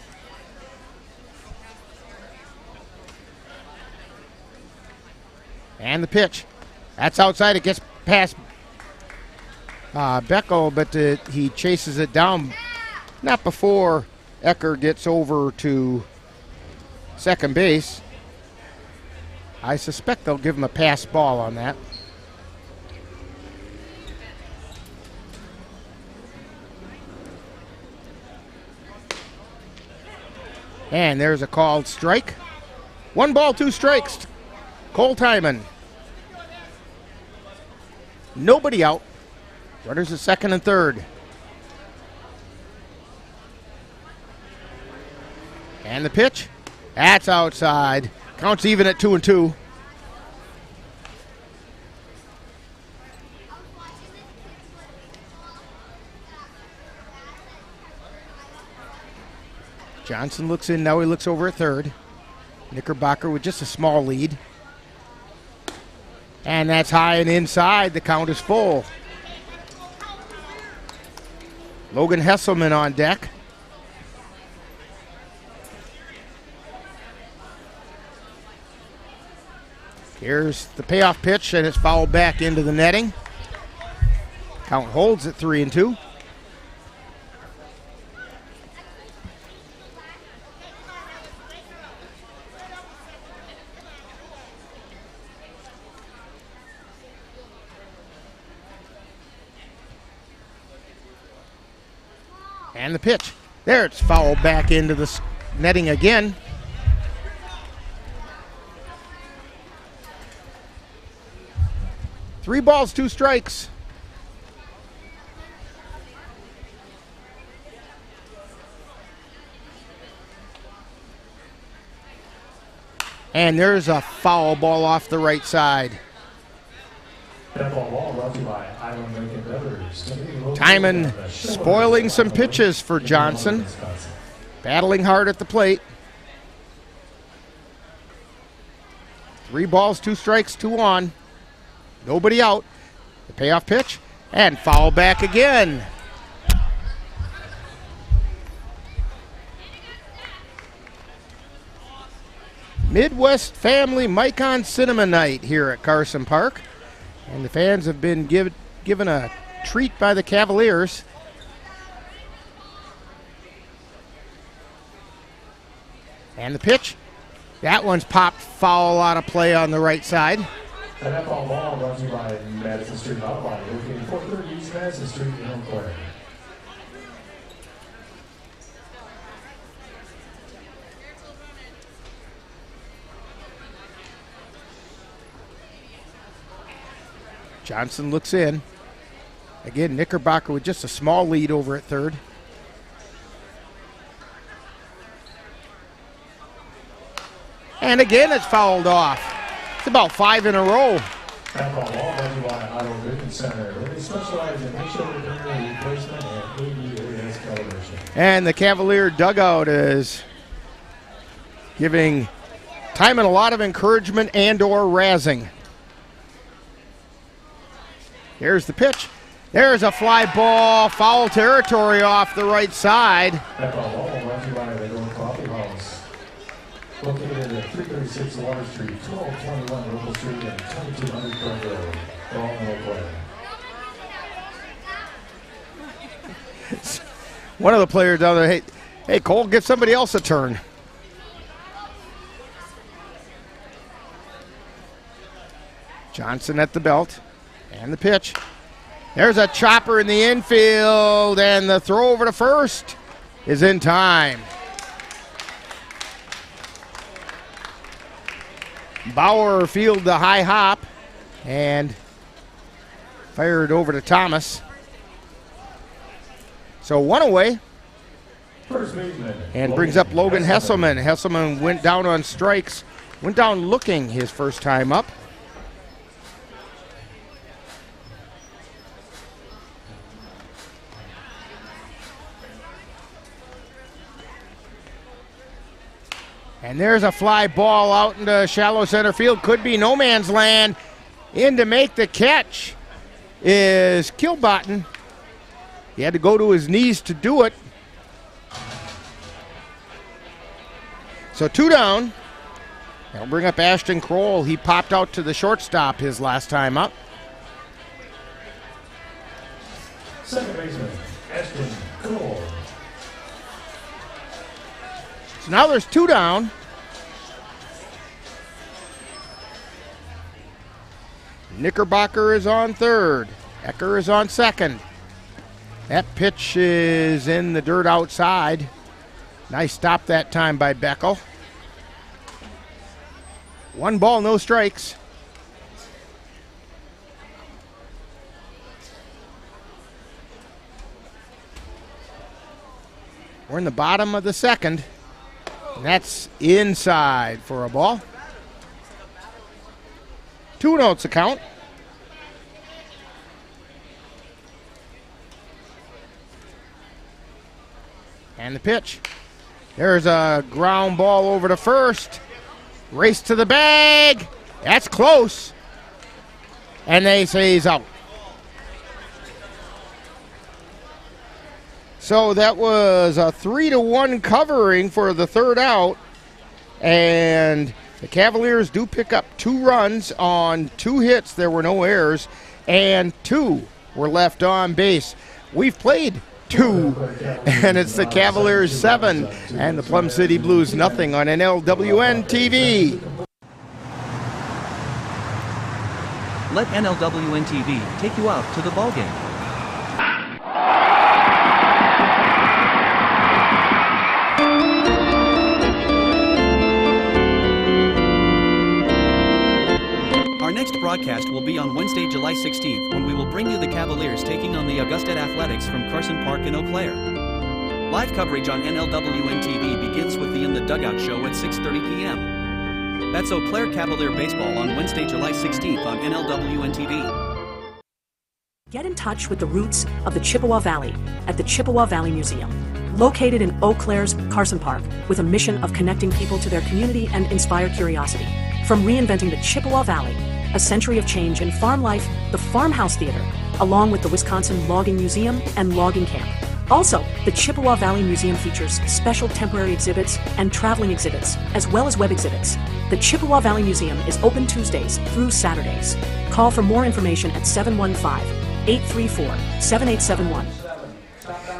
And the pitch. That's outside. It gets past Beckel, but he chases it down. Not before Ecker gets over to second base. I suspect they'll give him a pass ball on that. And there's a called strike. 1 ball, 2 strikes. Cole Timon. Nobody out. Runners at second and third. And the pitch. That's outside. Counts even at 2-2. Johnson looks in. Now he looks over at third. Knickerbocker with just a small lead. And that's high and inside. The count is full. Logan Hesselman on deck. Here's the payoff pitch, and it's fouled back into the netting. Count holds at 3-2. And the pitch. There, it's fouled back into the netting again. Three balls, 2 strikes. And there's a foul ball off the right side. Timon spoiling some pitches for Johnson. Battling hard at the plate. 3 balls, 2 strikes, 2 on. Nobody out. The payoff pitch and foul back again. Midwest Family Micon Cinema Night here at Carson Park. And the fans have been given a treat by the Cavaliers. And the pitch. That one's popped foul out of play on the right side. And that foul ball brought to you by Madison Street Auto Body, located 430 East Madison Street in Eau Claire. Johnson looks in. Again, Knickerbocker with just a small lead over at third. And again, it's fouled off. It's about 5 in a row. That ball brought you by Auto Vision Center. They specialize in windshield repair and replacement and ADAS calibration. And the Cavalier dugout is giving Timon a lot of encouragement and or razzing. Here's the pitch. There's a fly ball, foul territory off the right side. That ball brought you by the Gold Coffee House. Located at 336 Water Street, 1221 Local Street, and 2200 Front Road, all in Eau Claire. One of the players down there, hey Cole, give somebody else a turn. Johnson at the belt, and the pitch. There's a chopper in the infield, and the throw over to first is in time. Bauer fielded the high hop and fired over to Thomas. So one away. First baseman. And brings up Logan Hesselman. Hesselman went down on strikes. Went down looking his first time up. And there's a fly ball out into shallow center field. Could be no man's land. In to make the catch is Kilbottom. He had to go to his knees to do it. So 2 down. That'll bring up Ashton Kroll. He popped out to the shortstop his last time up. Second baseman, Ashton Kroll. So now there's 2 down. Knickerbocker is on third. Ecker is on second. That pitch is in the dirt outside. Nice stop that time by Beckel. 1 ball, no strikes. We're in the bottom of the second. And that's inside for a ball. 2 notes account. And the pitch. There's a ground ball over to first. Race to the bag. That's close. And they say he's out. So that was a 3-1 covering for the third out. And the Cavaliers do pick up 2 runs on 2 hits. There were no errors. And 2 were left on base. We've played 2. And it's the Cavaliers 7 and the Plum City Blues nothing on NLWN-TV. Let NLWN-TV take you out to the ballgame. Our next broadcast will be on Wednesday, July 16th, when we will bring you the Cavaliers taking on the Augusta Athletics from Carson Park in Eau Claire. Live coverage on NLWN-TV begins with the In the Dugout show at 6:30 p.m. That's Eau Claire Cavalier baseball on Wednesday, July 16th on NLWN-TV. Get in touch with the roots of the Chippewa Valley at the Chippewa Valley Museum, located in Eau Claire's Carson Park, with a mission of connecting people to their community and inspire curiosity. From reinventing the Chippewa Valley, a century of change in farm life, the Farmhouse Theater, along with the Wisconsin Logging Museum and Logging Camp. Also, the Chippewa Valley Museum features special temporary exhibits and traveling exhibits, as well as web exhibits. The Chippewa Valley Museum is open Tuesdays through Saturdays. Call for more information at 715-834-7871.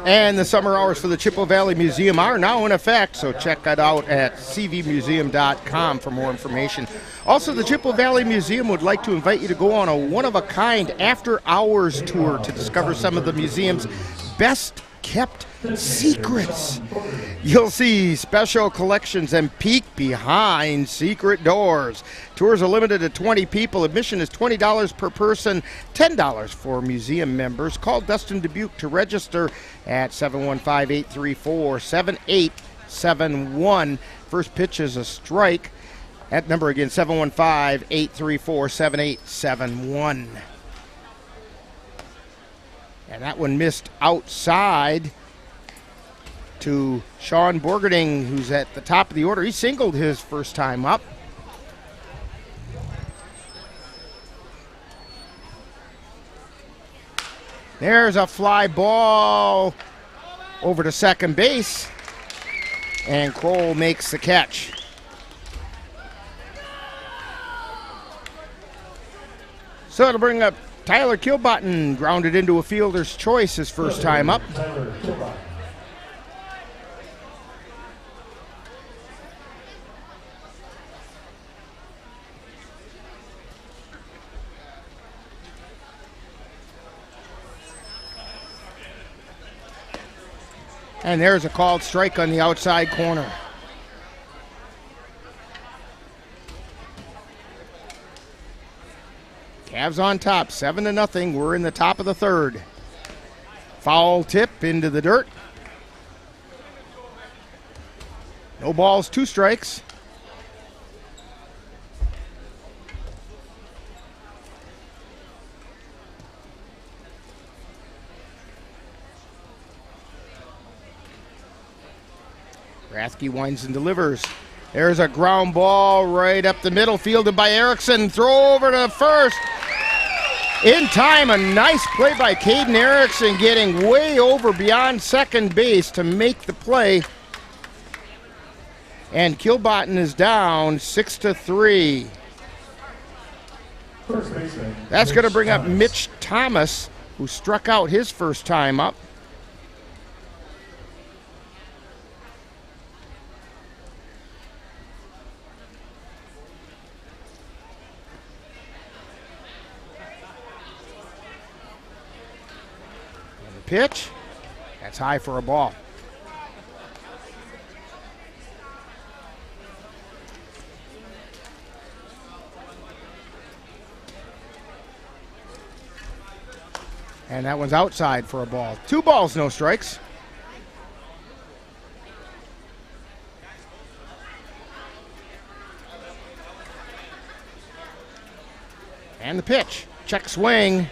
And the summer hours for the Chippewa Valley Museum are now in effect, so check that out at cvmuseum.com for more information. Also, the Chippewa Valley Museum would like to invite you to go on a one-of-a-kind after-hours tour to discover some of the museum's best-kept secrets. You'll see special collections and peek behind secret doors. Tours are limited to 20 people. Admission is $20 per person, $10 for museum members. Call Dustin Dubuque to register at 715-834-7871. First pitch is a strike. That number again, 715-834-7871. And that one missed outside to Sean Borgerding, who's at the top of the order. He singled his first time up. There's a fly ball over to second base, and Kroll makes the catch. So it'll bring up Tyler Kilbottom, grounded into a fielder's choice his first time up. And there's a called strike on the outside corner. Cavs on top, 7-0. We're in the top of the third. Foul tip into the dirt. No balls, 2 strikes. Rathke winds and delivers. There's a ground ball right up the middle, fielded by Erickson. Throw over to first. In time, a nice play by Caden Erickson, getting way over beyond second base to make the play. And Kilbottom is down 6-3. That's going to bring up Mitch Thomas, who struck out his first time up. Pitch. That's high for a ball. And that one's outside for a ball. 2 balls, no strikes. And the pitch. Check swing.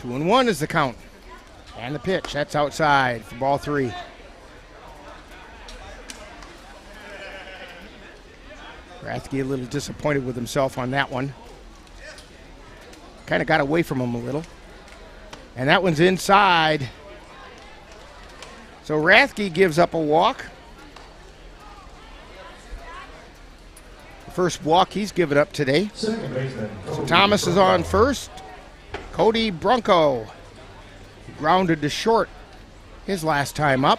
Two and 1 is the count. And the pitch, that's outside for ball 3. Rathke a little disappointed with himself on that one. Kind of got away from him a little. And that one's inside. So Rathke gives up a walk. The first walk he's given up today. So Thomas is on first. Cody Bronco grounded to short his last time up.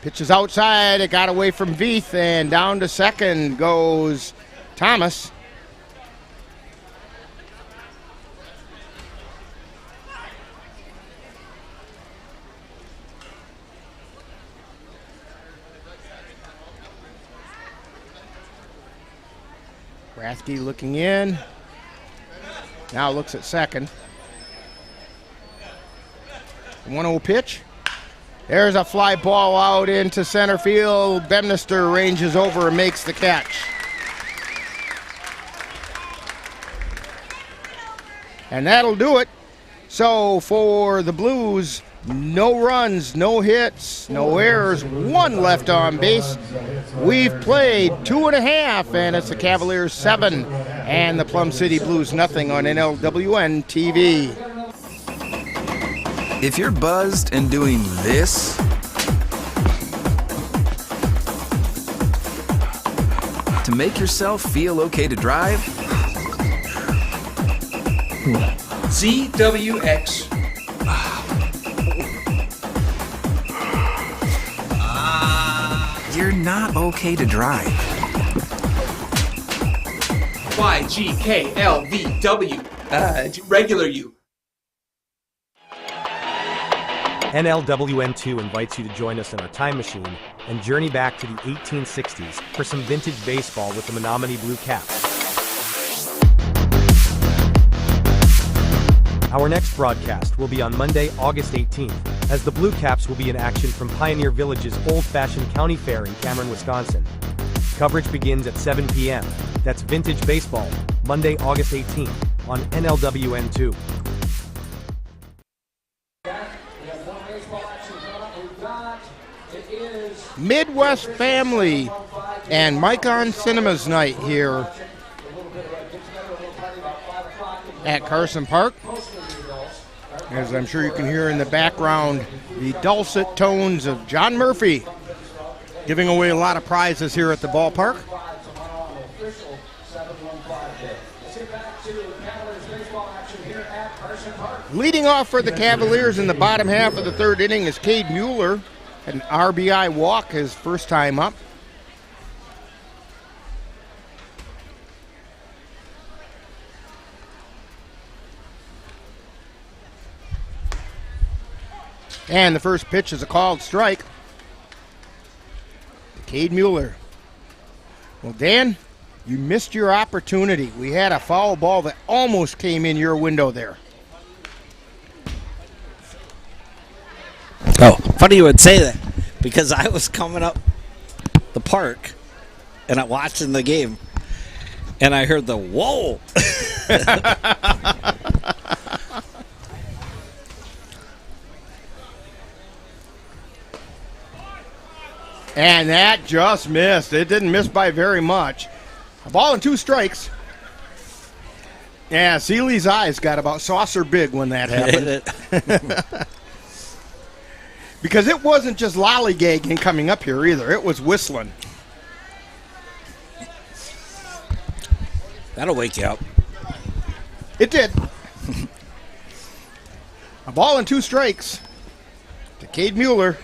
Pitches outside, it got away from Veith, and down to second goes Thomas. Rathke looking in. Now looks at second. 1-0 pitch. There's a fly ball out into center field. Bemister ranges over and makes the catch. And that'll do it. So for the Blues, no runs, no hits, no errors, 1 left on base. We've played 2.5, and it's the Cavaliers 7 and the Plum City Blues nothing on NLWN-TV. If you're buzzed and doing this, to make yourself feel okay to drive, ZWX. You're not okay to drive. YGKLVW. Regular you. NLWN-2 invites you to join us in our time machine and journey back to the 1860s for some vintage baseball with the Menominee Blue Caps. Our next broadcast will be on Monday, August 18th, as the Blue Caps will be in action from Pioneer Village's old-fashioned county fair in Cameron, Wisconsin. Coverage begins at 7 p.m. That's vintage baseball, Monday, August 18th, on NLWN-2. Midwest Family and Micon Cinemas night here at Carson Park. As I'm sure you can hear in the background, the dulcet tones of John Murphy giving away a lot of prizes here at the ballpark. Leading off for the Cavaliers in the bottom half of the third inning is Cade Mueller. An RBI walk his first time up. And the first pitch is a called strike to Cade Mueller. Well, Dan, you missed your opportunity. We had a foul ball that almost came in your window there. Oh, funny you would say that, because I was coming up the park and I'm watching the game and I heard the whoa. And that just missed. It didn't miss by very much. A ball and 2 strikes. Yeah, Seeley's eyes got about saucer big when that happened. Because it wasn't just lollygagging coming up here either. It was whistling. That'll wake you up. It did. A ball and 2 strikes to Cade Mueller.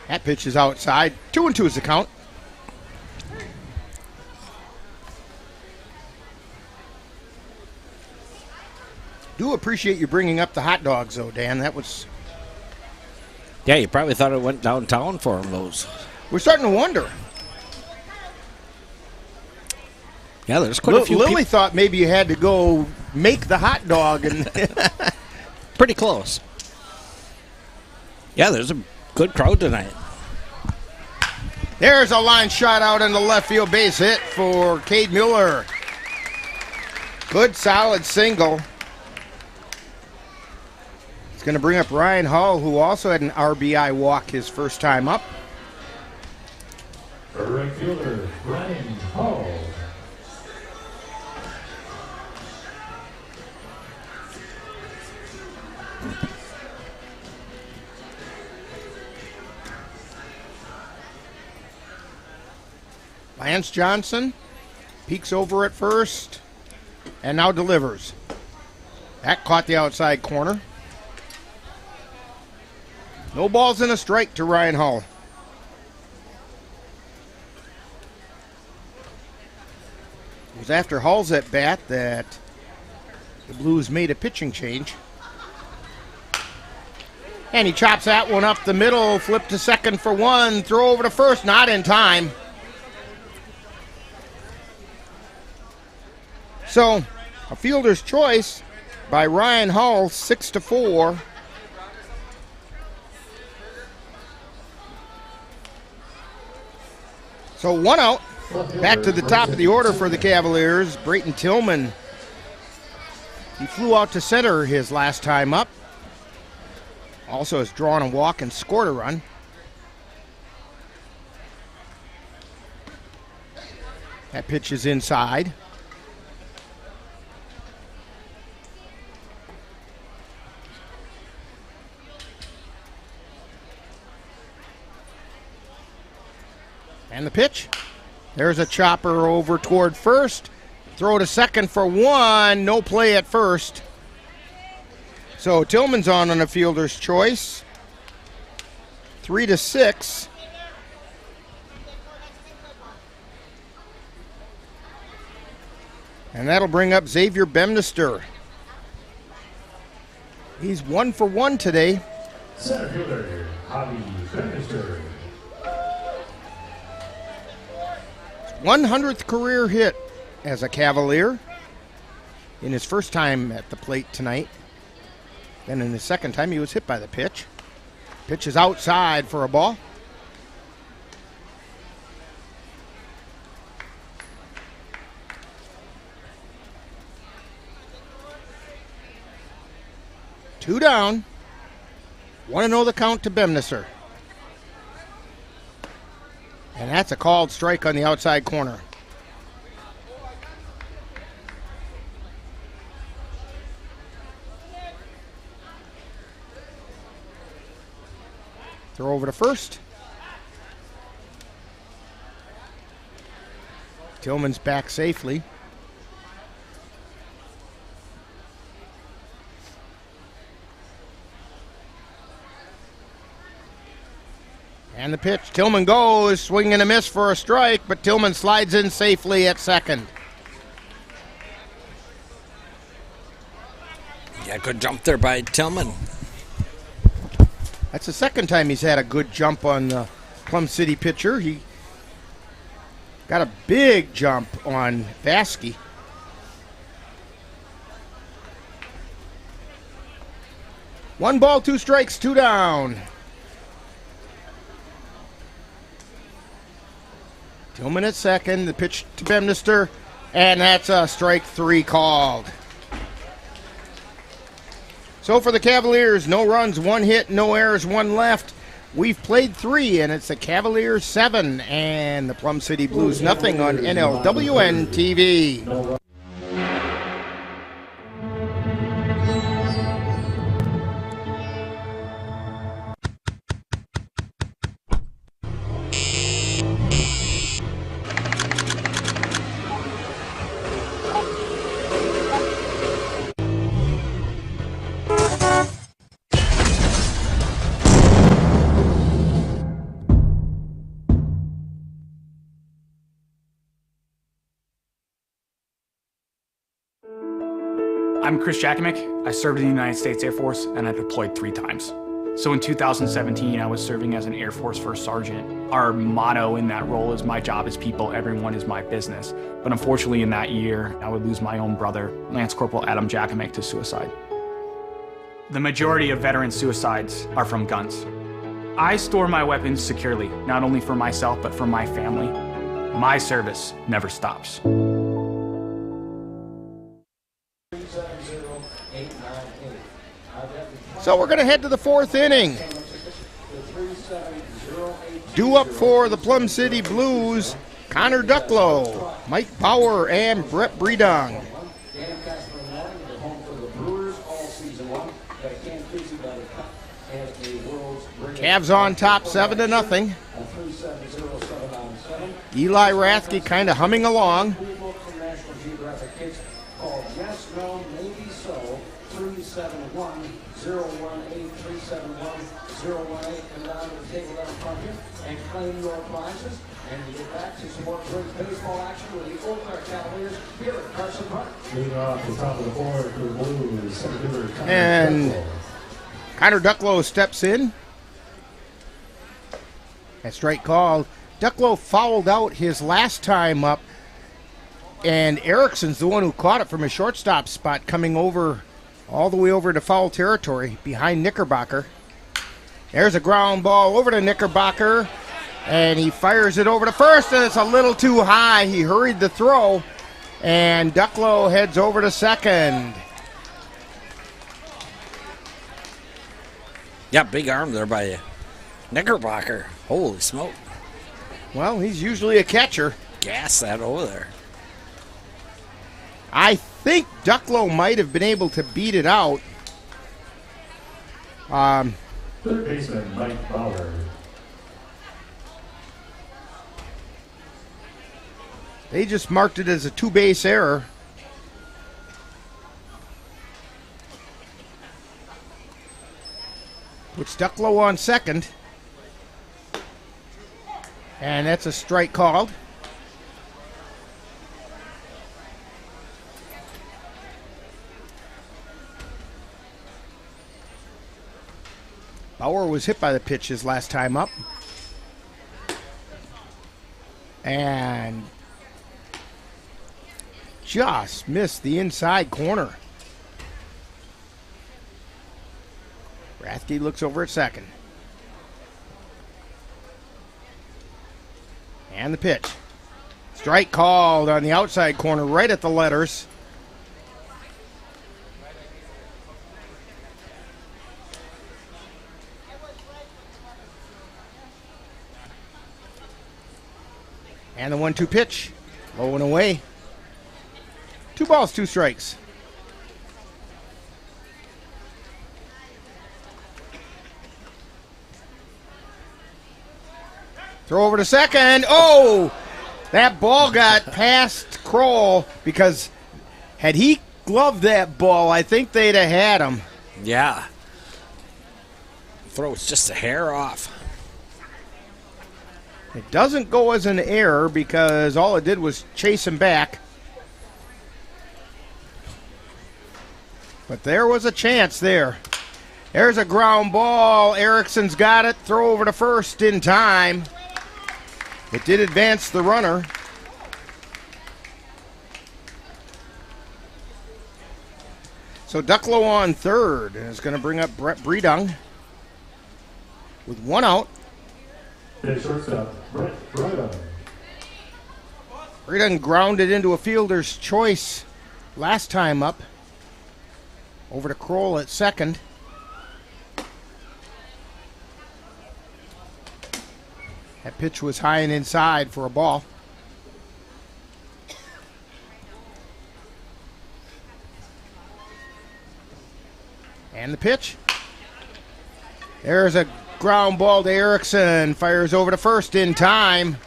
That pitch is outside. 2-2 is the count. Do appreciate you bringing up the hot dogs, though, Dan. That was... Yeah, you probably thought it went downtown for him, those. We're starting to wonder. Yeah, there's quite a few Lily thought maybe you had to go make the hot dog. And pretty close. Yeah, there's a good crowd tonight. There's a line shot out in the left field base hit for Cade Mueller. Good, solid single. It's going to bring up Ryan Hall, who also had an RBI walk his first time up. Right fielder, Ryan Hall. Lance Johnson peeks over at first and now delivers. That caught the outside corner. No balls and a strike to Ryan Hall. It was after Hall's at bat that the Blues made a pitching change. And he chops that one up the middle, flip to second for one, throw over to first, not in time. So, a fielder's choice by Ryan Hall, 6-4. So 1 out. Back to the top of the order for the Cavaliers. Brayton Tillman. He flew out to center his last time up. Also has drawn a walk and scored a run. That pitch is inside. And the pitch. There's a chopper over toward first. Throw to second for one. No play at first. So Tillman's on a fielder's choice. 3-6. And that'll bring up Xavier Bemister. He's 1 for 1 today. Center fielder, Javi Bemister. 100th career hit as a Cavalier in his first time at the plate tonight. Then in his second time, he was hit by the pitch. Pitch is outside for a ball. Two down. 1-0 the count to Bemister. And that's a called strike on the outside corner. Throw over to first. Tillman's back safely. And the pitch. Tillman goes, swing and a miss for a strike, but Tillman slides in safely at second. Yeah, good jump there by Tillman. That's the second time he's had a good jump on the Plum City pitcher. He got a big jump on Vasky. One ball, two strikes, two down. Tillman at second, the pitch to Bemister, and that's a strike three called. So for the Cavaliers, no runs, one hit, no errors, one left. We've played three, and it's the Cavaliers 7 and the Plum City Blues nothing on NLWN-TV. I'm Chris Jakomick. I served in the United States Air Force and I deployed 3 times. So in 2017, I was serving as an Air Force First Sergeant. Our motto in that role is my job is people, everyone is my business. But unfortunately in that year, I would lose my own brother, Lance Corporal Adam Jakomick, to suicide. The majority of veteran suicides are from guns. I store my weapons securely, not only for myself, but for my family. My service never stops. So we're going to head to the 4th inning. Due up for the Plum City Blues, Connor Ducklow, Mike Bauer, and Brett Bredong. Cavs on top 7-0. Eli Rathke kind of humming along. And claim your prizes and get back to some more great baseball action with the Eau Claire Cavaliers here at Carson Park. Leading off the top of the board for the Blues, and Connor Ducklow steps in. A strike called. Ducklow fouled out his last time up, and Erickson's the one who caught it from his shortstop spot, coming over all the way over to foul territory behind Knickerbocker. There's a ground ball over to Knickerbocker, and he fires it over to first, and it's a little too high. He hurried the throw, and Ducklow heads over to second. Yeah, big arm there by Knickerbocker. Holy smoke. Well, he's usually a catcher. Gas that over there. I think Ducklow might have been able to beat it out. Third baseman Mike Bauer. They just marked it as a two-base error. Puts Ducklow on second. And that's a strike called. Bauer was hit by the pitch his last time up. And just missed the inside corner. Rathke looks over at second. And the pitch. Strike called on the outside corner, right at the letters. And the 1-2 pitch, low and away. 2 balls, 2 strikes. Throw over to second. Oh, that ball got past Kroll because had he gloved that ball, I think they'd have had him. Yeah. Throw was just a hair off. It doesn't go as an error because all it did was chase him back. But there was a chance there. There's a ground ball. Erickson's got it. Throw over to first in time. It did advance the runner. So Ducklow on third is going to bring up Brett Breedung with 1 out. Shortstop, Brett Breedung. Breedung grounded into a fielder's choice last time up. Over to Kroll at second. That pitch was high and inside for a ball. And the pitch. There's a ground ball to Erickson. Fires over to first in time.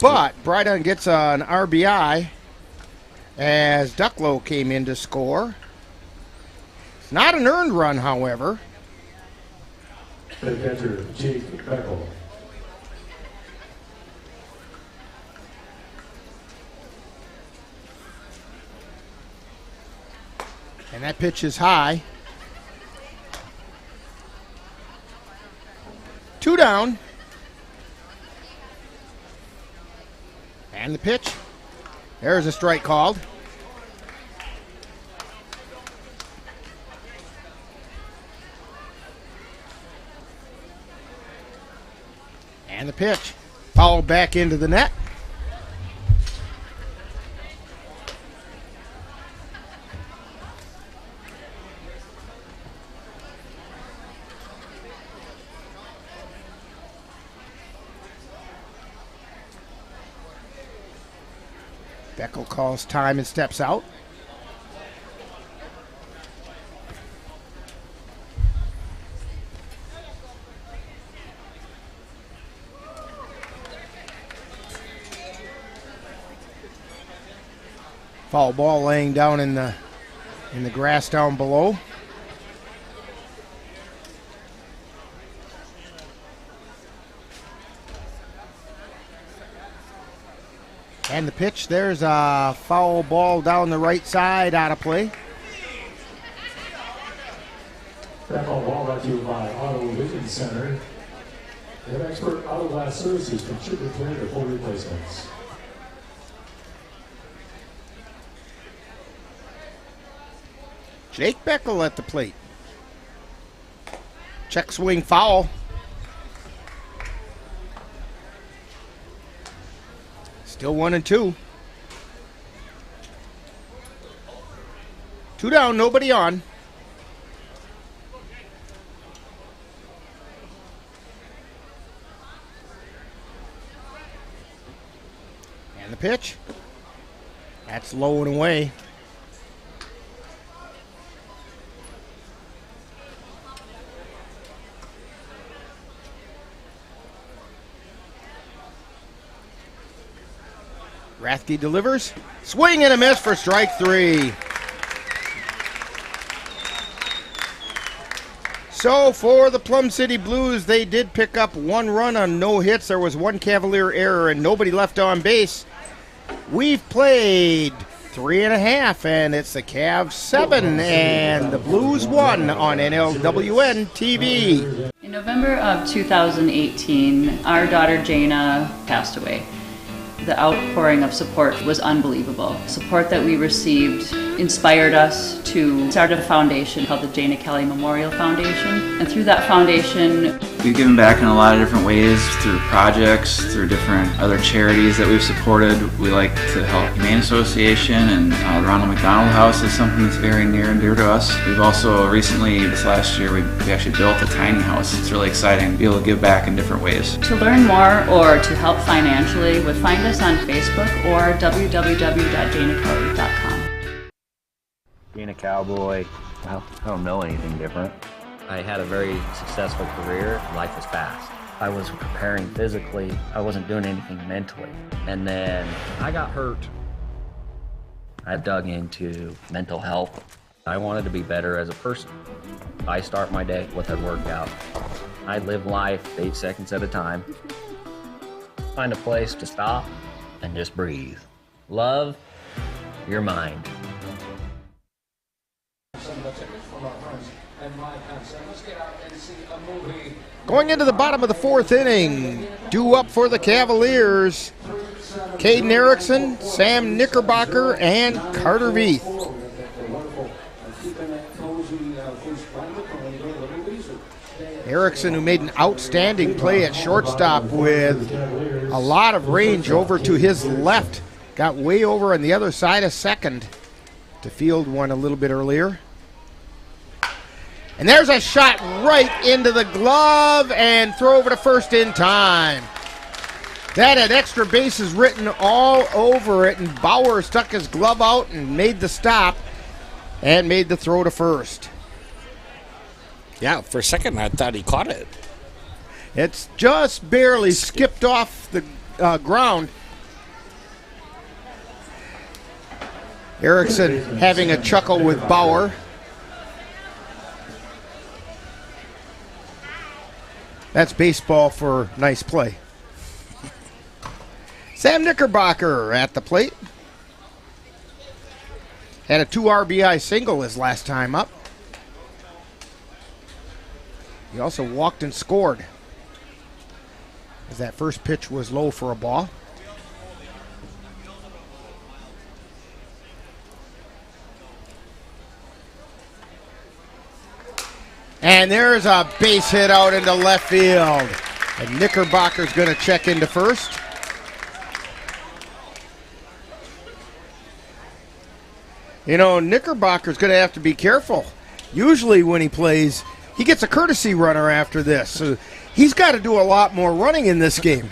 But Breedung gets an RBI as Ducklow came in to score. It's not an earned run, however. The catcher, Jake Beckel. And that pitch is high. 2 down. And the pitch. There's a strike called. And the pitch. Fouled back into the net. Beckel calls time and steps out. Foul ball laying down in the grass down below. And the pitch, there's a foul ball down the right side, out of play. That foul ball brought to you by Auto Vision Center. They have expert auto glass services from chip repair to full replacements. Jake Beckel at the plate. Check swing foul. Still 1-2. 2 down, nobody on. And the pitch. That's low and away. Rathke delivers. Swing and a miss for strike 3. So for the Plum City Blues, they did pick up 1 run on no hits. There was 1 Cavalier error and nobody left on base. We've played 3.5, and it's the Cavs 7 and the Blues 1 on NLWN-TV. In November of 2018, our daughter Jana passed away. The outpouring of support was unbelievable. Support that we received inspired us to start a foundation called the Jana Kelly Memorial Foundation. And through that foundation, we've given back in a lot of different ways, through projects, through different other charities that we've supported. We like to help Humane Association, and the Ronald McDonald House is something that's very near and dear to us. We've also recently, this last year, we actually built a tiny house. It's really exciting to be able to give back in different ways. to learn more or to help financially, find us on Facebook or www.janakelly.com. Being a cowboy, well, I don't know anything different. I had a very successful career. Life was fast. I was preparing physically. I wasn't doing anything mentally. And then I got hurt. I dug into mental health. I wanted to be better as a person. I start my day with a workout. I live life 8 seconds at a time. Find a place to stop and just breathe. Love your mind. Going into the bottom of the 4th inning, due up for the Cavaliers, Caden Erickson, Sam Knickerbocker, and Carter Veith. Erickson, who made an outstanding play at shortstop with a lot of range over to his left, got way over on the other side of second to field one a little bit earlier. And there's a shot right into the glove and throw over to first in time. That had extra bases written all over it, and Bauer stuck his glove out and made the stop and made the throw to first. Yeah, for a second I thought he caught it. It's just barely skipped off the ground. Erickson having a chuckle with Bauer. That's baseball for nice play. Sam Knickerbocker at the plate. Had a 2 RBI single his last time up. He also walked and scored, as that first pitch was low for a ball. And there's a base hit out into left field. And Knickerbocker's going to check into first. You know, Knickerbocker's going to have to be careful. Usually when he plays, he gets a courtesy runner after this. So he's got to do a lot more running in this game.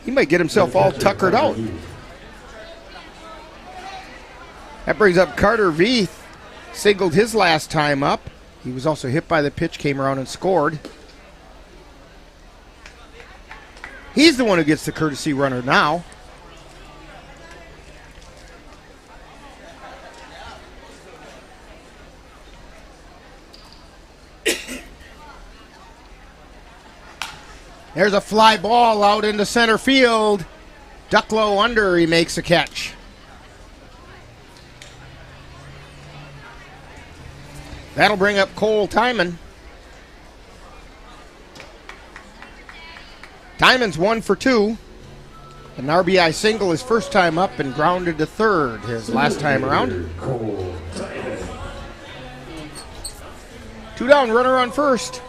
He might get himself all tuckered out. That brings up Carter Veith. Singled his last time up. He was also hit by the pitch, came around and scored. He's the one who gets the courtesy runner now. There's a fly ball out into center field. Ducklow under, he makes a catch. That'll bring up Cole Timon. Timon's 1 for 2. An RBI single his first time up and grounded to third his last time around. 2 down, runner on first.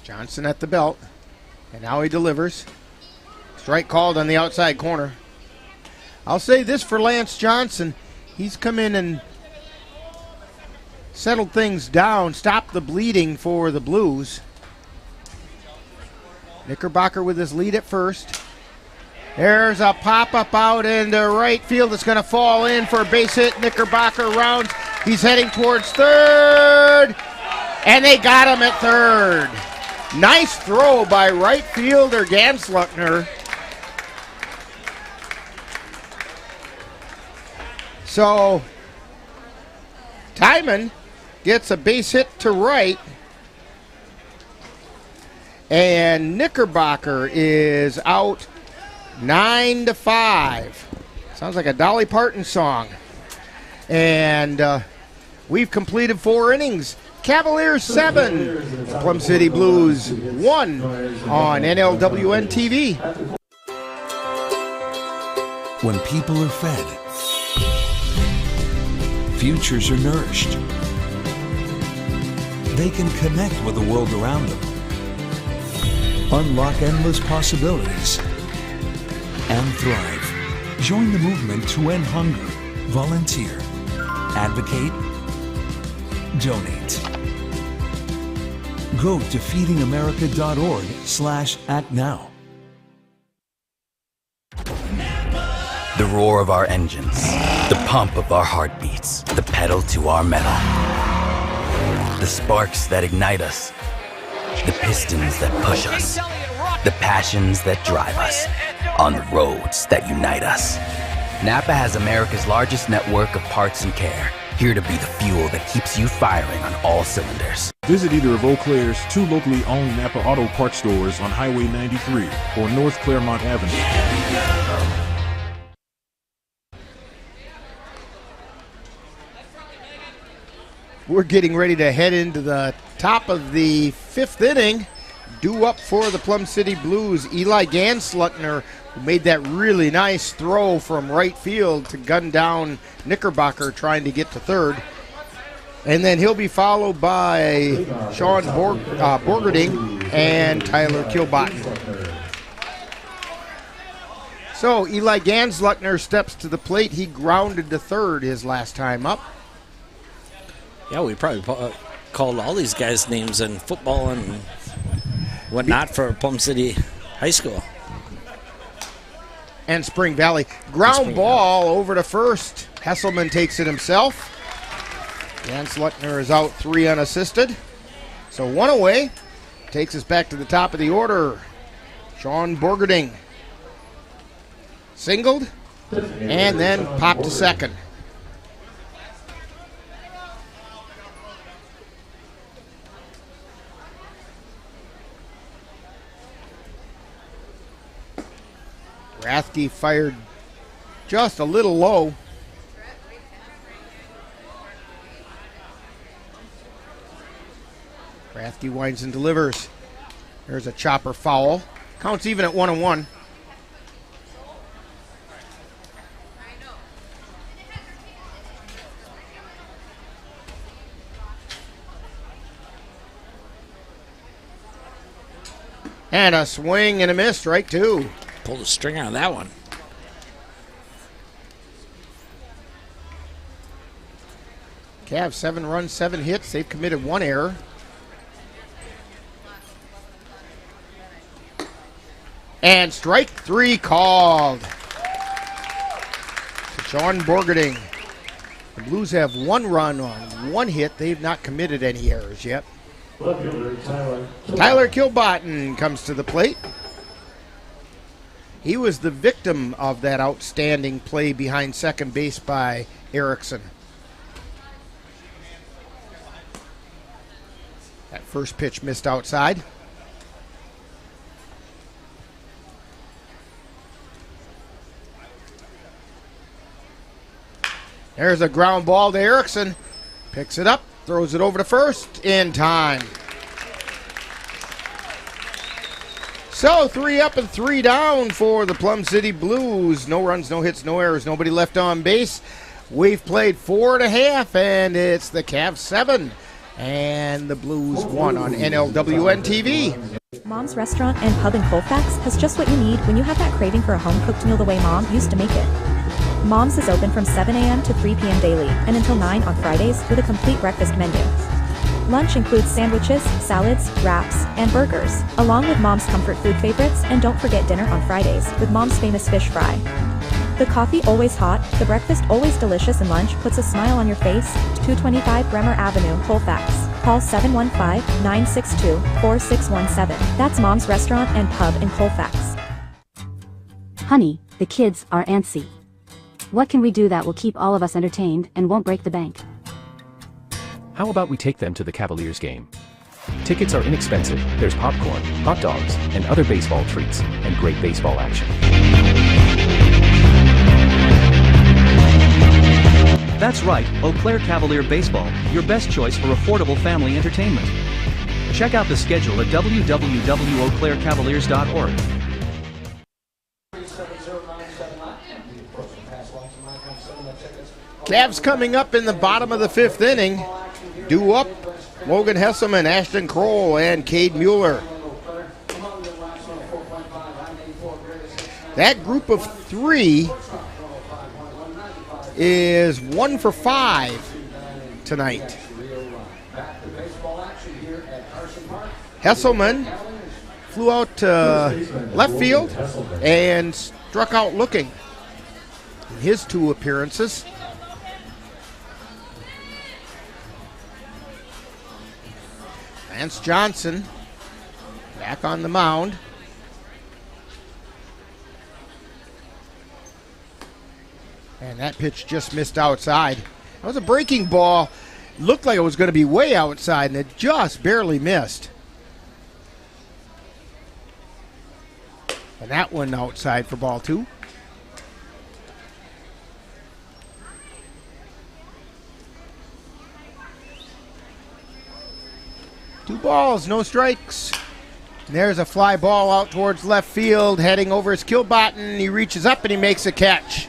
Johnson at the belt, and now he delivers. Strike called on the outside corner. I'll say this for Lance Johnson. He's come in and settled things down, stopped the bleeding for the Blues. Knickerbocker with his lead at first. There's a pop-up out into right field. It's going to fall in for a base hit. Knickerbocker rounds. He's heading towards third. And they got him at third. Nice throw by right fielder Gansluckner. So, Timon gets a base hit to right. And Knickerbocker is out 9-5. Sounds like a Dolly Parton song. And we've completed 4 innings. Cavaliers 7, Plum City Blues 1 on NLWN-TV. When people are fed, futures are nourished. They can connect with the world around them, unlock endless possibilities, and thrive. Join the movement to end hunger. Volunteer. Advocate. Donate. Go to feedingamerica.org/actnow. The roar of our engines, the pump of our heartbeats, the pedal to our metal. The sparks that ignite us, the pistons that push us, the passions that drive us, on the roads that unite us. Napa has America's largest network of parts and care, here to be the fuel that keeps you firing on all cylinders. Visit either of Eau Claire's 2 locally owned Napa Auto Parts stores on Highway 93 or North Claremont Avenue. We're getting ready to head into the top of the 5th inning. Due up for the Plum City Blues, Eli Gansluckner, who made that really nice throw from right field to gun down Knickerbocker trying to get to third. And then he'll be followed by Sean Borgerding and Tyler Kilbottom. So Eli Gansluckner steps to the plate. He grounded to third his last time up. Yeah, we probably called all these guys' names in football and whatnot for Plum City High School. And Spring Valley. Ground ball over to first. Hesselman takes it himself. Gansluckner is out 3 unassisted. So 1 away. Takes us back to the top of the order. Sean Borgerding singled and then popped to second. Rathke fired just a little low. Rathke winds and delivers. There's a chopper foul. Counts even at 1-1. And a swing and a miss, strike 2. Pulled a string out of that one. Cavs 7 runs, 7 hits. They've committed 1 error. And strike 3 called to Sean Borgerding. The Blues have 1 run on 1 hit. They've not committed any errors yet. Tyler Kilbottom comes to the plate. He was the victim of that outstanding play behind second base by Erickson. That first pitch missed outside. There's a ground ball to Erickson. Picks it up, throws it over to first in time. So 3 up and 3 down for the Plum City Blues. No runs, no hits, no errors, nobody left on base. We've played 4.5, and it's the Cavs 7 and the Blues 1 on NLWN-TV. Mom's Restaurant and Pub in Colfax has just what you need when you have that craving for a home-cooked meal the way Mom used to make it. Mom's is open from 7 a.m. to 3 p.m. daily and until 9 on Fridays with a complete breakfast menu. Lunch includes sandwiches, salads, wraps, and burgers, along with Mom's comfort food favorites, and don't forget dinner on Fridays with Mom's famous fish fry. The coffee always hot, the breakfast always delicious, and lunch puts a smile on your face. 225 Bremer Avenue, Colfax. Call 715-962-4617. That's Mom's Restaurant and Pub in Colfax. Honey, the kids are antsy. What can we do that will keep all of us entertained and won't break the bank? How about we take them to the Cavaliers game? Tickets are inexpensive, there's popcorn, hot dogs, and other baseball treats, and great baseball action. That's right, Eau Claire Cavalier Baseball, your best choice for affordable family entertainment. Check out the schedule at www.eauclaircavaliers.org. Cavs coming up in the bottom of the 5th inning. Due up, Logan Hesselman, Ashton Kroll, and Cade Mueller. That group of 3 is 1 for 5 tonight. Hesselman flew out to left field and struck out looking in his 2 appearances. Lance Johnson back on the mound. And that pitch just missed outside. That was a breaking ball. Looked like it was going to be way outside, and it just barely missed. And that one outside for ball 2. Two balls, no strikes. And there's a fly ball out towards left field, heading over his Kilbottom. He reaches up and he makes a catch.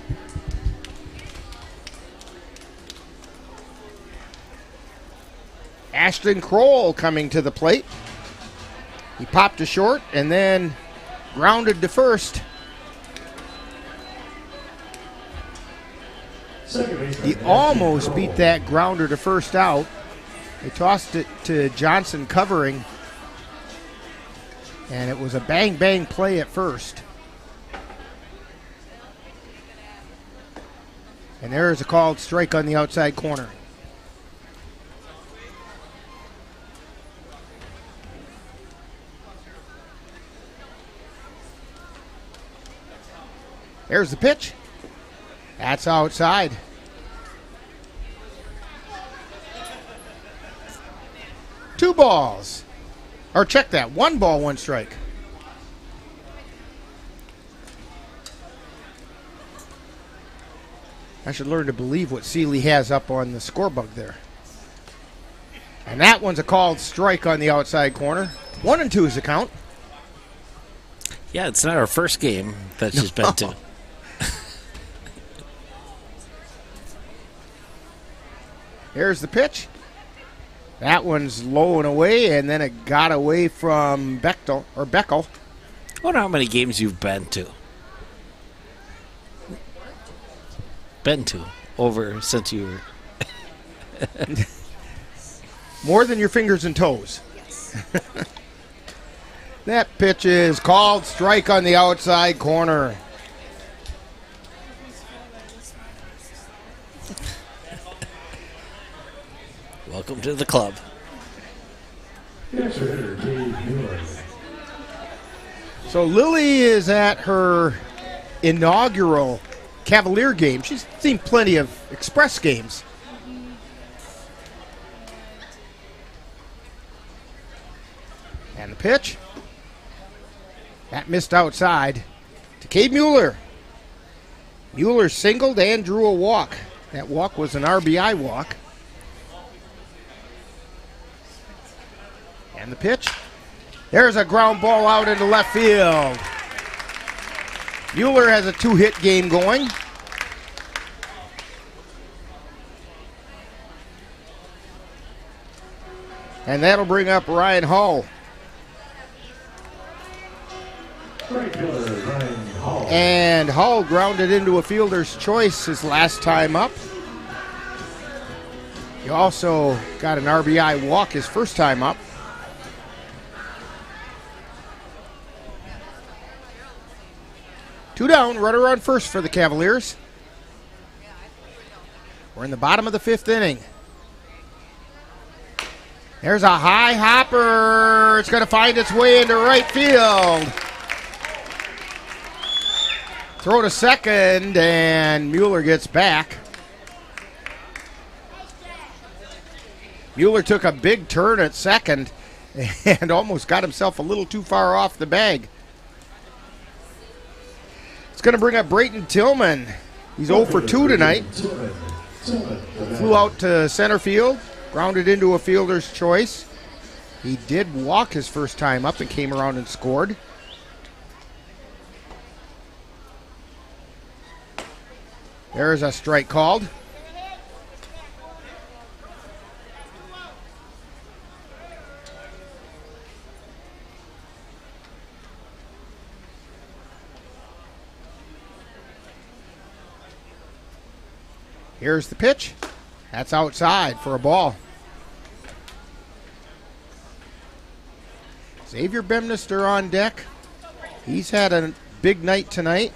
Ashton Kroll coming to the plate. He popped to short and then grounded to first. He almost beat that grounder to first out. They tossed it to Johnson covering, and it was a bang-bang play at first. And there is a called strike on the outside corner. There's the pitch. That's outside. Two balls. Or check that. 1 ball, 1 strike. I should learn to believe what Seeley has up on the scorebug there. And that one's a called strike on the outside corner. 1-2 is the count. Yeah, it's not our first game that she's been to. Here's the pitch. That one's low and away, and then it got away from Beckel. I wonder how many games you've been to. Over since you were. More than your fingers and toes. Yes. That pitch is called strike on the outside corner. Welcome to the club. So Lily is at her inaugural Cavalier game. She's seen plenty of Express games. And the pitch. That missed outside to Cade Mueller. Mueller singled and drew a walk. That walk was an RBI walk. And the pitch. There's a ground ball out into left field. Mueller has a 2-hit game going. And that'll bring up Ryan Hall. And Hall grounded into a fielder's choice his last time up. He also got an RBI walk his first time up. Two down, runner on first for the Cavaliers. We're in the bottom of the 5th inning. There's a high hopper. It's going to find its way into right field. Throw to second, and Mueller gets back. Mueller took a big turn at second and almost got himself a little too far off the bag. It's going to bring up Brayton Tillman. He's 0 for 2 tonight. Flew out to center field, grounded into a fielder's choice. He did walk his first time up and came around and scored. There's a strike called. Here's the pitch. That's outside for a ball. Xavier Bemister on deck. He's had a big night tonight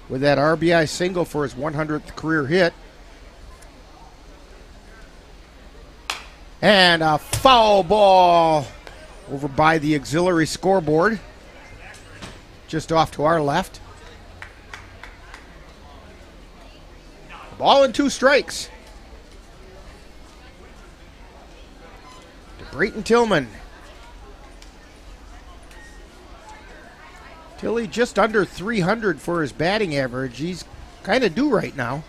with that RBI single for his 100th career hit. And a foul ball over by the auxiliary scoreboard, just off to our left. Ball and 2 strikes. To Brayton Tillman. Tilly just under 300 for his batting average. He's kind of due right now.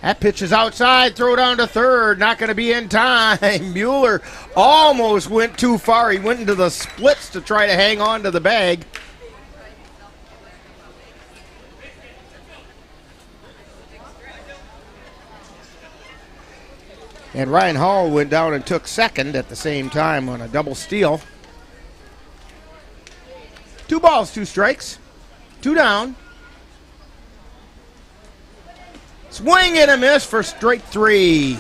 That pitch is outside, throw down to third, not going to be in time. Mueller almost went too far. He went into the splits to try to hang on to the bag. And Ryan Hall went down and took second at the same time on a double steal. 2 balls, 2 strikes, 2 down. Swing and a miss for strike 3.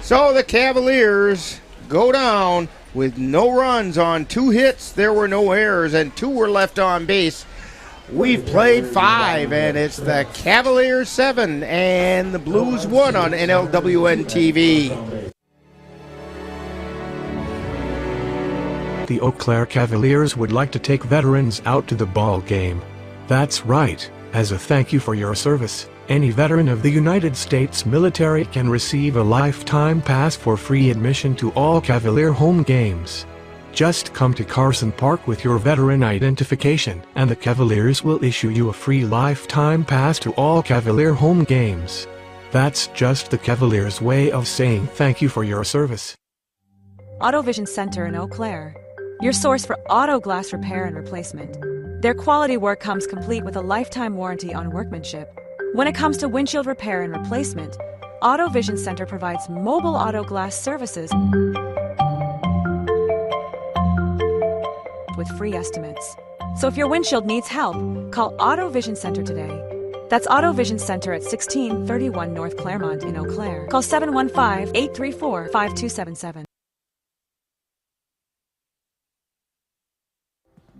So the Cavaliers go down with no runs on 2 hits. There were no errors, and 2 were left on base. We've played 5, and it's the Cavaliers 7 and the Blues 1 on NLWN-TV. The Eau Claire Cavaliers would like to take veterans out to the ball game. That's right, as a thank you for your service, any veteran of the United States military can receive a lifetime pass for free admission to all Cavalier home games. Just come to Carson Park with your veteran identification, and the Cavaliers will issue you a free lifetime pass to all Cavalier home games. That's just the Cavaliers' way of saying thank you for your service. Auto Vision Center in Eau Claire, your source for auto glass repair and replacement. Their quality work comes complete with a lifetime warranty on workmanship. When it comes to windshield repair and replacement, Auto Vision Center provides mobile auto glass services with free estimates. So if your windshield needs help, call Auto Vision Center today. That's Auto Vision Center at 1631 North Claremont in Eau Claire. Call 715-834-5277.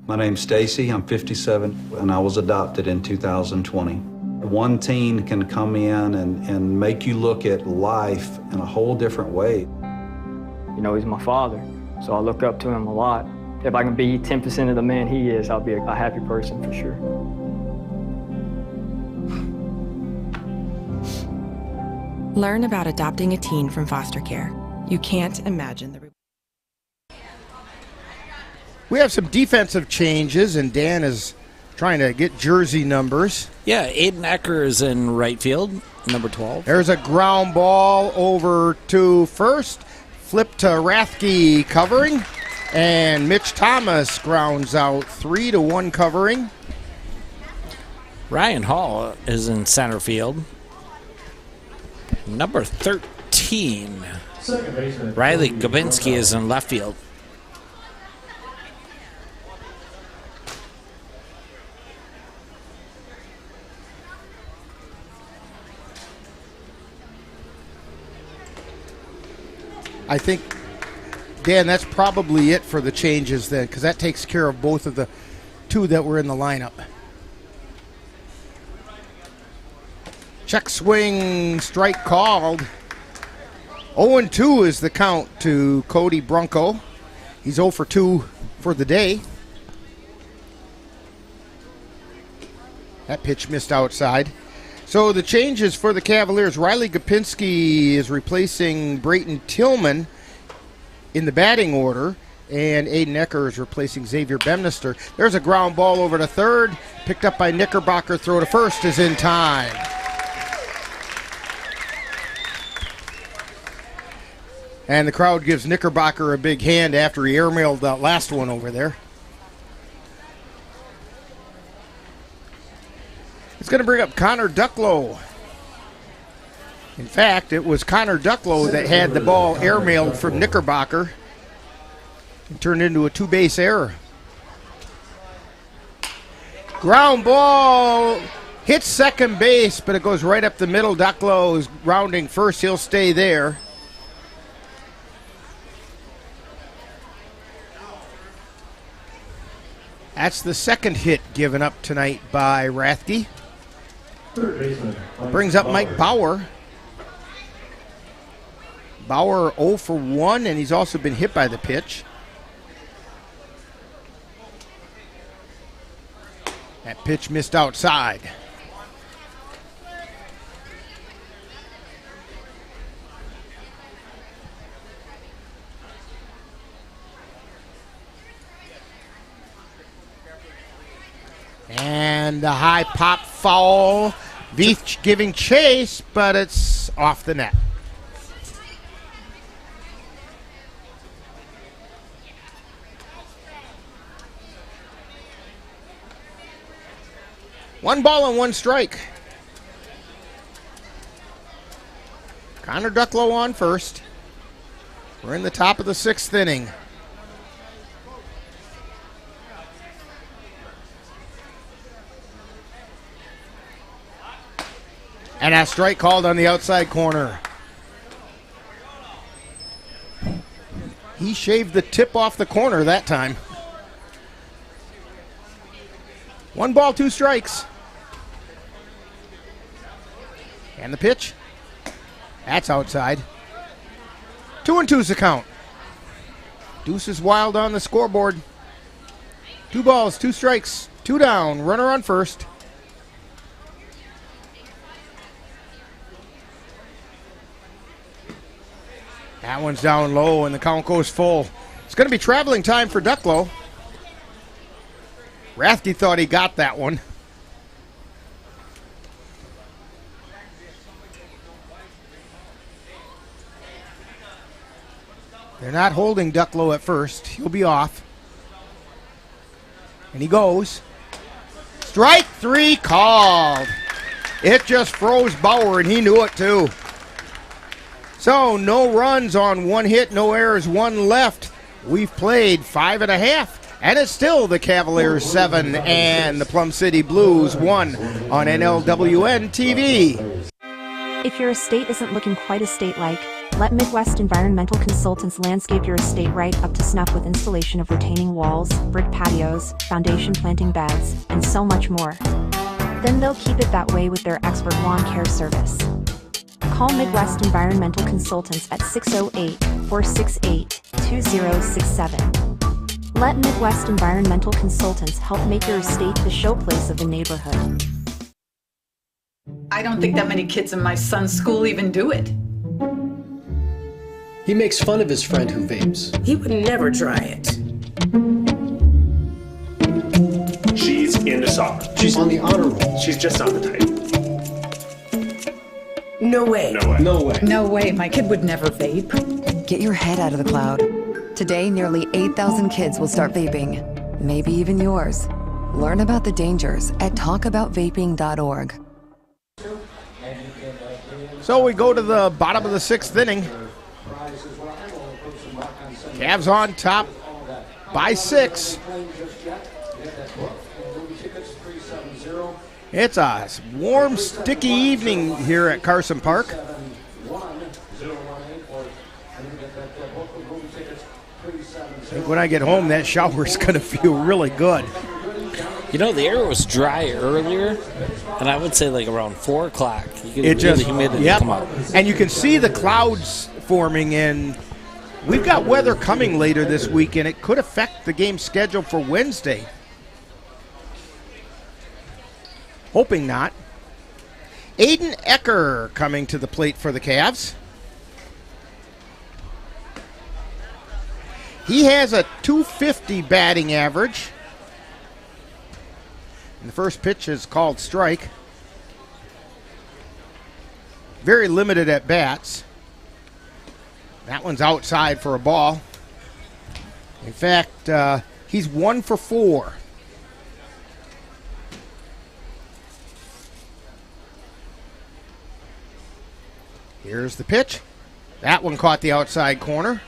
My name's Stacy, I'm 57, and I was adopted in 2020. One teen can come in and make you look at life in a whole different way. You know, he's my father, so I look up to him a lot. If I can be 10% of the man he is, I'll be a happy person for sure. Learn about adopting a teen from foster care. You can't imagine the... We have some defensive changes, and Dan is trying to get jersey numbers. Yeah, Aiden Ecker is in right field, number 12. There's a ground ball over to first. Flip to Rathke covering. And Mitch Thomas grounds out 3-1 covering. Ryan Hall is in center field. Number 13. Riley Gabinski is in left field. I think, Dan, that's probably it for the changes then, because that takes care of both of the two that were in the lineup. Check swing, strike called. 0-2 is the count to Cody Brunko. He's 0 for 2 for the day. That pitch missed outside. So the changes for the Cavaliers, Riley Gopinski is replacing Brayton Tillman in the batting order, and Aiden Ecker is replacing Xavier Bemister. There's a ground ball over to third, picked up by Knickerbocker. Throw to first is in time. And the crowd gives Knickerbocker a big hand after he airmailed that last one over there. It's going to bring up Connor Ducklow. In fact, it was Connor Ducklow that had the ball airmailed from Knickerbocker and turned into a two-base error. Ground ball hits second base, but it goes right up the middle. Ducklow is rounding first. He'll stay there. That's the second hit given up tonight by Rathke. Brings up Mike Bauer. Bauer 0 for 1, and he's also been hit by the pitch. That pitch missed outside. And the high pop foul. Veith giving chase, but it's off the net. One ball and one strike. Connor Ducklow on first. We're in the top of the 6th inning. And a strike called on the outside corner. He shaved the tip off the corner that time. 1 ball, 2 strikes. And the pitch. That's outside. 2-2's the count. Deuce is wild on the scoreboard. 2 balls, 2 strikes, 2 down. Runner on first. That one's down low, and the count goes full. It's going to be traveling time for Ducklow. Rathke thought he got that one. They're not holding Ducklow at first. He'll be off. And he goes. Strike 3 called. It just froze Bauer, and he knew it too. So no runs on 1 hit, no errors, 1 left. We've played 5.5. And it's still the Cavaliers 7 and the Plum City Blues 1 on NLWN-TV. If your estate isn't looking quite estate-like, let Midwest Environmental Consultants landscape your estate right up to snuff with installation of retaining walls, brick patios, foundation planting beds, and so much more. Then they'll keep it that way with their expert lawn care service. Call Midwest Environmental Consultants at 608-468-2067. Let Midwest Environmental Consultants help make your estate the showplace of the neighborhood. I don't think that many kids in my son's school even do it. He makes fun of his friend who vapes. He would never try it. She's into soccer. She's on the honor roll. She's just not the type. No way. No way. No way. No way, my kid would never vape. Get your head out of the cloud. Today, nearly 8,000 kids will start vaping. Maybe even yours. Learn about the dangers at talkaboutvaping.org. So we go to the bottom of the 6th inning. Cavs on top by 6. It's a warm, sticky evening here at Carson Park. I think when I get home, that shower is going to feel really good. You know, the air was dry earlier, and I would say like around 4 o'clock. You could feel the humidity come out. And you can see the clouds forming, and we've got weather coming later this week, and it could affect the game schedule for Wednesday. Hoping not. Aiden Ecker coming to the plate for the Cavs. He has a .250 batting average. And the first pitch is called strike. Very limited at bats. That one's outside for a ball. In fact, he's 1 for 4. Here's the pitch. That one caught the outside corner.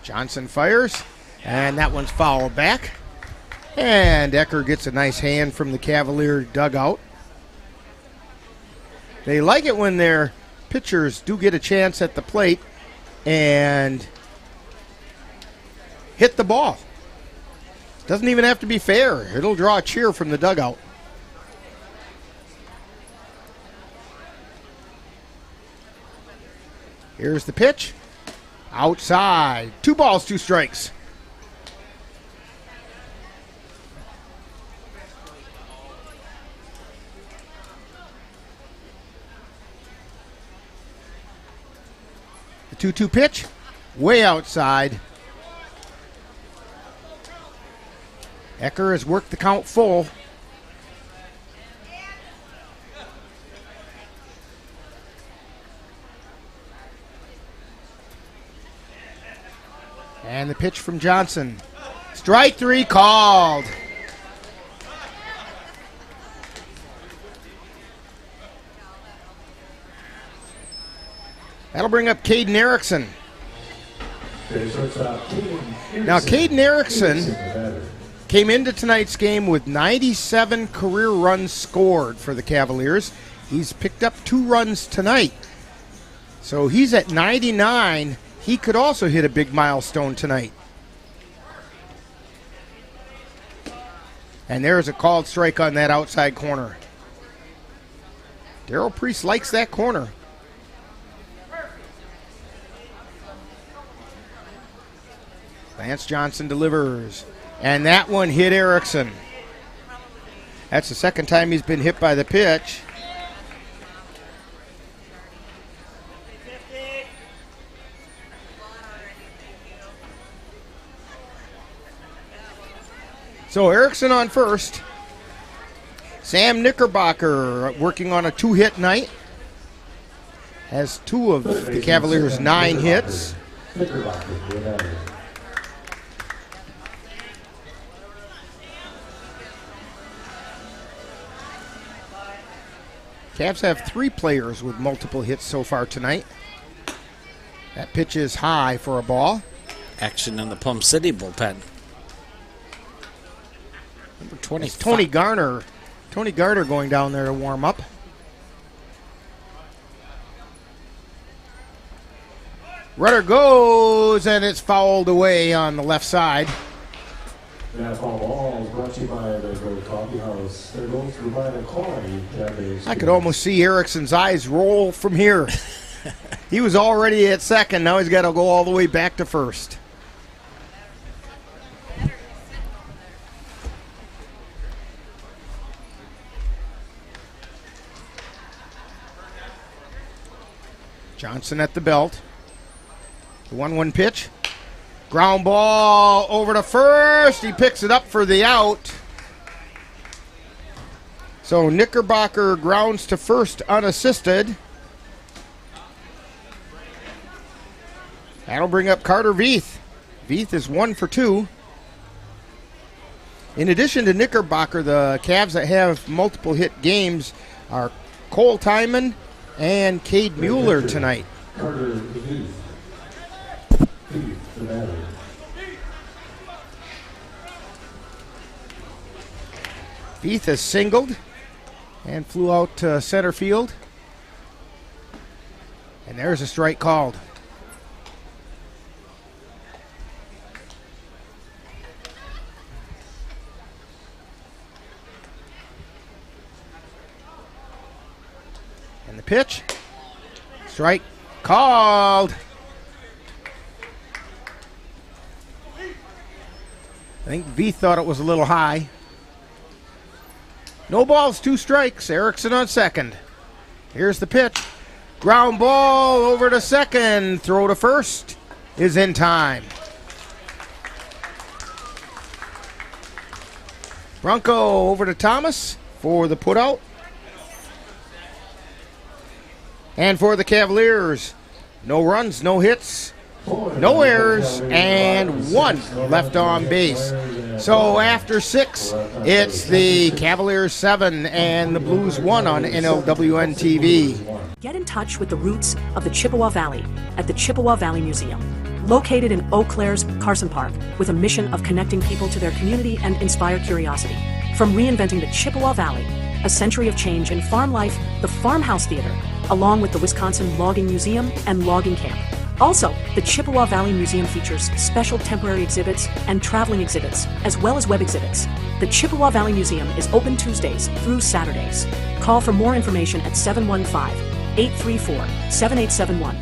Johnson fires, and that one's fouled back. And Ecker gets a nice hand from the Cavalier dugout. They like it when their pitchers do get a chance at the plate and hit the ball. Doesn't even have to be fair. It'll draw a cheer from the dugout. Here's the pitch. Outside. 2 balls, 2 strikes. The 2-2 pitch. Way outside. Ecker has worked the count full. And the pitch from Johnson. Strike 3 called. That'll bring up Caden Erickson. Now, Caden Erickson came into tonight's game with 97 career runs scored for the Cavaliers. He's picked up 2 runs tonight. So he's at 99. He could also hit a big milestone tonight. And there's a called strike on that outside corner. Darrell Priest likes that corner. Lance Johnson delivers. And that one hit Erickson. That's the second time he's been hit by the pitch. So Erickson on first. Sam Knickerbocker working on a 2-hit night. Has 2 of the Cavaliers' 9 hits. Cavs have 3 players with multiple hits so far tonight. That pitch is high for a ball. Action in the Plum City bullpen. Number 25. Tony Garner. Tony Garner going down there to warm up. Rudder goes, and it's fouled away on the left side. That foul ball is brought to you by the Gold Coffee House. They're going to provide a quality Cavaliers. I could almost see Erickson's eyes roll from here. He was already at second. Now he's got to go all the way back to first. Johnson at the belt. The 1-1 pitch. Ground ball over to first. He picks it up for the out. So Knickerbocker grounds to first unassisted. That'll bring up Carter Veith. Veith is 1 for 2. In addition to Knickerbocker, the Cavs that have multiple hit games are Cole Timon and Cade Mueller tonight. Carter Veith. The batter. Veith is singled and flew out to center field. And there's a strike called. And the pitch. Strike called. I think Veith thought it was a little high. No balls, 2 strikes. Erickson on second. Here's the pitch. Ground ball over to second. Throw to first is in time. Bronco over to Thomas for the putout. And for the Cavaliers, no runs, no hits, no errors, and 1 left on base. So after 6, it's the Cavaliers 7 and the Blues 1 on NLWN-TV. Get in touch with the roots of the Chippewa Valley at the Chippewa Valley Museum, located in Eau Claire's Carson Park, with a mission of connecting people to their community and inspire curiosity. From reinventing the Chippewa Valley, a century of change in farm life, the Farmhouse Theater, along with the Wisconsin Logging Museum and Logging Camp. Also, the Chippewa Valley Museum features special temporary exhibits and traveling exhibits, as well as web exhibits. The Chippewa Valley Museum is open Tuesdays through Saturdays. Call for more information at 715-834-7871.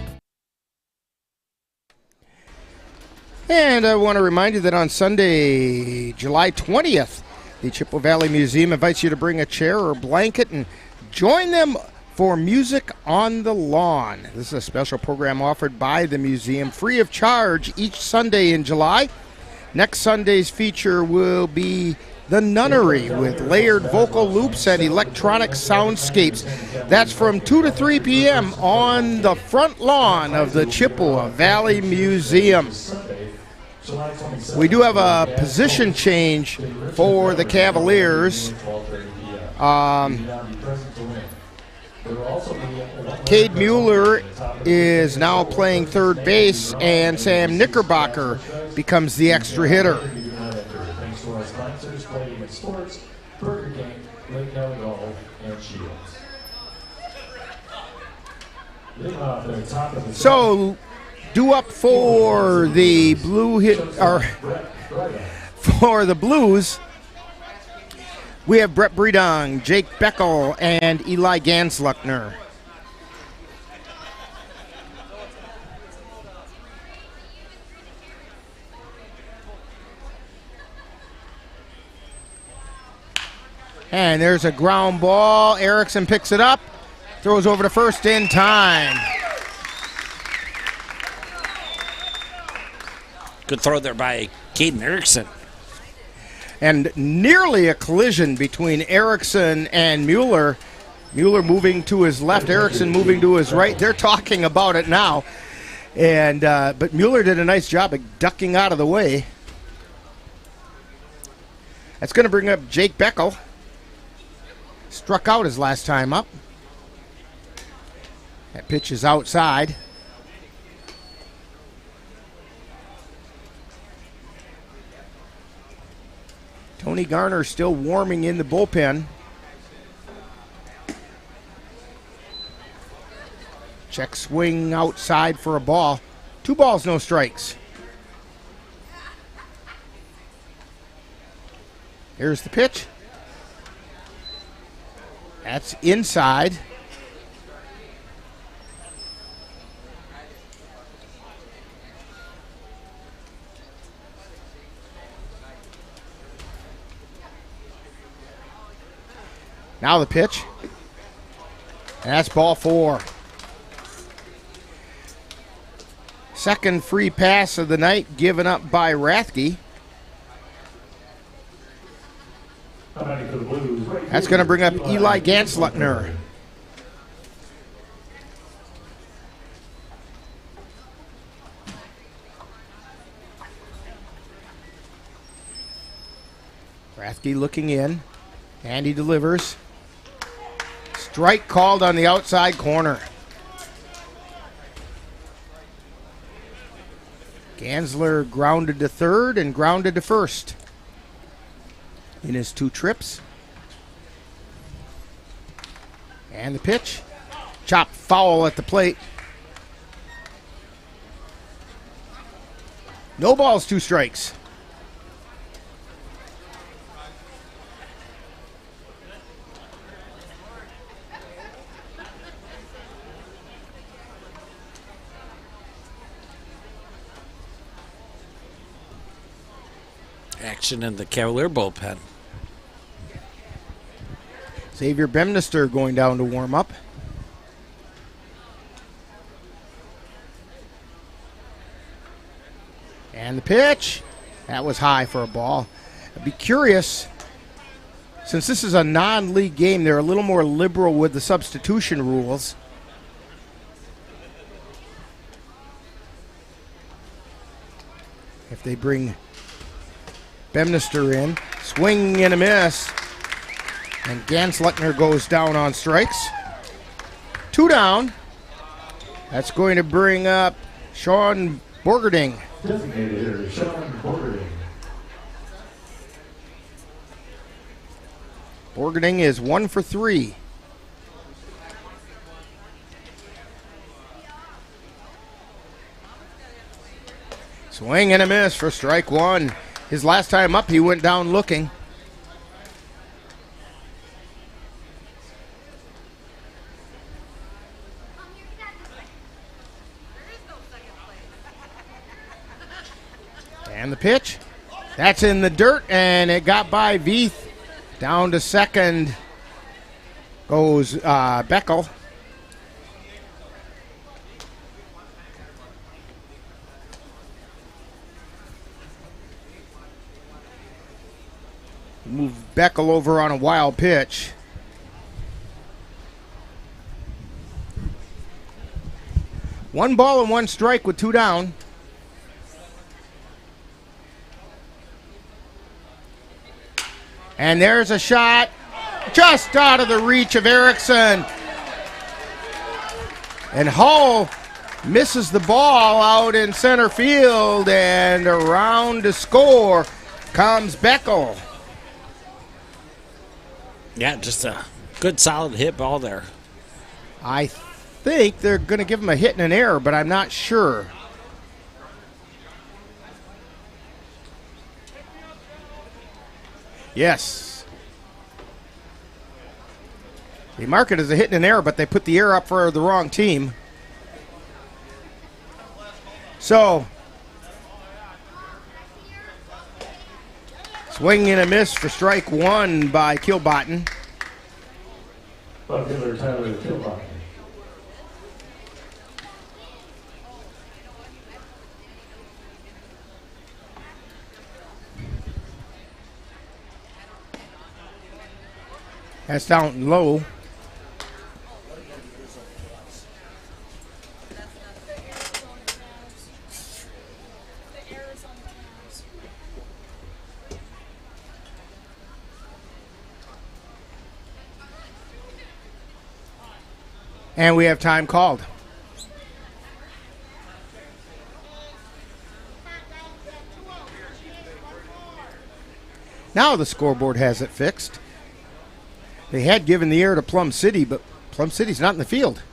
And I want to remind you that on Sunday, July 20th, the Chippewa Valley Museum invites you to bring a chair or blanket and join them for Music on the Lawn. This is a special program offered by the museum, free of charge, each Sunday in July. Next Sunday's feature will be The Nunnery, with layered vocal loops and electronic soundscapes. That's from 2 to 3 p.m. on the front lawn of the Chippewa Valley Museum. We do have a position change for the Cavaliers. Cade Mueller is now playing third base, and Sam Knickerbocker becomes the extra hitter. Thanks to our sponsors, Pregame Sports, Pregame, Lake Golf, and Shields. So, due up for the for the Blues, we have Brett Breedong, Jake Beckel, and Eli Gansluckner. And there's a ground ball. Erickson picks it up, throws over to first in time. Good throw there by Caden Erickson. And nearly a collision between Erickson and Mueller. Mueller moving to his left, Erickson moving to his right. They're talking about it now. And but Mueller did a nice job of ducking out of the way. That's going to bring up Jake Beckel. Struck out his last time up. That pitch is outside. Tony Garner still warming in the bullpen. Check swing outside for a ball. 2 balls, no strikes. Here's the pitch. That's inside. Now the pitch. And that's ball 4. Second free pass of the night given up by Rathke. That's going to bring up Eli Gansluckner. Rathke looking in, and he delivers. Strike called on the outside corner. Gansler grounded to third and grounded to first in his 2 trips. And the pitch. Chop foul at the plate. No balls, 2 strikes. Action in the Cavalier bullpen. Xavier Bemister going down to warm up. And the pitch. That was high for a ball. I'd be curious, since this is a non-league game, they're a little more liberal with the substitution rules. If they bring Bemister in, swing and a miss. And Gansleckner goes down on strikes. 2 down. That's going to bring up Sean Borgerding. Designated hitter, Sean Borgerding. Borgerding is 1 for 3. Swing and a miss for strike 1. His last time up, he went down looking. And the pitch. That's in the dirt, and it got by Veith. Down to second goes Beckel. Move Beckel over on a wild pitch. One ball and 1 strike with 2 down. And there's a shot just out of the reach of Erickson. And Hull misses the ball out in center field, and around to score comes Beckel. Yeah, just a good solid hit ball there. I think they're going to give him a hit and an error, but I'm not sure. Yes. They mark it as a hit and an error, but they put the error up for the wrong team. So, swing and a miss for strike 1 by Kilbottom. Left fielder Tyler Kilbottom. That's down low. And we have time called. Now the scoreboard has it fixed. They had given the air to Plum City, but Plum City's not in the field.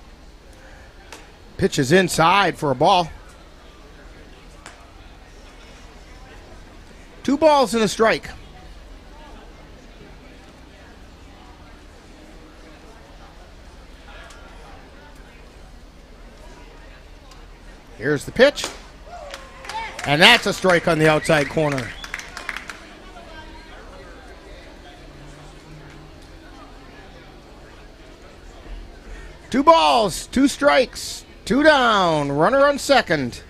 Pitch is inside for a ball. 2 balls and a strike. Here's the pitch. And that's a strike on the outside corner. Two balls, 2 strikes, 2 down, runner on second.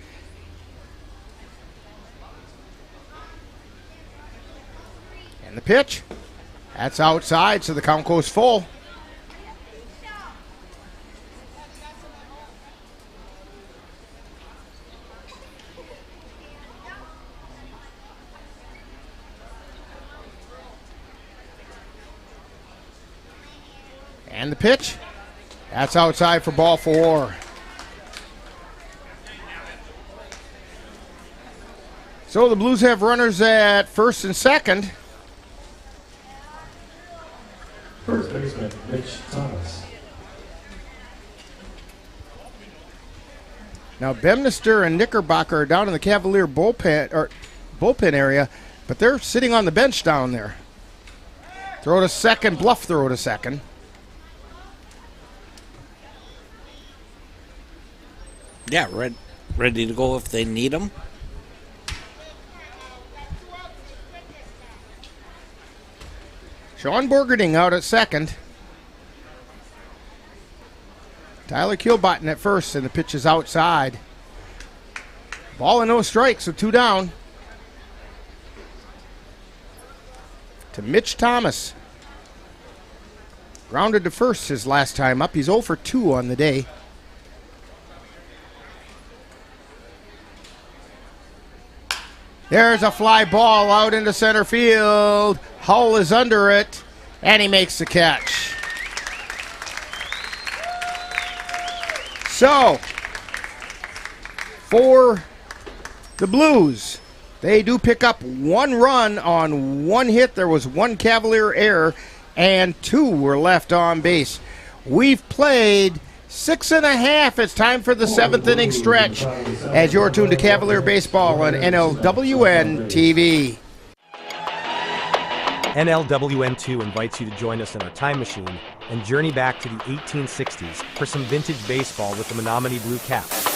And the pitch. That's outside, so the count goes full. And the pitch. That's outside for ball 4. So the Blues have runners at first and second. First baseman, Mitch Thomas. Now, Bemister and Knickerbocker are down in the Cavalier bullpen area, but they're sitting on the bench down there. Throw to second, bluff throw to second. Yeah, ready to go if they need them. Sean Borgerding out at second. Tyler Kilbottom at first, and the pitch is outside. Ball and no strikes, so 2 down. To Mitch Thomas. Grounded to first his last time up. He's 0 for 2 on the day. There's a fly ball out into center field. Hull is under it, and he makes the catch. So, for the Blues, they do pick up 1 run on 1 hit. There was 1 Cavalier error, and 2 were left on base. We've played 6.5. It's time for the 7th inning stretch as you're tuned to Cavalier Baseball on NLWN-TV. NLWN2 invites you to join us in our time machine and journey back to the 1860s for some vintage baseball with the Menominee Blue Caps.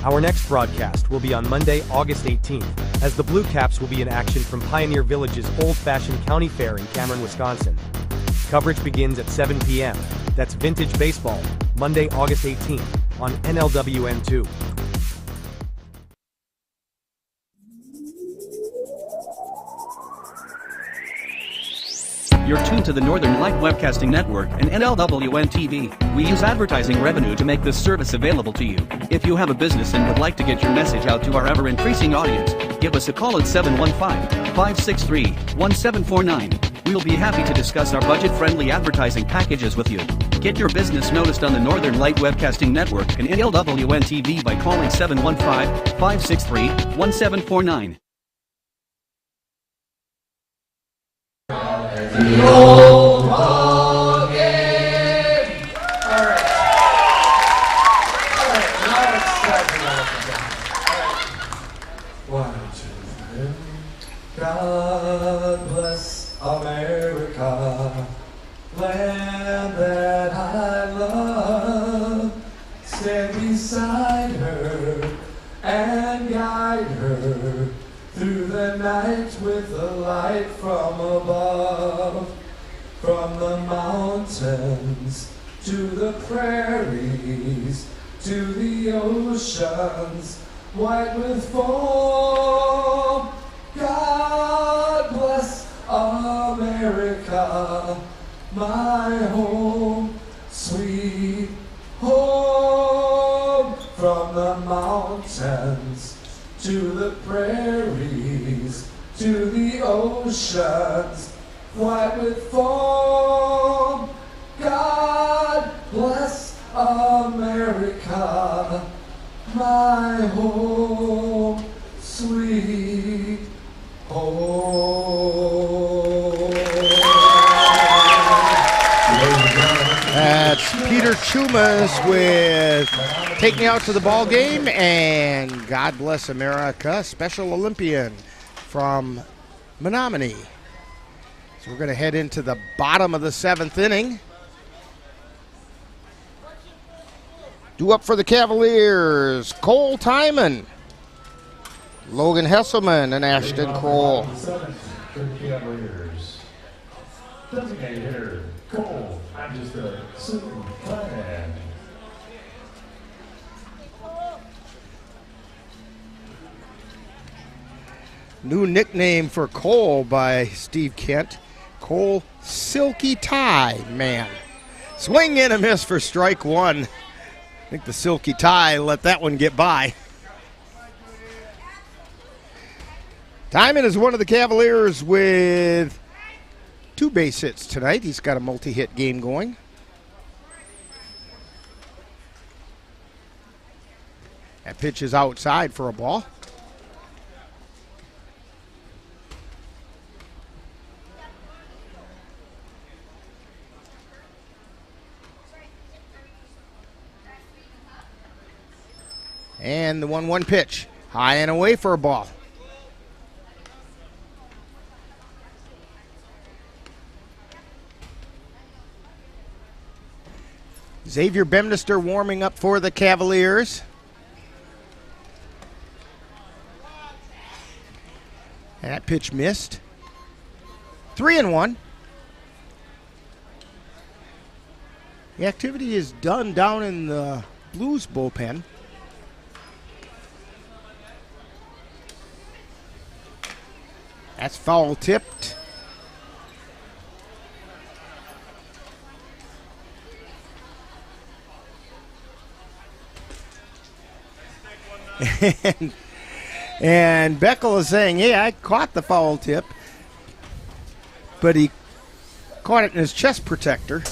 Our next broadcast will be on Monday, August 18th, as the Blue Caps will be in action from Pioneer Village's old-fashioned county fair in Cameron, Wisconsin. Coverage begins at 7 p.m. That's Vintage Baseball, Monday, August 18th, on NLWN2. You're tuned to the Northern Light Webcasting Network and NLWN-TV. We use advertising revenue to make this service available to you. If you have a business and would like to get your message out to our ever-increasing audience, give us a call at 715-563-1749. We'll be happy to discuss our budget-friendly advertising packages with you. Get your business noticed on the Northern Light Webcasting Network and NLWN-TV by calling 715-563-1749. The old ball game. All right. Now let's start the All right. 1, 2, 3. God bless America, land that I love. Stand beside her and guide her through the night with a light from above. From the mountains to the prairies to the oceans white with foam. God bless America, my home, sweet home. From the mountains to the prairies, to the oceans, white with foam. God bless America, my home, sweet home. That's Peter Chumas with Take Me Out to the Ball Game and God Bless America, Special Olympian from Menominee. So we're going to head into the bottom of the 7th inning. Due up for the Cavaliers, Cole Timon, Logan Hesselman, and Ashton Kroll. For the Cavaliers, designated hitter Cole, I'm just a super fan. New nickname for Cole by Steve Kent, Cole Silky Tie Man. Swing and a miss for strike 1. I think the Silky Tie let that one get by. Timon is one of the Cavaliers with 2 base hits tonight. He's got a multi-hit game going. That pitch is outside for a ball. And the 1-1 pitch. High and away for a ball. Xavier Bemister warming up for the Cavaliers. And that pitch missed. 3-1. The activity is done down in the Blues bullpen. That's foul tipped. And Beckel is saying, yeah, I caught the foul tip, but he caught it in his chest protector.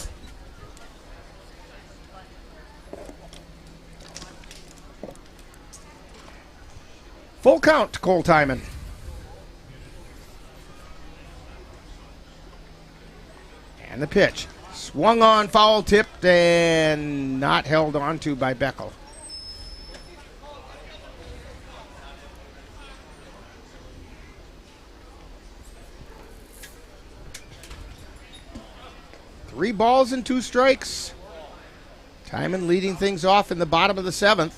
Full count to Cole Timon. And the pitch. Swung on, foul tipped, and not held on to by Beckel. Three balls and 2 strikes. Timon leading things off in the bottom of the 7th.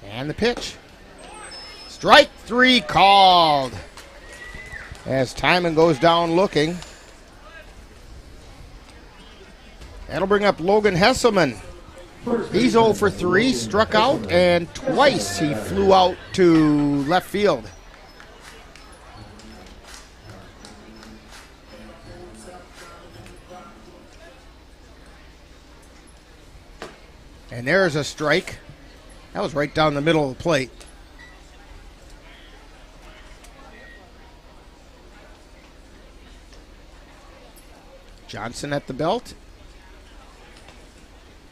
And the pitch. Strike 3 called. As Timon goes down looking. That'll bring up Logan Hesselman. He's 0 for 3, struck out, and twice he flew out to left field. And there's a strike. That was right down the middle of the plate. Johnson at the belt.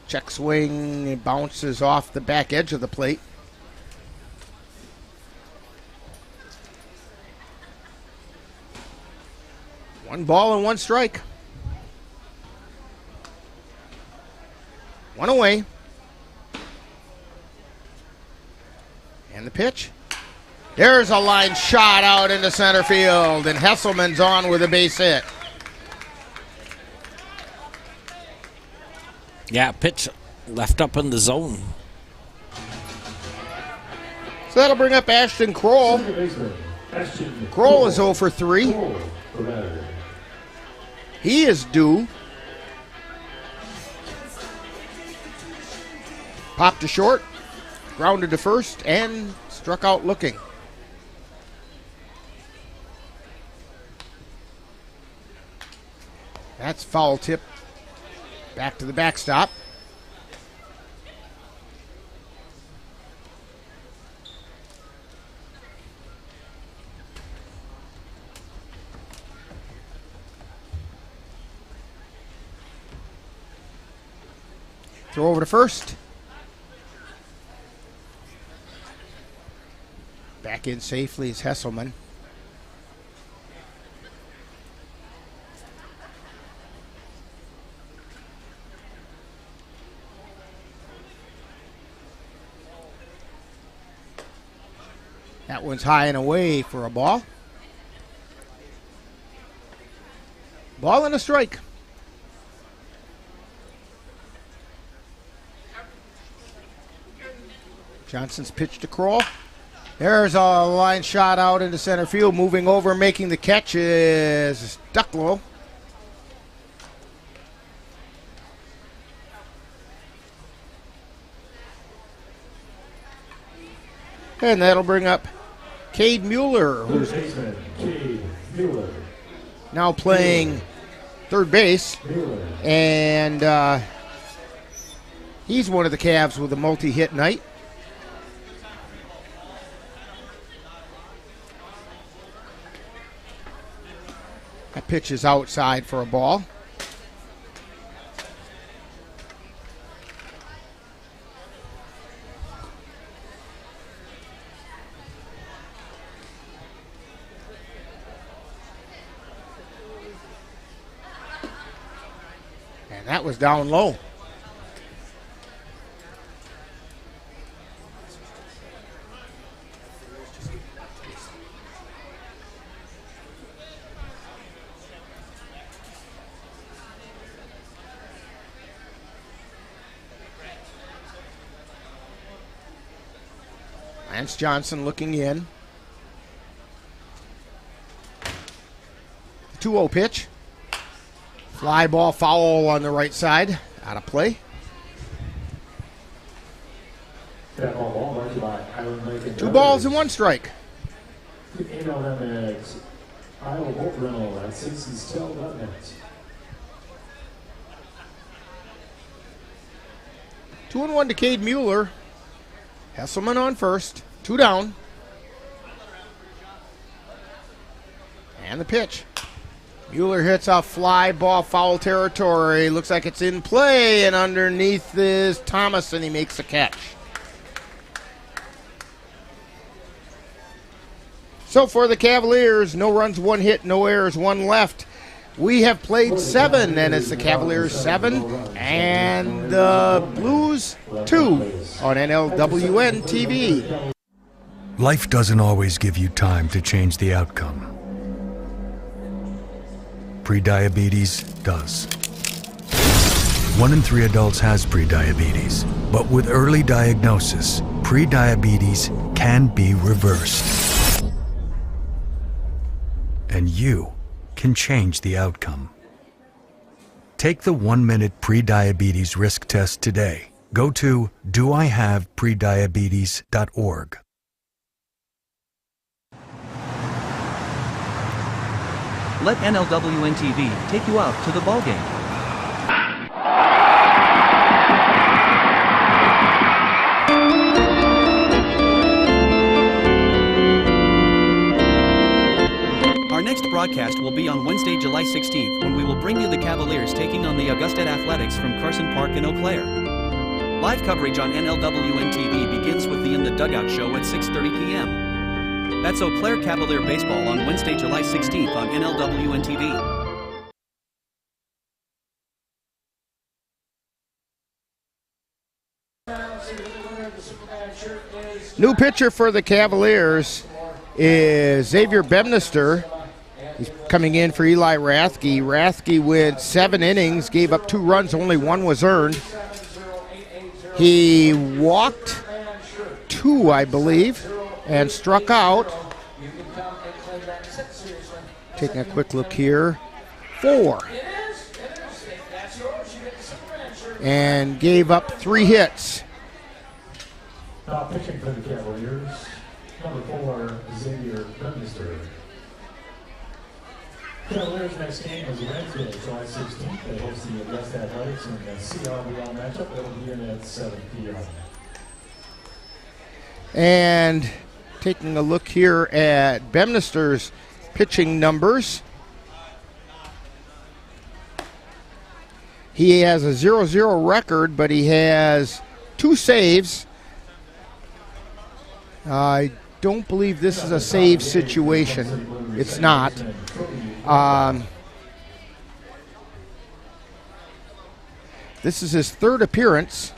Check swing, it bounces off the back edge of the plate. One ball and 1 strike. 1 away. And the pitch. There's a line shot out into center field, and Hesselman's on with a base hit. Yeah, pitch left up in the zone. So that'll bring up Ashton Kroll. Kroll is 0 for 3. He is due. Popped to short, grounded to first, and struck out looking. That's foul tip. Back to the backstop. Throw over to first. Back in safely is Hesselman. That one's high and away for a ball. Ball and a strike. Johnson's pitch to Kroll. There's a line shot out into center field. Moving over, making the catch is Ducklow. And that'll bring up Cade Mueller, who's now playing third base. And he's one of the Cavs with a multi-hit night. That pitch is outside for a ball. And that was down low. Lance Johnson looking in. 2-0 pitch. Fly ball foul on the right side. Out of play. Two balls and one strike. Email them at iowavoltrental@citizenstel.net. 2-1 to Cade Mueller. Hesselman on first. 2 down. And the pitch. Mueller hits a fly ball, foul territory. Looks like it's in play, and underneath is Thomas, and he makes a catch. So for the Cavaliers, no runs, 1 hit, no errors, 1 left. We have played 7, and it's the Cavaliers 7 and the Blues 2 on NLWN-TV. Life doesn't always give you time to change the outcome. Prediabetes does. 1 in 3 adults has prediabetes, but with early diagnosis, prediabetes can be reversed. And you can change the outcome. Take the 1-minute prediabetes risk test today. Go to doihaveprediabetes.org. Let NLWN-TV take you out to the ballgame. Our next broadcast will be on Wednesday, July 16th, when we will bring you the Cavaliers taking on the Augusta Athletics from Carson Park in Eau Claire. Live coverage on NLWN-TV begins with the In the Dugout show at 6:30 p.m. That's Eau Claire Cavalier baseball on Wednesday, July 16th on NLWN-TV. New pitcher for the Cavaliers is Xavier Bemister. He's coming in for Eli Rathke. Rathke went 7 innings, gave up 2 runs, only 1 was earned. He walked 2, I believe, and struck out. Taking a quick look here. 4. And gave up 3 hits. Now pitching for the Cavaliers, number 4, Xavier Bemister. Cavaliers' next game is Wednesday, July 16th. They host the Augusta Athletics in the CRBL matchup. That will begin at 7 p.m. And taking a look here at Bemister's pitching numbers. He has a 0-0 record, but he has 2 saves. I don't believe this is a save situation. It's not. This is his 3rd appearance.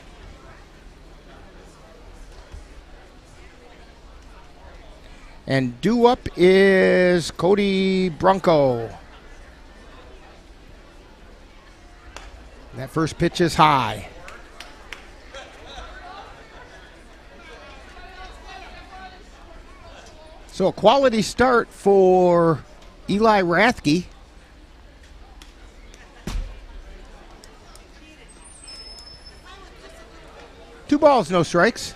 And due up is Cody Bronco. That first pitch is high. So a quality start for Eli Rathke. Two balls, no strikes.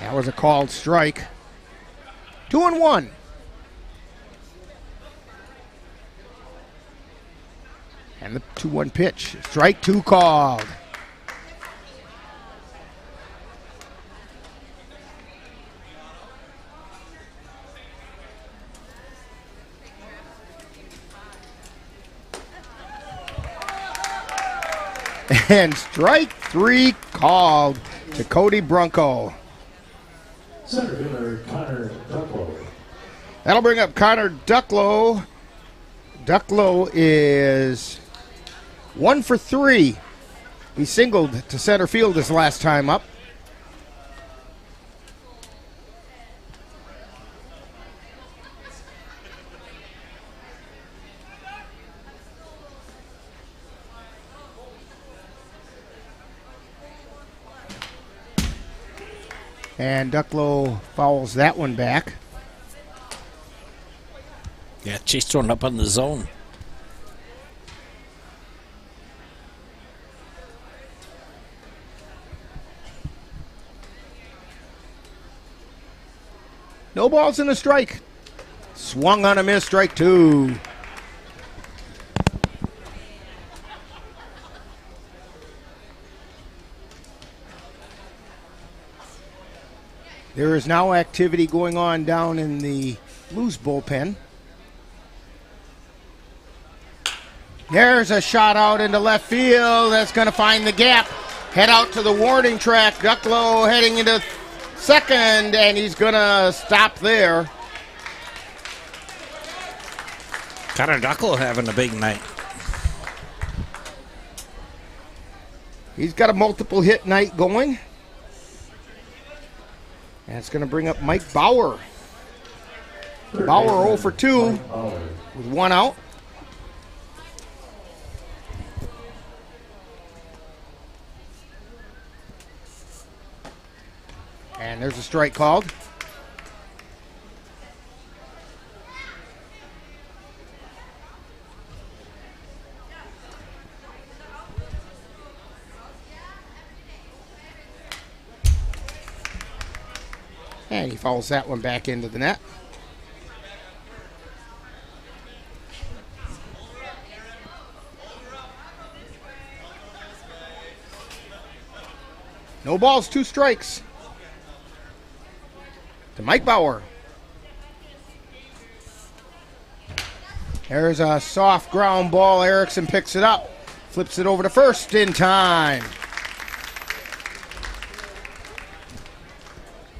That was a called strike. 2-1. And the 2-1 pitch. Strike 2 called. And strike 3 called. to Cody Brunko. Center fielder Connor Ducklow. That'll bring up Connor Ducklow. Ducklow is 1 for 3. He singled to center field his last time up. And Ducklow fouls that one back. Yeah, she's thrown up on the zone. No balls and a strike. Swung on a miss, strike 2. There is now activity going on down in the Blues bullpen. There's a shot out into left field. That's going to find the gap. Head out to the warning track. Ducklow heading into second, and he's going to stop there. Connor Ducklow having a big night. He's got a multiple hit night going. And it's going to bring up Mike Bauer. Bauer 0 for 2 with 1 out. And there's a strike called. And he fouls that one back into the net. No balls, 2 strikes. To Mike Bauer. There's a soft ground ball. Erickson picks it up. Flips it over to first in time.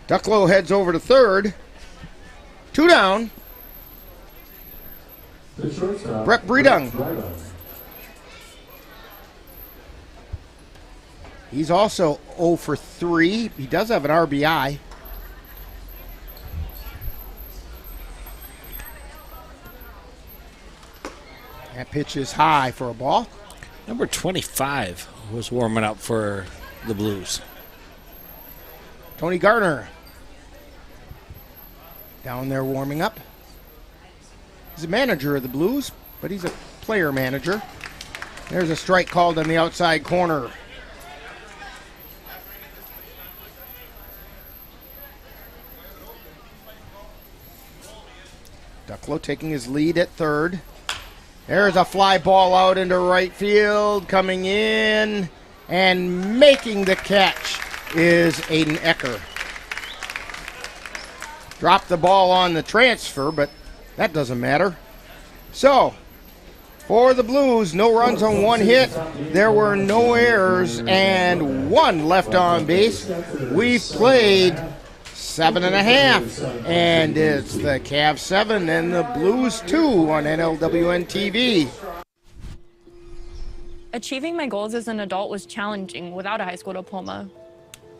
Ducklow heads over to third. 2 down. Brett Breedung. He's also 0 for 3. He does have an RBI. That pitch is high for a ball. Number 25 was warming up for the Blues. Tony Gardner down there warming up. He's a manager of the Blues, but he's a player manager. There's a strike called on the outside corner. Ducklow taking his lead at third. There's a fly ball out into right field. Coming in and making the catch is Aiden Ecker. Dropped the ball on the transfer, but that doesn't matter. So, for the Blues, no runs on 1 hit. There were no errors and 1 left on base. We've played 7.5, and it's the Cavs 7 and the Blues 2 on NLWN-TV. Achieving my goals as an adult was challenging without a high school diploma.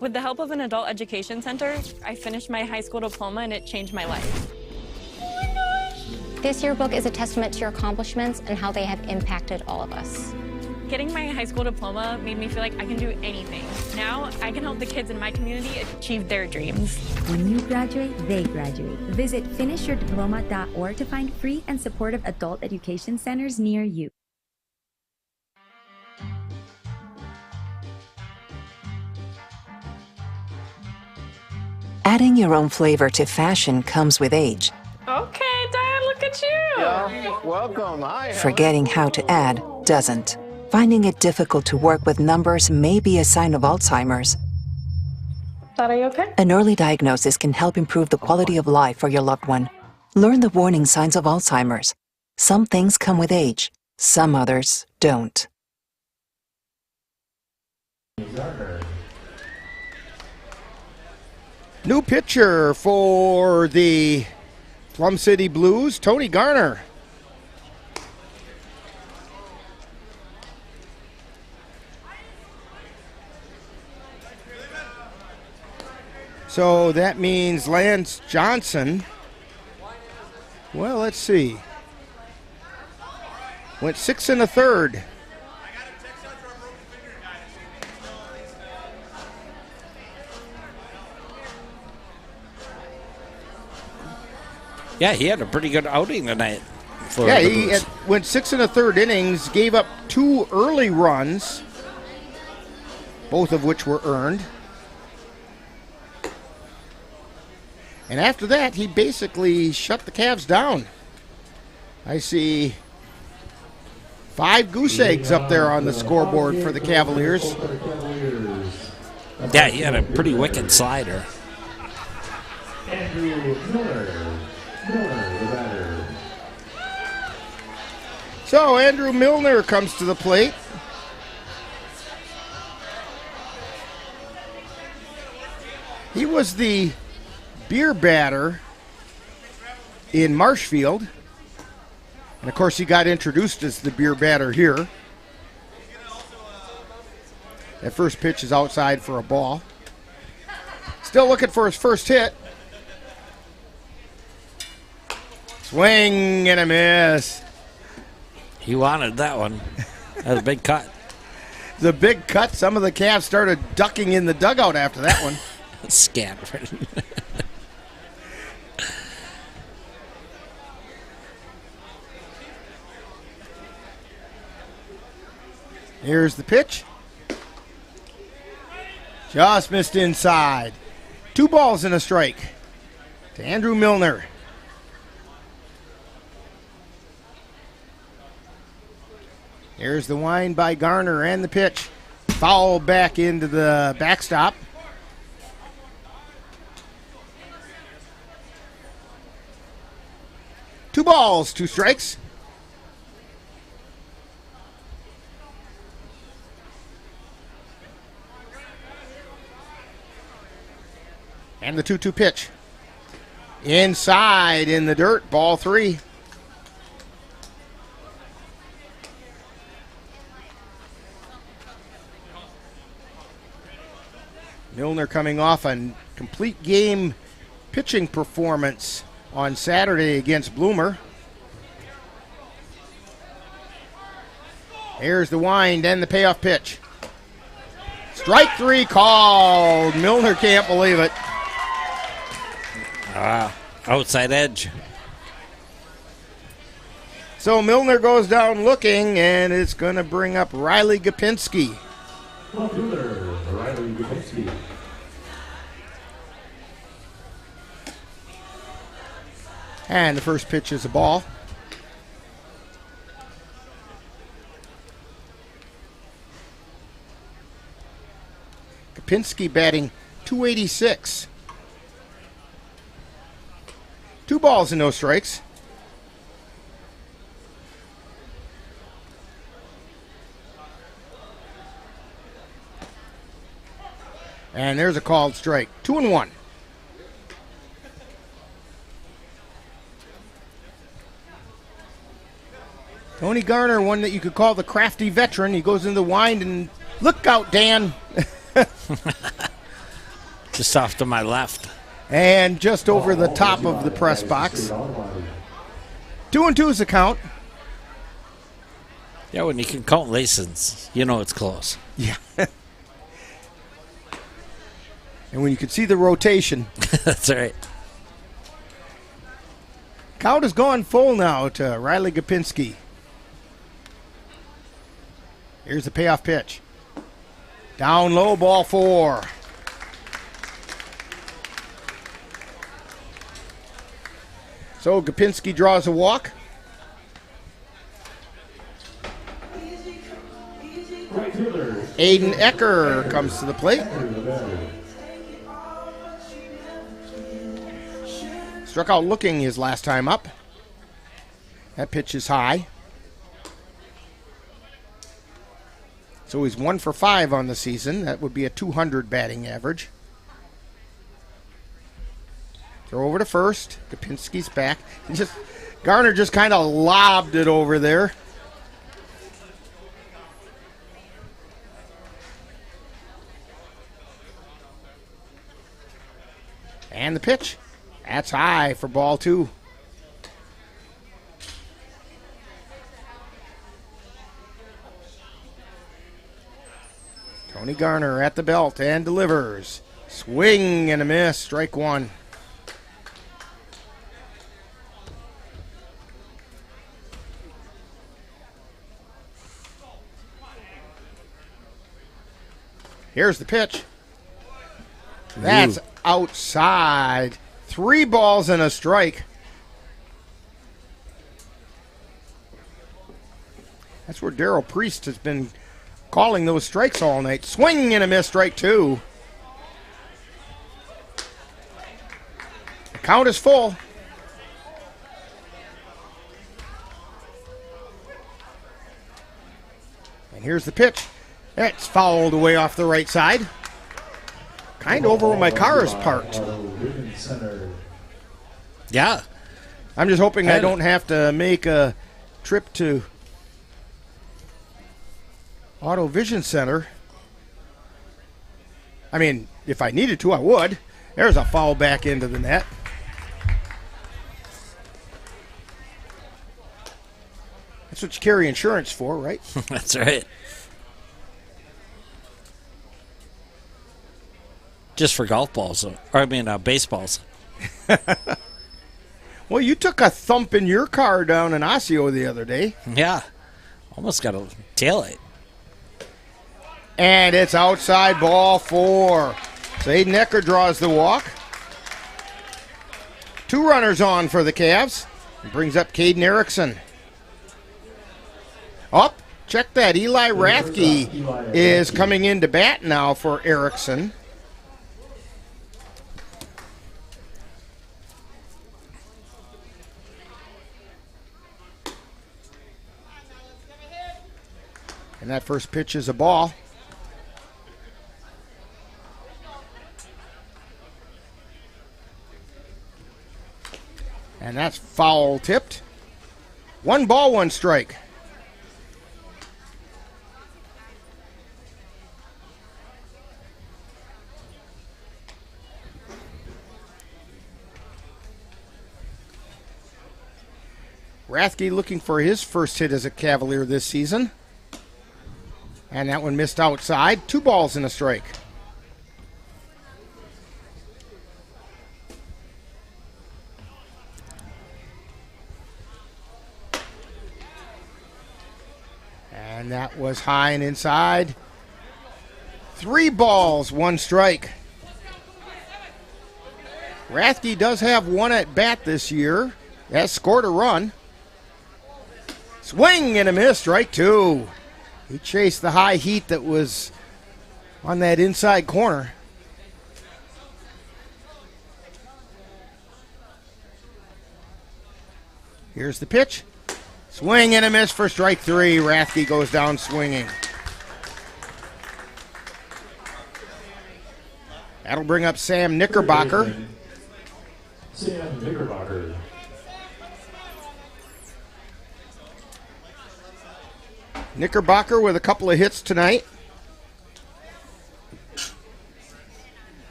With the help of an adult education center, I finished my high school diploma and it changed my life. This yearbook is a testament to your accomplishments and how they have impacted all of us. Getting my high school diploma made me feel like I can do anything. Now, I can help the kids in my community achieve their dreams. When you graduate, they graduate. Visit finishyourdiploma.org to find free and supportive adult education centers near you. Adding your own flavor to fashion comes with age. Okay, Dad, look at you. Yeah, welcome. Hi. Forgetting how to add doesn't. Finding it difficult to work with numbers may be a sign of Alzheimer's. Dad, are you okay? An early diagnosis can help improve the quality of life for your loved one. Learn the warning signs of Alzheimer's. Some things come with age, some others don't. New pitcher for the Plum City Blues, Tony Garner. So that means Lance Johnson, well, let's see, went 6 1/3. Yeah, he had a pretty good outing tonight. Yeah, he went 6 1/3 innings, gave up 2 early runs, both of which were earned. And after that, he basically shut the Cavs down. I see 5 goose eggs up there on the scoreboard for the Cavaliers. Yeah, he had a pretty wicked slider. Andrew Miller, the batter. So Andrew Milner comes to the plate. He was the beer batter in Marshfield. And of course he got introduced as the beer batter here. That first pitch is outside for a ball. Still looking for his first hit. Swing and a miss. He wanted that one. That was a big cut. The big cut. Some of the Cavs started ducking in the dugout after that one. Scattering. Here's the pitch. Just missed inside. 2 balls and a strike to Andrew Milner. Here's the wind by Garner and the pitch. Foul back into the backstop. Two balls, 2 strikes. And the 2-2 pitch. Inside in the dirt, ball 3. Milner coming off a complete game pitching performance on Saturday against Bloomer. Here's the wind and the payoff pitch. Strike 3 called. Milner can't believe it. Outside edge. So Milner goes down looking, and it's going to bring up Riley Gopinski. Riley Gopinski. And the first pitch is a ball. Gopinski batting .286. 2 balls and no strikes. And there's a called strike. 2-1. Tony Garner, one that you could call the crafty veteran. He goes in the wind and look out, Dan. Just off to my left. And just over the top of the press box. 2-2 is the count. Yeah, when you can count laces, you know it's close. Yeah. And when you can see the rotation. That's right. Count has gone full now to Riley Gopinski. Here's the payoff pitch. Down low, ball 4. So Gopinski draws a walk. Aiden Ecker comes to the plate. Struck out looking his last time up. That pitch is high. So he's 1 for 5 on the season. That would be a .200 batting average. Throw over to first. Kapinski's back. Garner just kind of lobbed it over there. And the pitch. That's high for ball 2. Tony Garner at the belt and delivers. Swing and a miss. Strike 1. Here's the pitch. That's outside. 3 balls and a strike. That's where Darryl Priest has been calling those strikes all night. Swing and a miss, strike 2. The count is full. And here's the pitch. It's fouled away off the right side. Kind of over where my car is parked. Yeah. I'm just hoping I don't have to make a trip to Auto Vision Center. I mean, if I needed to, I would. There's a foul back into the net. That's what you carry insurance for, right? That's right. Just for golf balls, baseballs. Well, you took a thump in your car down in Osseo the other day. Yeah. Almost got a taillight. And it's outside, ball 4. So Aiden Ecker draws the walk. 2 runners on for the Cavs. It brings up Caden Erickson. Up, check that. Eli Rathke is coming in to bat now for Erickson. And that first pitch is a ball. And that's foul tipped. 1 ball, 1 strike. Rathke looking for his first hit as a Cavalier this season. And that one missed outside. 2 balls and a strike. And that was high and inside. 3 balls, 1 strike. Rathke does have 1 at bat this year. Has scored a run. Swing and a miss, strike 2. He chased the high heat that was on that inside corner. Here's the pitch. Swing and a miss for strike 3. Rathke goes down swinging. That'll bring up Sam Knickerbocker. Sam Knickerbocker. Knickerbocker with a couple of hits tonight.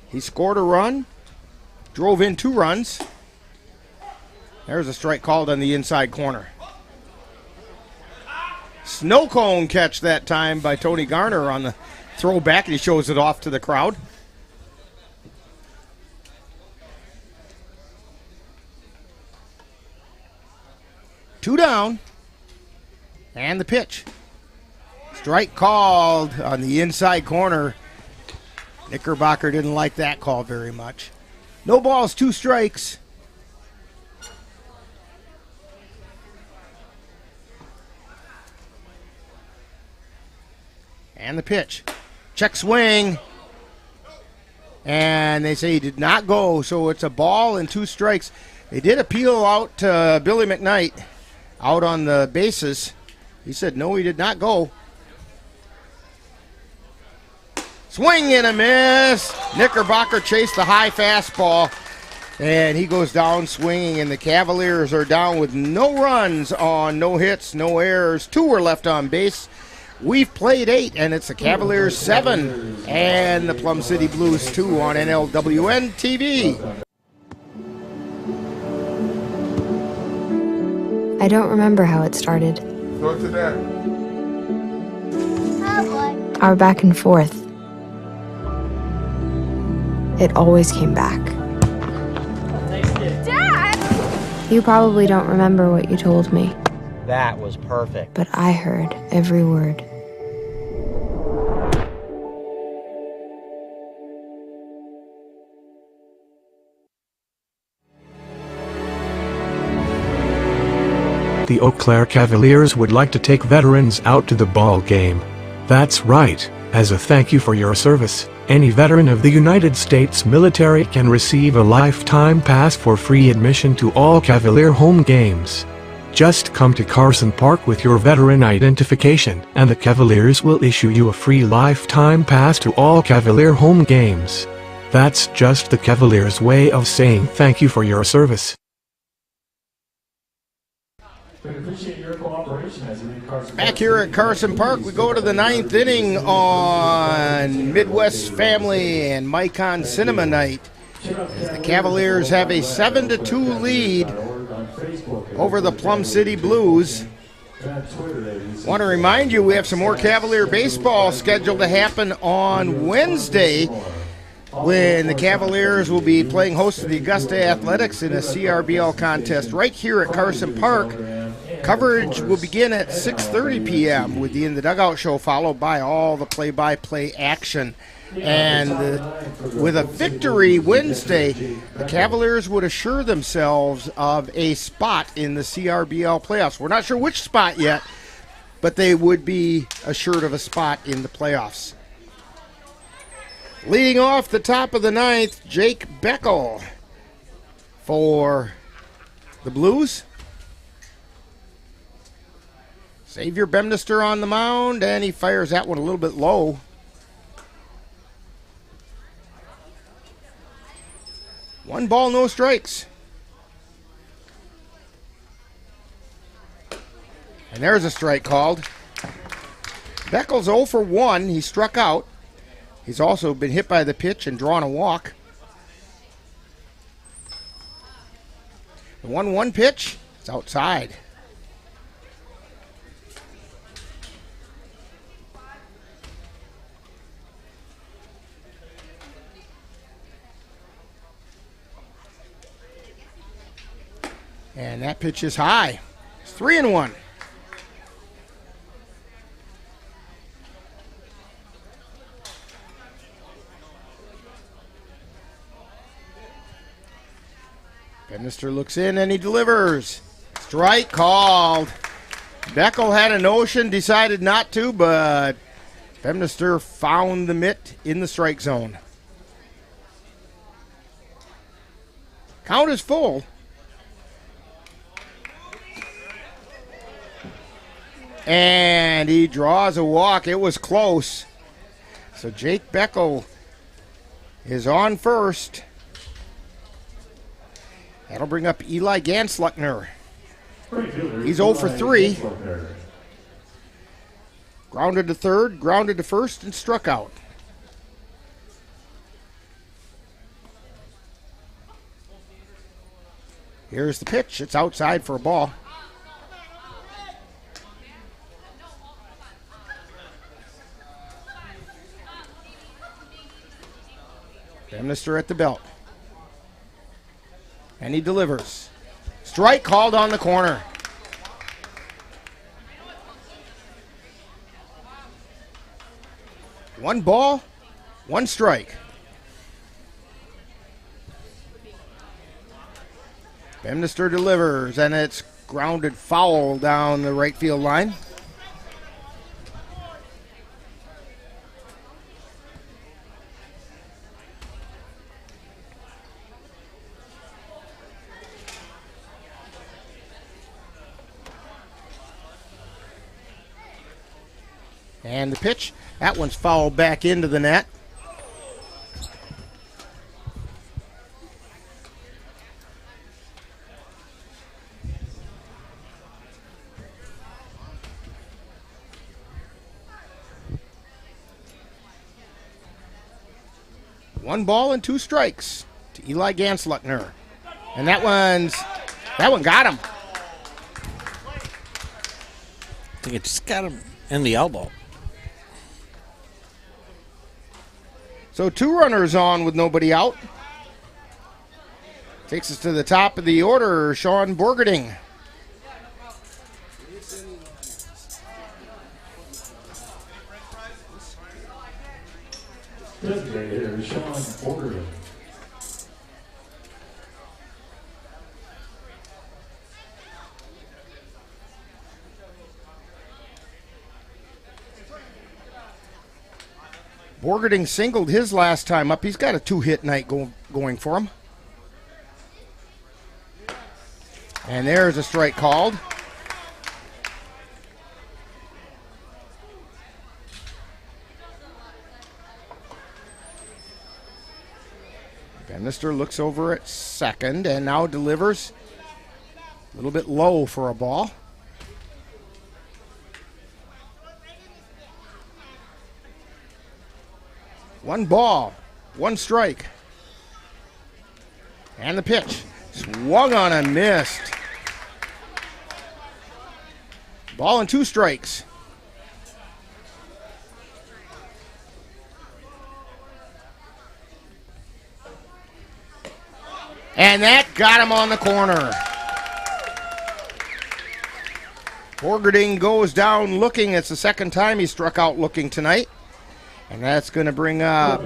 He scored a run, drove in 2 runs. There's a strike called on the inside corner. Snow cone catch that time by Tony Garner on the throwback, and he shows it off to the crowd. Two down. And the pitch. Strike called on the inside corner. Knickerbocker didn't like that call very much. No balls, 2 strikes. And the pitch. Check swing. And they say he did not go, so it's a ball and 2 strikes. They did appeal out to Billy McKnight out on the bases. He said, no, he did not go. Swing and a miss. Knickerbocker chased the high fastball. And he goes down swinging, and the Cavaliers are down with no runs on no hits, no errors. 2 were left on base. We've played 8, and it's the Cavaliers 7 and the Plum City Blues 2 on NLWN-TV. I don't remember how it started. Go to that. Our back and forth. It always came back. Dad! You probably don't remember what you told me, That was perfect. but I heard every word. The Eau Claire Cavaliers would like to take veterans out to the ball game. That's right, as a thank you for your service, any veteran of the United States military can receive a lifetime pass for free admission to all Cavalier home games. Just come to Carson Park with your veteran identification, and the Cavaliers will issue you a free lifetime pass to all Cavalier home games. That's just the Cavaliers' way of saying thank you for your service. We appreciate your cooperation as we Carson. Back here at Carson Park, we go to the 9th inning on Midwest Family and Micon Cinema Night. As the Cavaliers have a 7-2 lead over the Plum City Blues. Want to remind you, we have some more Cavalier baseball scheduled to happen on Wednesday, when the Cavaliers will be playing host to the Augusta Athletics in a CRBL contest right here at Carson Park. Coverage will begin at 6:30 p.m. with the In the Dugout show, followed by all the play-by-play action. And with a victory Wednesday, the Cavaliers would assure themselves of a spot in the CRBL playoffs. We're not sure which spot yet, but they would be assured of a spot in the playoffs. Leading off the top of the 9th, Jake Beckel for the Blues. Xavier Bemister on the mound, and he fires that one a little bit low. One ball, no strikes. And there's a strike called. Beckel's 0 for 1. He struck out. He's also been hit by the pitch and drawn a walk. The 1-1 pitch, it's outside. And that pitch is high. It's 3-1. Bemister looks in and he delivers. Strike called. Beckel had a notion, decided not to, but Bemister found the mitt in the strike zone. Count is full. And he draws a walk. It was close. So Jake Beckel is on first. That'll bring up Eli Gansluckner. He's 0 for 3. Grounded to third, grounded to first, and struck out. Here's the pitch. It's outside for a ball. Bemister at the belt. And he delivers. Strike called on the corner. One ball, one strike. Bemister delivers, and it's grounded foul down the right field line. And the pitch, that one's fouled back into the net. 1 ball and 2 strikes to Eli Gansluckner. And that one got him. I think it just got him in the elbow. So 2 runners on with nobody out. Takes us to the top of the order, Sean Borgerding. Designated hitter Sean Borgerding. Borgerding singled his last time up. He's got a 2-hit night going for him. And there's a strike called. Bemister looks over at second and now delivers. A little bit low for a ball. One ball, 1 strike. And the pitch. Swung on and missed. Ball and 2 strikes. And that got him on the corner. Borgerding goes down looking. It's the second time he struck out looking tonight. And that's going to bring up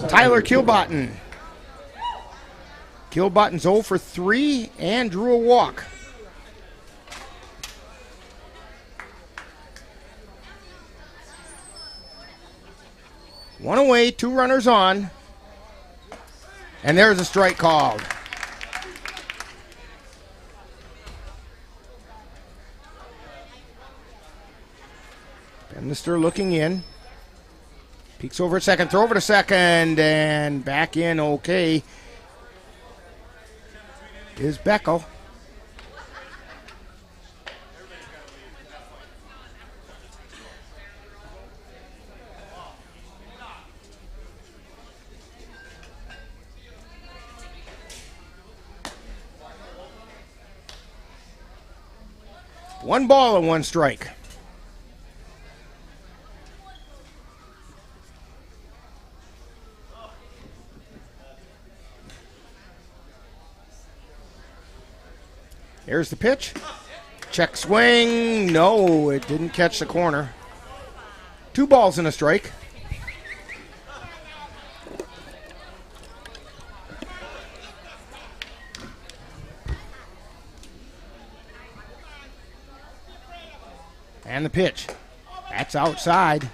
Tyler Kilbottom. Kilbottom's 0 for 3 and drew a walk. One away, 2 runners on. And there's a strike called. Bemister looking in. Peeks over at second, throw over to second, and back in okay is Beckel. One ball and 1 strike. Here's the pitch. Check swing. No, it didn't catch the corner. 2 balls and a strike. And the pitch. That's outside.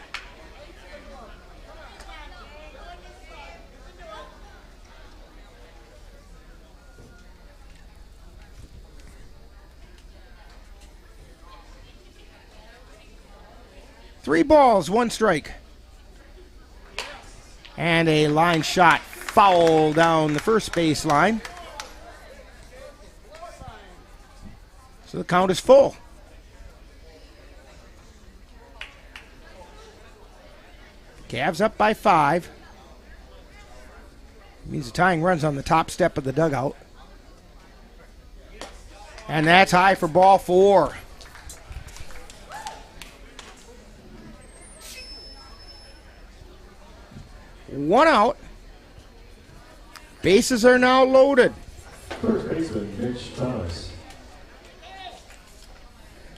Three balls, 1 strike. And a line shot foul down the first base line. So the count is full. Cavs up by 5. Means the tying run's on the top step of the dugout. And that's high for ball 4. One out. Bases are now loaded. First baseman Mitch Thomas.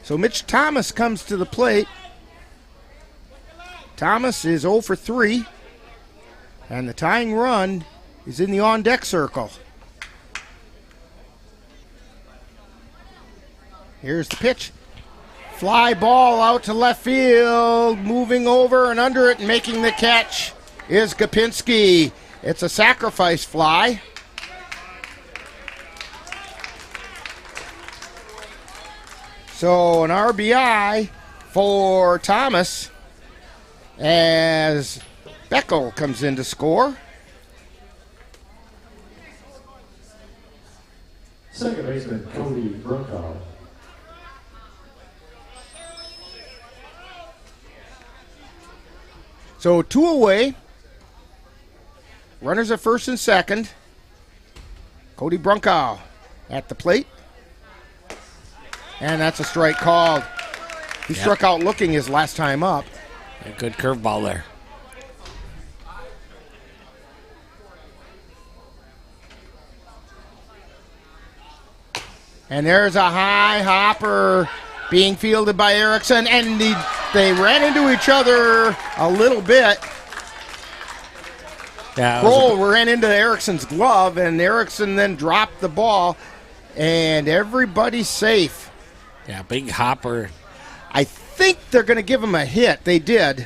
So Mitch Thomas comes to the plate. Thomas is 0 for 3. And the tying run is in the on-deck circle. Here's the pitch. Fly ball out to left field. Moving over and under it and making the catch is Gopinski. It's a sacrifice fly. So an RBI for Thomas as Beckel comes in to score. Second baseman Cody Brokaw. So 2 away. Runners at first and second. Cody Brunkow at the plate. And that's a strike called. He struck out looking his last time up. A good curveball there. And there's a high hopper being fielded by Erickson, and they ran into each other a little bit. Yeah, Kroll ran into Erickson's glove, and Erickson then dropped the ball, and everybody's safe. Yeah, big hopper. I think they're going to give him a hit. They did.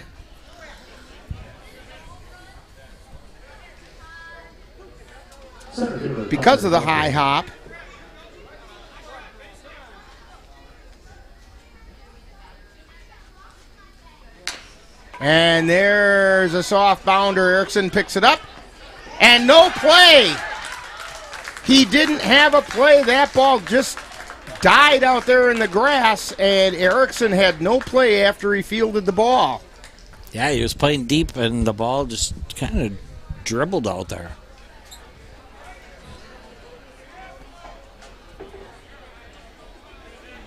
Because of the high hop. And there's a soft bounder. Erickson picks it up. And no play. He didn't have a play. That ball just died out there in the grass. And Erickson had no play after he fielded the ball. Yeah, he was playing deep, and the ball just kind of dribbled out there.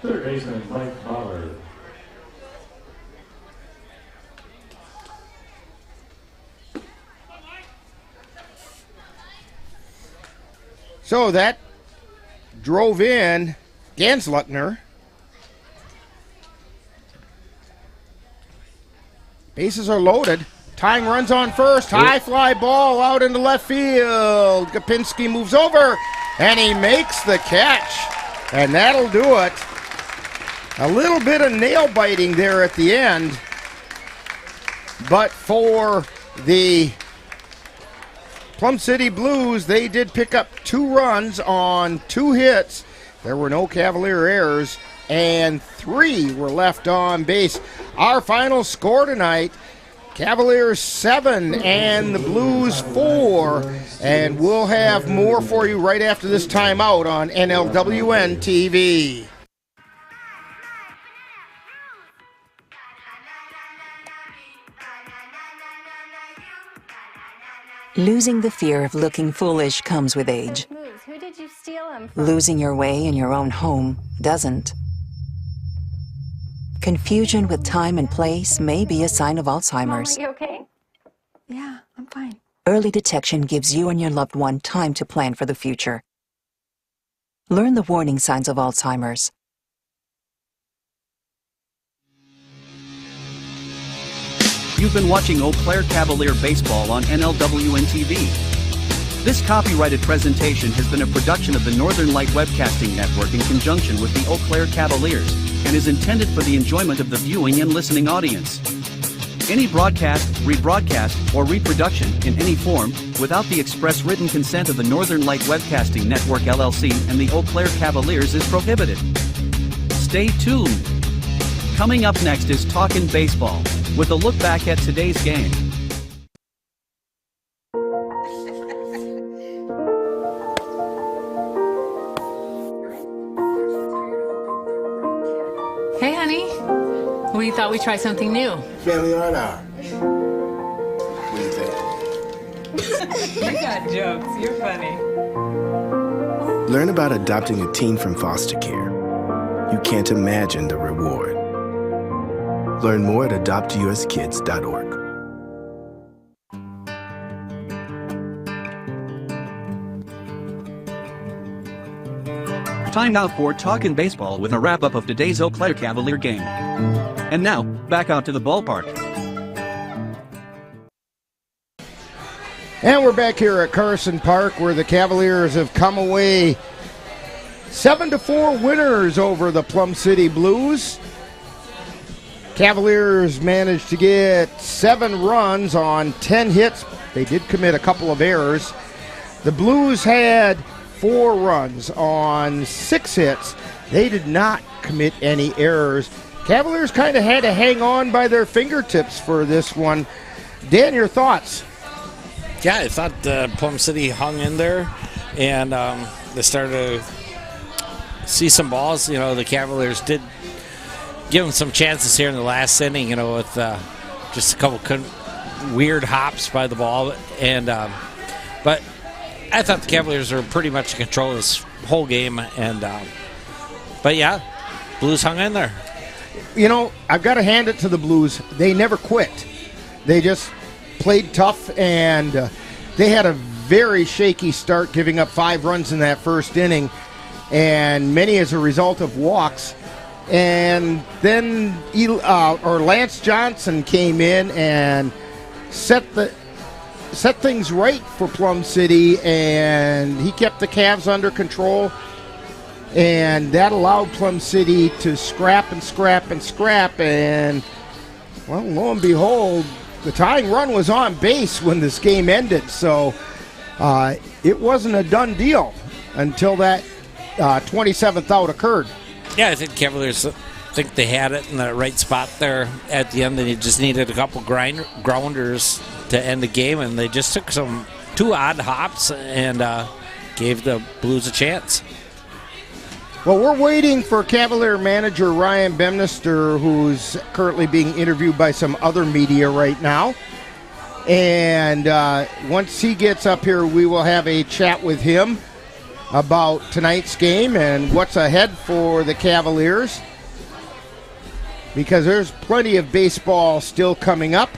Third baseman Mike Ballard. So that drove in Gansluckner. Bases are loaded. Tying runs on first. High fly ball out into left field. Gopinski moves over, and he makes the catch. And that'll do it. A little bit of nail biting there at the end. But for the Plum City Blues, they did pick up 2 runs on 2 hits. There were no Cavalier errors, and 3 were left on base. Our final score tonight, Cavaliers 7 and the Blues 4. And we'll have more for you right after this timeout on NLWN-TV. Losing the fear of looking foolish comes with age. Who did you steal him from? Losing your way in your own home doesn't. Confusion with time and place may be a sign of Alzheimer's. Mom, are you okay? Yeah, I'm fine. Early detection gives you and your loved one time to plan for the future. Learn the warning signs of Alzheimer's. You've been watching Eau Claire Cavalier Baseball on NLWN-TV. This copyrighted presentation has been a production of the Northern Light Webcasting Network in conjunction with the Eau Claire Cavaliers and is intended for the enjoyment of the viewing and listening audience. Any broadcast, rebroadcast, or reproduction in any form without the express written consent of the Northern Light Webcasting Network LLC and the Eau Claire Cavaliers is prohibited. Stay tuned. Coming up next is Talkin' Baseball, with a look back at today's game. Hey, honey. We thought we'd try something new. Family art hour. What do you think? You got jokes. You're funny. Learn about adopting a teen from foster care. You can't imagine the reward. Learn more at adoptuskids.org. Time now for Talkin' Baseball with a wrap-up of today's Eau Claire Cavalier game. And now, back out to the ballpark. And we're back here at Carson Park, where the Cavaliers have come away 7-4 winners over the Plum City Blues. Cavaliers managed to get 7 runs on 10 hits. They did commit a couple of errors. The Blues had 4 runs on 6 hits. They did not commit any errors. Cavaliers kind of had to hang on by their fingertips for this one. Dan, your thoughts? Yeah, I thought Plum City hung in there, and they started to see some balls. You know, the Cavaliers did give them some chances here in the last inning, you know, with just a couple weird hops by the ball. And But I thought the Cavaliers were pretty much in control of this whole game. And but yeah, Blues hung in there. You know, I've got to hand it to the Blues. They never quit. They just played tough, and they had a very shaky start, giving up 5 runs in that first inning, and many as a result of walks. And then Lance Johnson came in and set things right for Plum City, and he kept the Cavs under control, and that allowed Plum City to scrap, and well, lo and behold, the tying run was on base when this game ended, so it wasn't a done deal until that 27th out occurred. Yeah, I think Cavaliers think they had it in the right spot there at the end. They just needed a couple grounders to end the game, and they just took 2 odd hops and gave the Blues a chance. Well, we're waiting for Cavalier manager Ryan Bemister, who's currently being interviewed by some other media right now. And once he gets up here, we will have a chat with him about tonight's game and what's ahead for the Cavaliers, because there's plenty of baseball still coming up.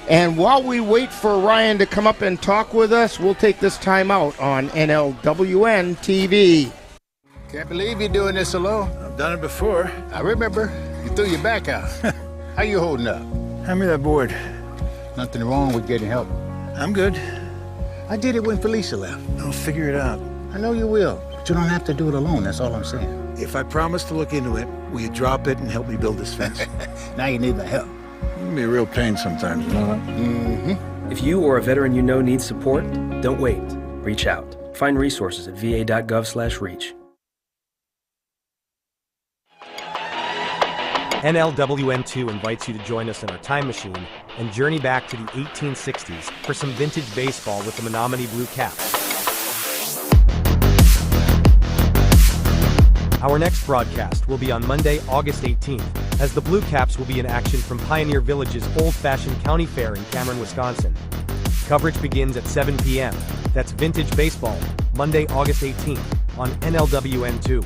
And while we wait for Ryan to come up and talk with us, we'll take this time out on NLWN-TV. Can't believe you're doing this alone. I've done it before. I remember. You threw your back out. How you holding up? Hand me that board. Nothing wrong with getting help. I'm good. I did it when Felicia left. I'll figure it out. I know you will, but you don't have to do it alone. That's all I'm saying. If I promise to look into it, will you drop it and help me build this fence? Now you need the help. It can be a real pain sometimes, you know that? Mm-hmm. If you or a veteran you know needs support, don't wait. Reach out. Find resources at va.gov/reach. NLWN-2 invites you to join us in our time machine and journey back to the 1860s for some vintage baseball with the Menominee Blue Caps. Our next broadcast will be on Monday, August 18th, as the Blue Caps will be in action from Pioneer Village's old-fashioned county fair in Cameron, Wisconsin. Coverage begins at 7 p.m. That's vintage baseball, Monday, August 18th, on NLWN-2.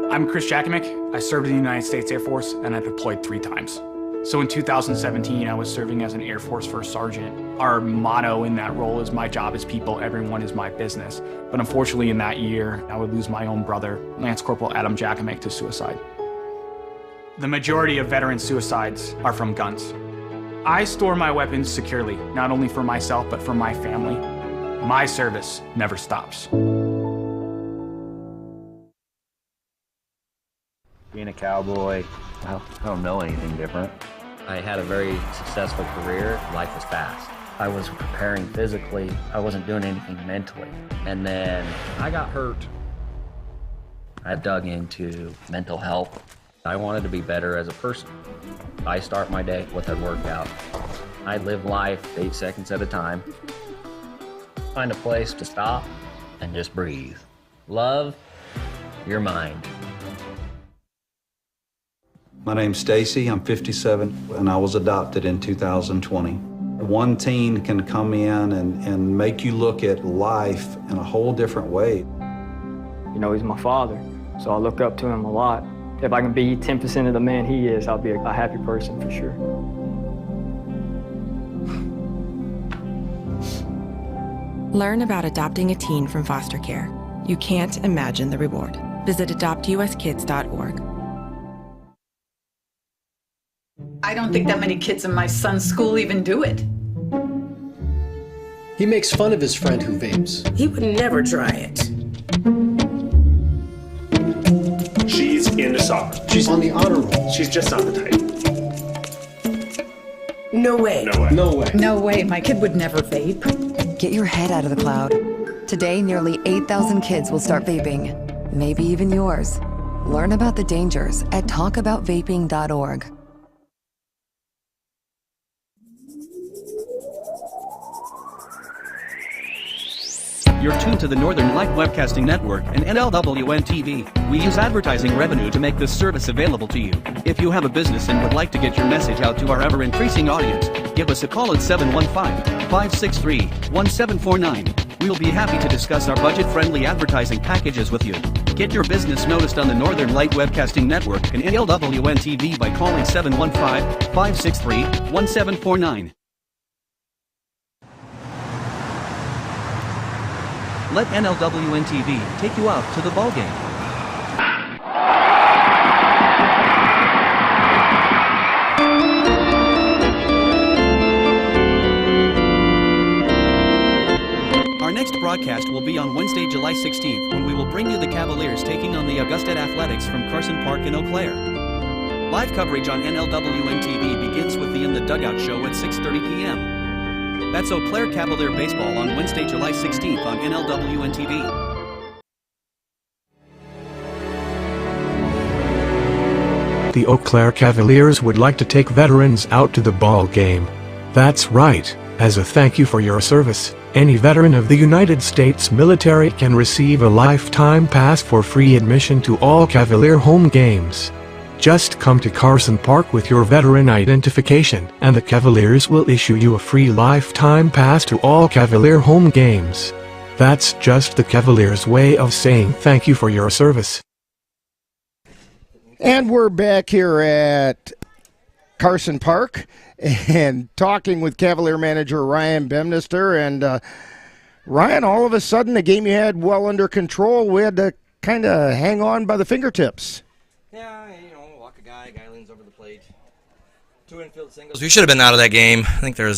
I'm Chris Jakimick. I served in the United States Air Force, and I deployed 3 times. So in 2017, I was serving as an Air Force First Sergeant. Our motto in that role is, my job is people, everyone is my business. But unfortunately in that year, I would lose my own brother, Lance Corporal Adam Jakimick, to suicide. The majority of veteran suicides are from guns. I store my weapons securely, not only for myself, but for my family. My service never stops. Being a cowboy, well, I don't know anything different. I had a very successful career. Life was fast. I was preparing physically. I wasn't doing anything mentally. And then I got hurt. I dug into mental health. I wanted to be better as a person. I start my day with a workout. I live life 8 seconds at a time. Find a place to stop and just breathe. Love your mind. My name's Stacy, I'm 57, and I was adopted in 2020. One teen can come in and make you look at life in a whole different way. You know, he's my father, so I look up to him a lot. If I can be 10% of the man he is, I'll be a happy person for sure. Learn about adopting a teen from foster care. You can't imagine the reward. Visit adoptuskids.org. I don't think that many kids in my son's school even do it. He makes fun of his friend who vapes. He would never try it. She's into soccer. She's on the honor roll. She's just not the type. No way. No way. No way. No way, my kid would never vape. Get your head out of the cloud. Today, nearly 8,000 kids will start vaping. Maybe even yours. Learn about the dangers at talkaboutvaping.org. You're tuned to the Northern Light Webcasting Network and NLWN-TV. We use advertising revenue to make this service available to you. If you have a business and would like to get your message out to our ever-increasing audience, give us a call at 715-563-1749. We will be happy to discuss our budget-friendly advertising packages with you. Get your business noticed on the Northern Light Webcasting Network and NLWN-TV by calling 715-563-1749. Let NLWN-TV take you out to the ballgame. Our next broadcast will be on Wednesday, July 16th, when we will bring you the Cavaliers taking on the Augusta Athletics from Carson Park in Eau Claire. Live coverage on NLWN-TV begins with the In the Dugout show at 6:30 p.m. That's Eau Claire Cavalier baseball on Wednesday, July 16th on NLWN-TV. The Eau Claire Cavaliers would like to take veterans out to the ball game. That's right. As a thank you for your service, any veteran of the United States military can receive a lifetime pass for free admission to all Cavalier home games. Just come to Carson Park with your veteran identification, and the Cavaliers will issue you a free lifetime pass to all Cavalier home games. That's just the Cavaliers' way of saying thank you for your service. And we're back here at Carson Park and talking with Cavalier manager Ryan Bemister. And Ryan, all of a sudden, the game you had well under control, we had to kind of hang on by the fingertips. Yeah, you know, walk a guy leans over the plate. 2 infield singles. We should have been out of that game. I think we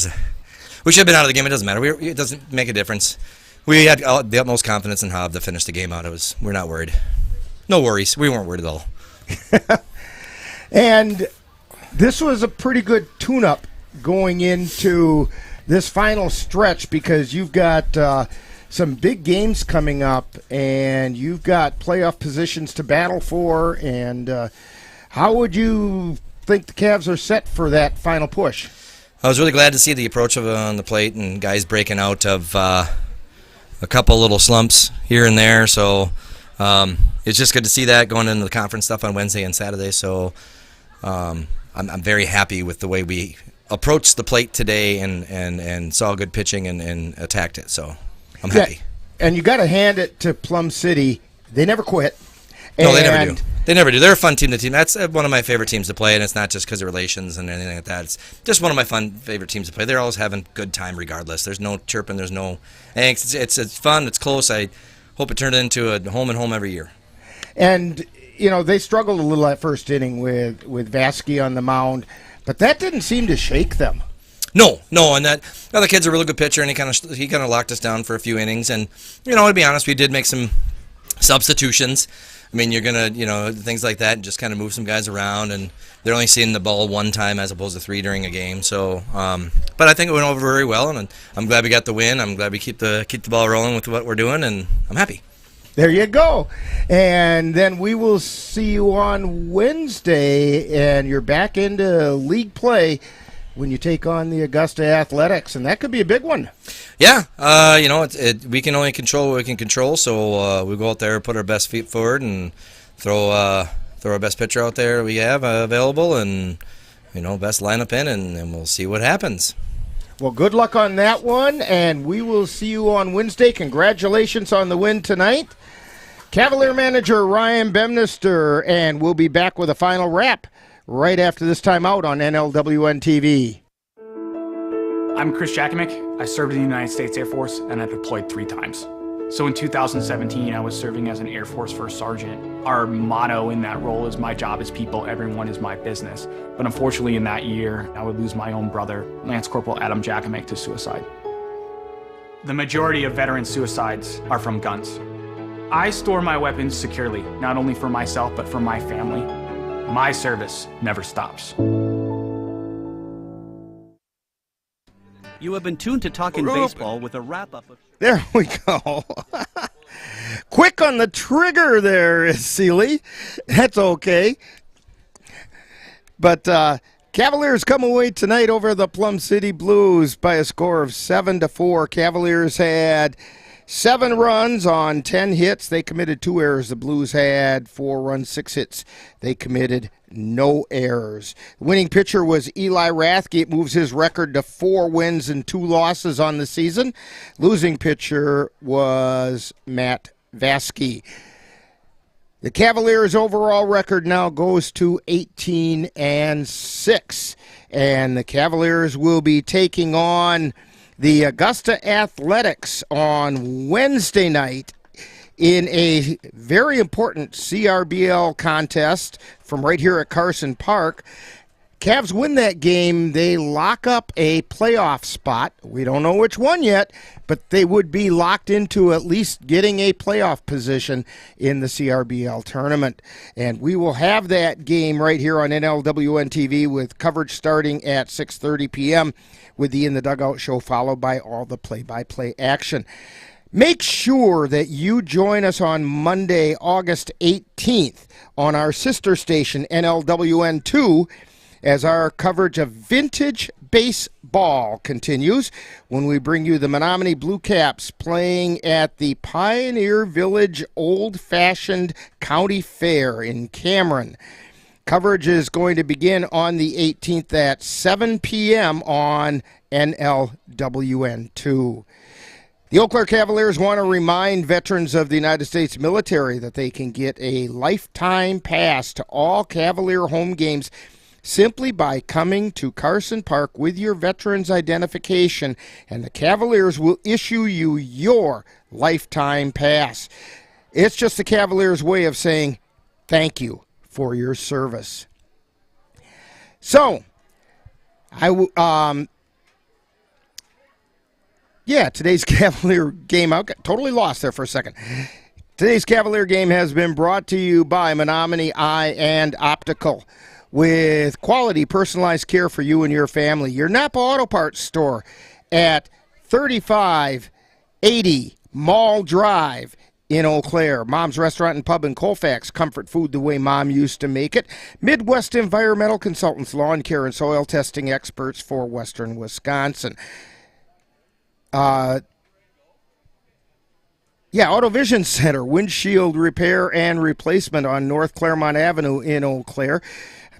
should have been out of the game. It doesn't matter. It doesn't make a difference. We had the utmost confidence in Hobb to finish the game out. We're not worried. No worries. We weren't worried at all. And this was a pretty good tune-up going into this final stretch because you've got some big games coming up and you've got playoff positions to battle for. And how would you think the Cavs are set for that final push? I was really glad to see the approach on the plate and guys breaking out of a couple little slumps here and there. So it's just good to see that going into the conference stuff on Wednesday and Saturday. So I'm very happy with the way we approached the plate today and saw good pitching and attacked it. So I'm happy. Yeah, and you got to hand it to Plum City. They never quit. No, they never do. They never do. They're a fun team to team. That's one of my favorite teams to play, and it's not just because of relations and anything like that. It's just one of my favorite teams to play. They're always having a good time regardless. There's no chirping. There's no angst. It's fun. It's close. I hope it turned into a home and home every year. And, you know, they struggled a little that first inning with Vasky on the mound, but that didn't seem to shake them. No, and that other kid's a really good pitcher, and he kind of locked us down for a few innings. And, you know, to be honest, we did make some substitutions. I mean, you're going to, you know, things like that, and just kind of move some guys around, and they're only seeing the ball one time as opposed to 3 during a game. So, but I think it went over very well, and I'm glad we got the win. I'm glad we keep the ball rolling with what we're doing, and I'm happy. There you go. And then we will see you on Wednesday, and you're back into league play when you take on the Augusta Athletics, and that could be a big one. Yeah, you know, we can only control what we can control, so we go out there, put our best feet forward, and throw our best pitcher out there we have available, and, you know, best lineup in, and we'll see what happens. Well, good luck on that one, and we will see you on Wednesday. Congratulations on the win tonight. Cavalier manager Ryan Bemister, and we'll be back with a final wrap right after this timeout on NLWN-TV. I'm Chris Jackamick. I served in the United States Air Force, and I deployed 3 times. So in 2017, I was serving as an Air Force First Sergeant. Our motto in that role is, my job is people, everyone is my business. But unfortunately in that year, I would lose my own brother, Lance Corporal Adam Jackamick, to suicide. The majority of veteran suicides are from guns. I store my weapons securely, not only for myself, but for my family. My service never stops. You have been tuned to Talkin' Baseball with a wrap-up of... There we go. Quick on the trigger there, Seeley. That's okay. But Cavaliers come away tonight over the Plum City Blues by a score of 7-4. Cavaliers had 7 runs on 10 hits. They committed 2 errors. The Blues had 4 runs, 6 hits. They committed no errors. The winning pitcher was Eli Rathke. It moves his record to 4 wins and 2 losses on the season. Losing pitcher was Matt Vasky. The Cavaliers' overall record now goes to 18-6. And the Cavaliers will be taking on the Augusta Athletics on Wednesday night in a very important CRBL contest from right here at Carson Park. Cavs win that game, they lock up a playoff spot. We don't know which one yet, but they would be locked into at least getting a playoff position in the CRBL tournament. And we will have that game right here on NLWN-TV with coverage starting at 6:30 p.m. with the In the Dugout show, followed by all the play-by-play action. Make sure that you join us on Monday, August 18th on our sister station, NLWN-2, as our coverage of vintage baseball continues when we bring you the Menominee Blue Caps playing at the Pioneer Village Old-Fashioned County Fair in Cameron. Coverage is going to begin on the 18th at 7 p.m. on NLWN2. The Eau Claire Cavaliers want to remind veterans of the United States military that they can get a lifetime pass to all Cavalier home games simply by coming to Carson Park with your veteran's identification, and the Cavaliers will issue you your lifetime pass. It's just the Cavaliers' way of saying thank you for your service. So, today's Cavalier game, I got totally lost there for a second. Today's Cavalier game has been brought to you by Menominee Eye and Optical, with quality personalized care for you and your family. Your Napa Auto Parts store at 3580 Mall Drive in Eau Claire. Mom's Restaurant and Pub in Colfax. Comfort food the way Mom used to make it. Midwest Environmental Consultants, lawn care and soil testing experts for Western Wisconsin. Auto Vision Center, windshield repair and replacement on North Claremont Avenue in Eau Claire.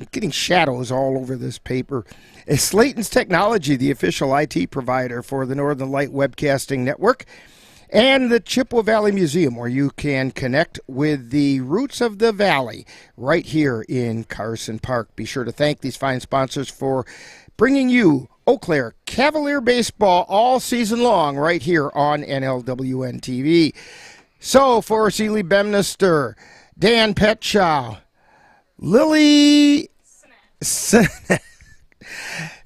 I'm getting shadows all over this paper. Slayton's Technology, the official IT provider for the Northern Light Webcasting Network. And the Chippewa Valley Museum, where you can connect with the roots of the valley right here in Carson Park. Be sure to thank these fine sponsors for bringing you Eau Claire Cavalier baseball all season long right here on NLWN-TV. So for Seeley Bemister, Dan Petshaw, Lily,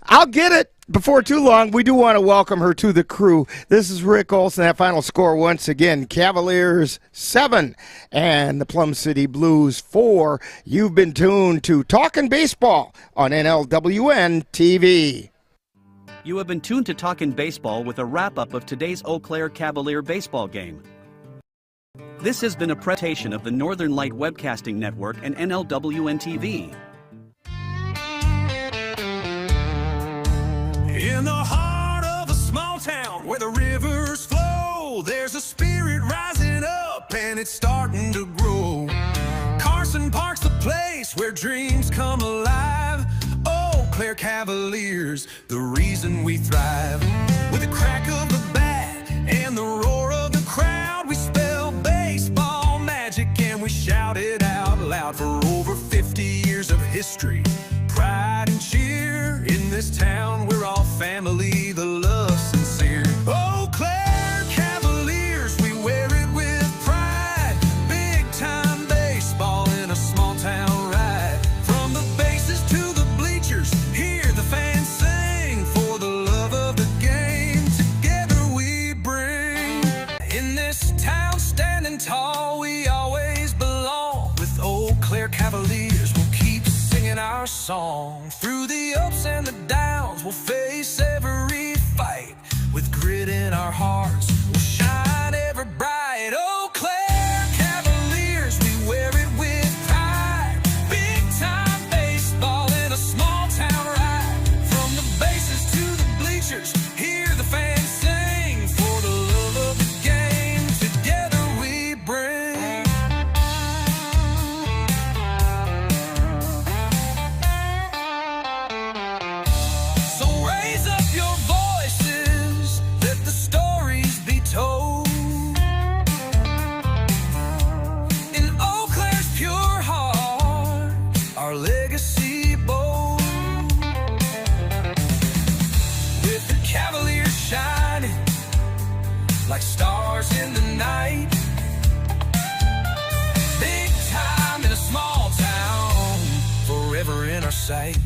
I'll get it before too long. We do want to welcome her to the crew. This is Rick Olson. That final score once again, Cavaliers 7 and the Plum City Blues 4. You've been tuned to Talkin' Baseball on NLWN-TV. You have been tuned to Talkin' Baseball with a wrap-up of today's Eau Claire Cavalier baseball game. This has been a presentation of the Northern Light Webcasting Network and NLWN-TV. In the heart of a small town where the rivers flow, there's a spirit rising up and it's starting to grow. Carson Park's the place where dreams come alive. Eau Claire Cavaliers, the reason we thrive. With the crack of the bat and the roar of the crowd, we spell baseball magic and we shout it out loud. For over 50 years of history, pride and cheer in this town, we're all family, the love sincere. Eau Claire Cavaliers, we wear it with pride. Big time baseball in a small town ride. From the bases to the bleachers, hear the fans sing. For the love of the game, together we bring. In this town standing tall, we always belong. With Eau Claire Cavaliers, we'll keep singing our song. Through the ups and the downs, we'll face every fight. With grit in our hearts, we'll shine ever bright. Eau Claire Cavaliers, we wear it with pride. Big time baseball in a small town ride. From the bases to the bleachers, hear the fans sing. For the love of the game, like stars in the night. Big time in a small town, forever in our sight.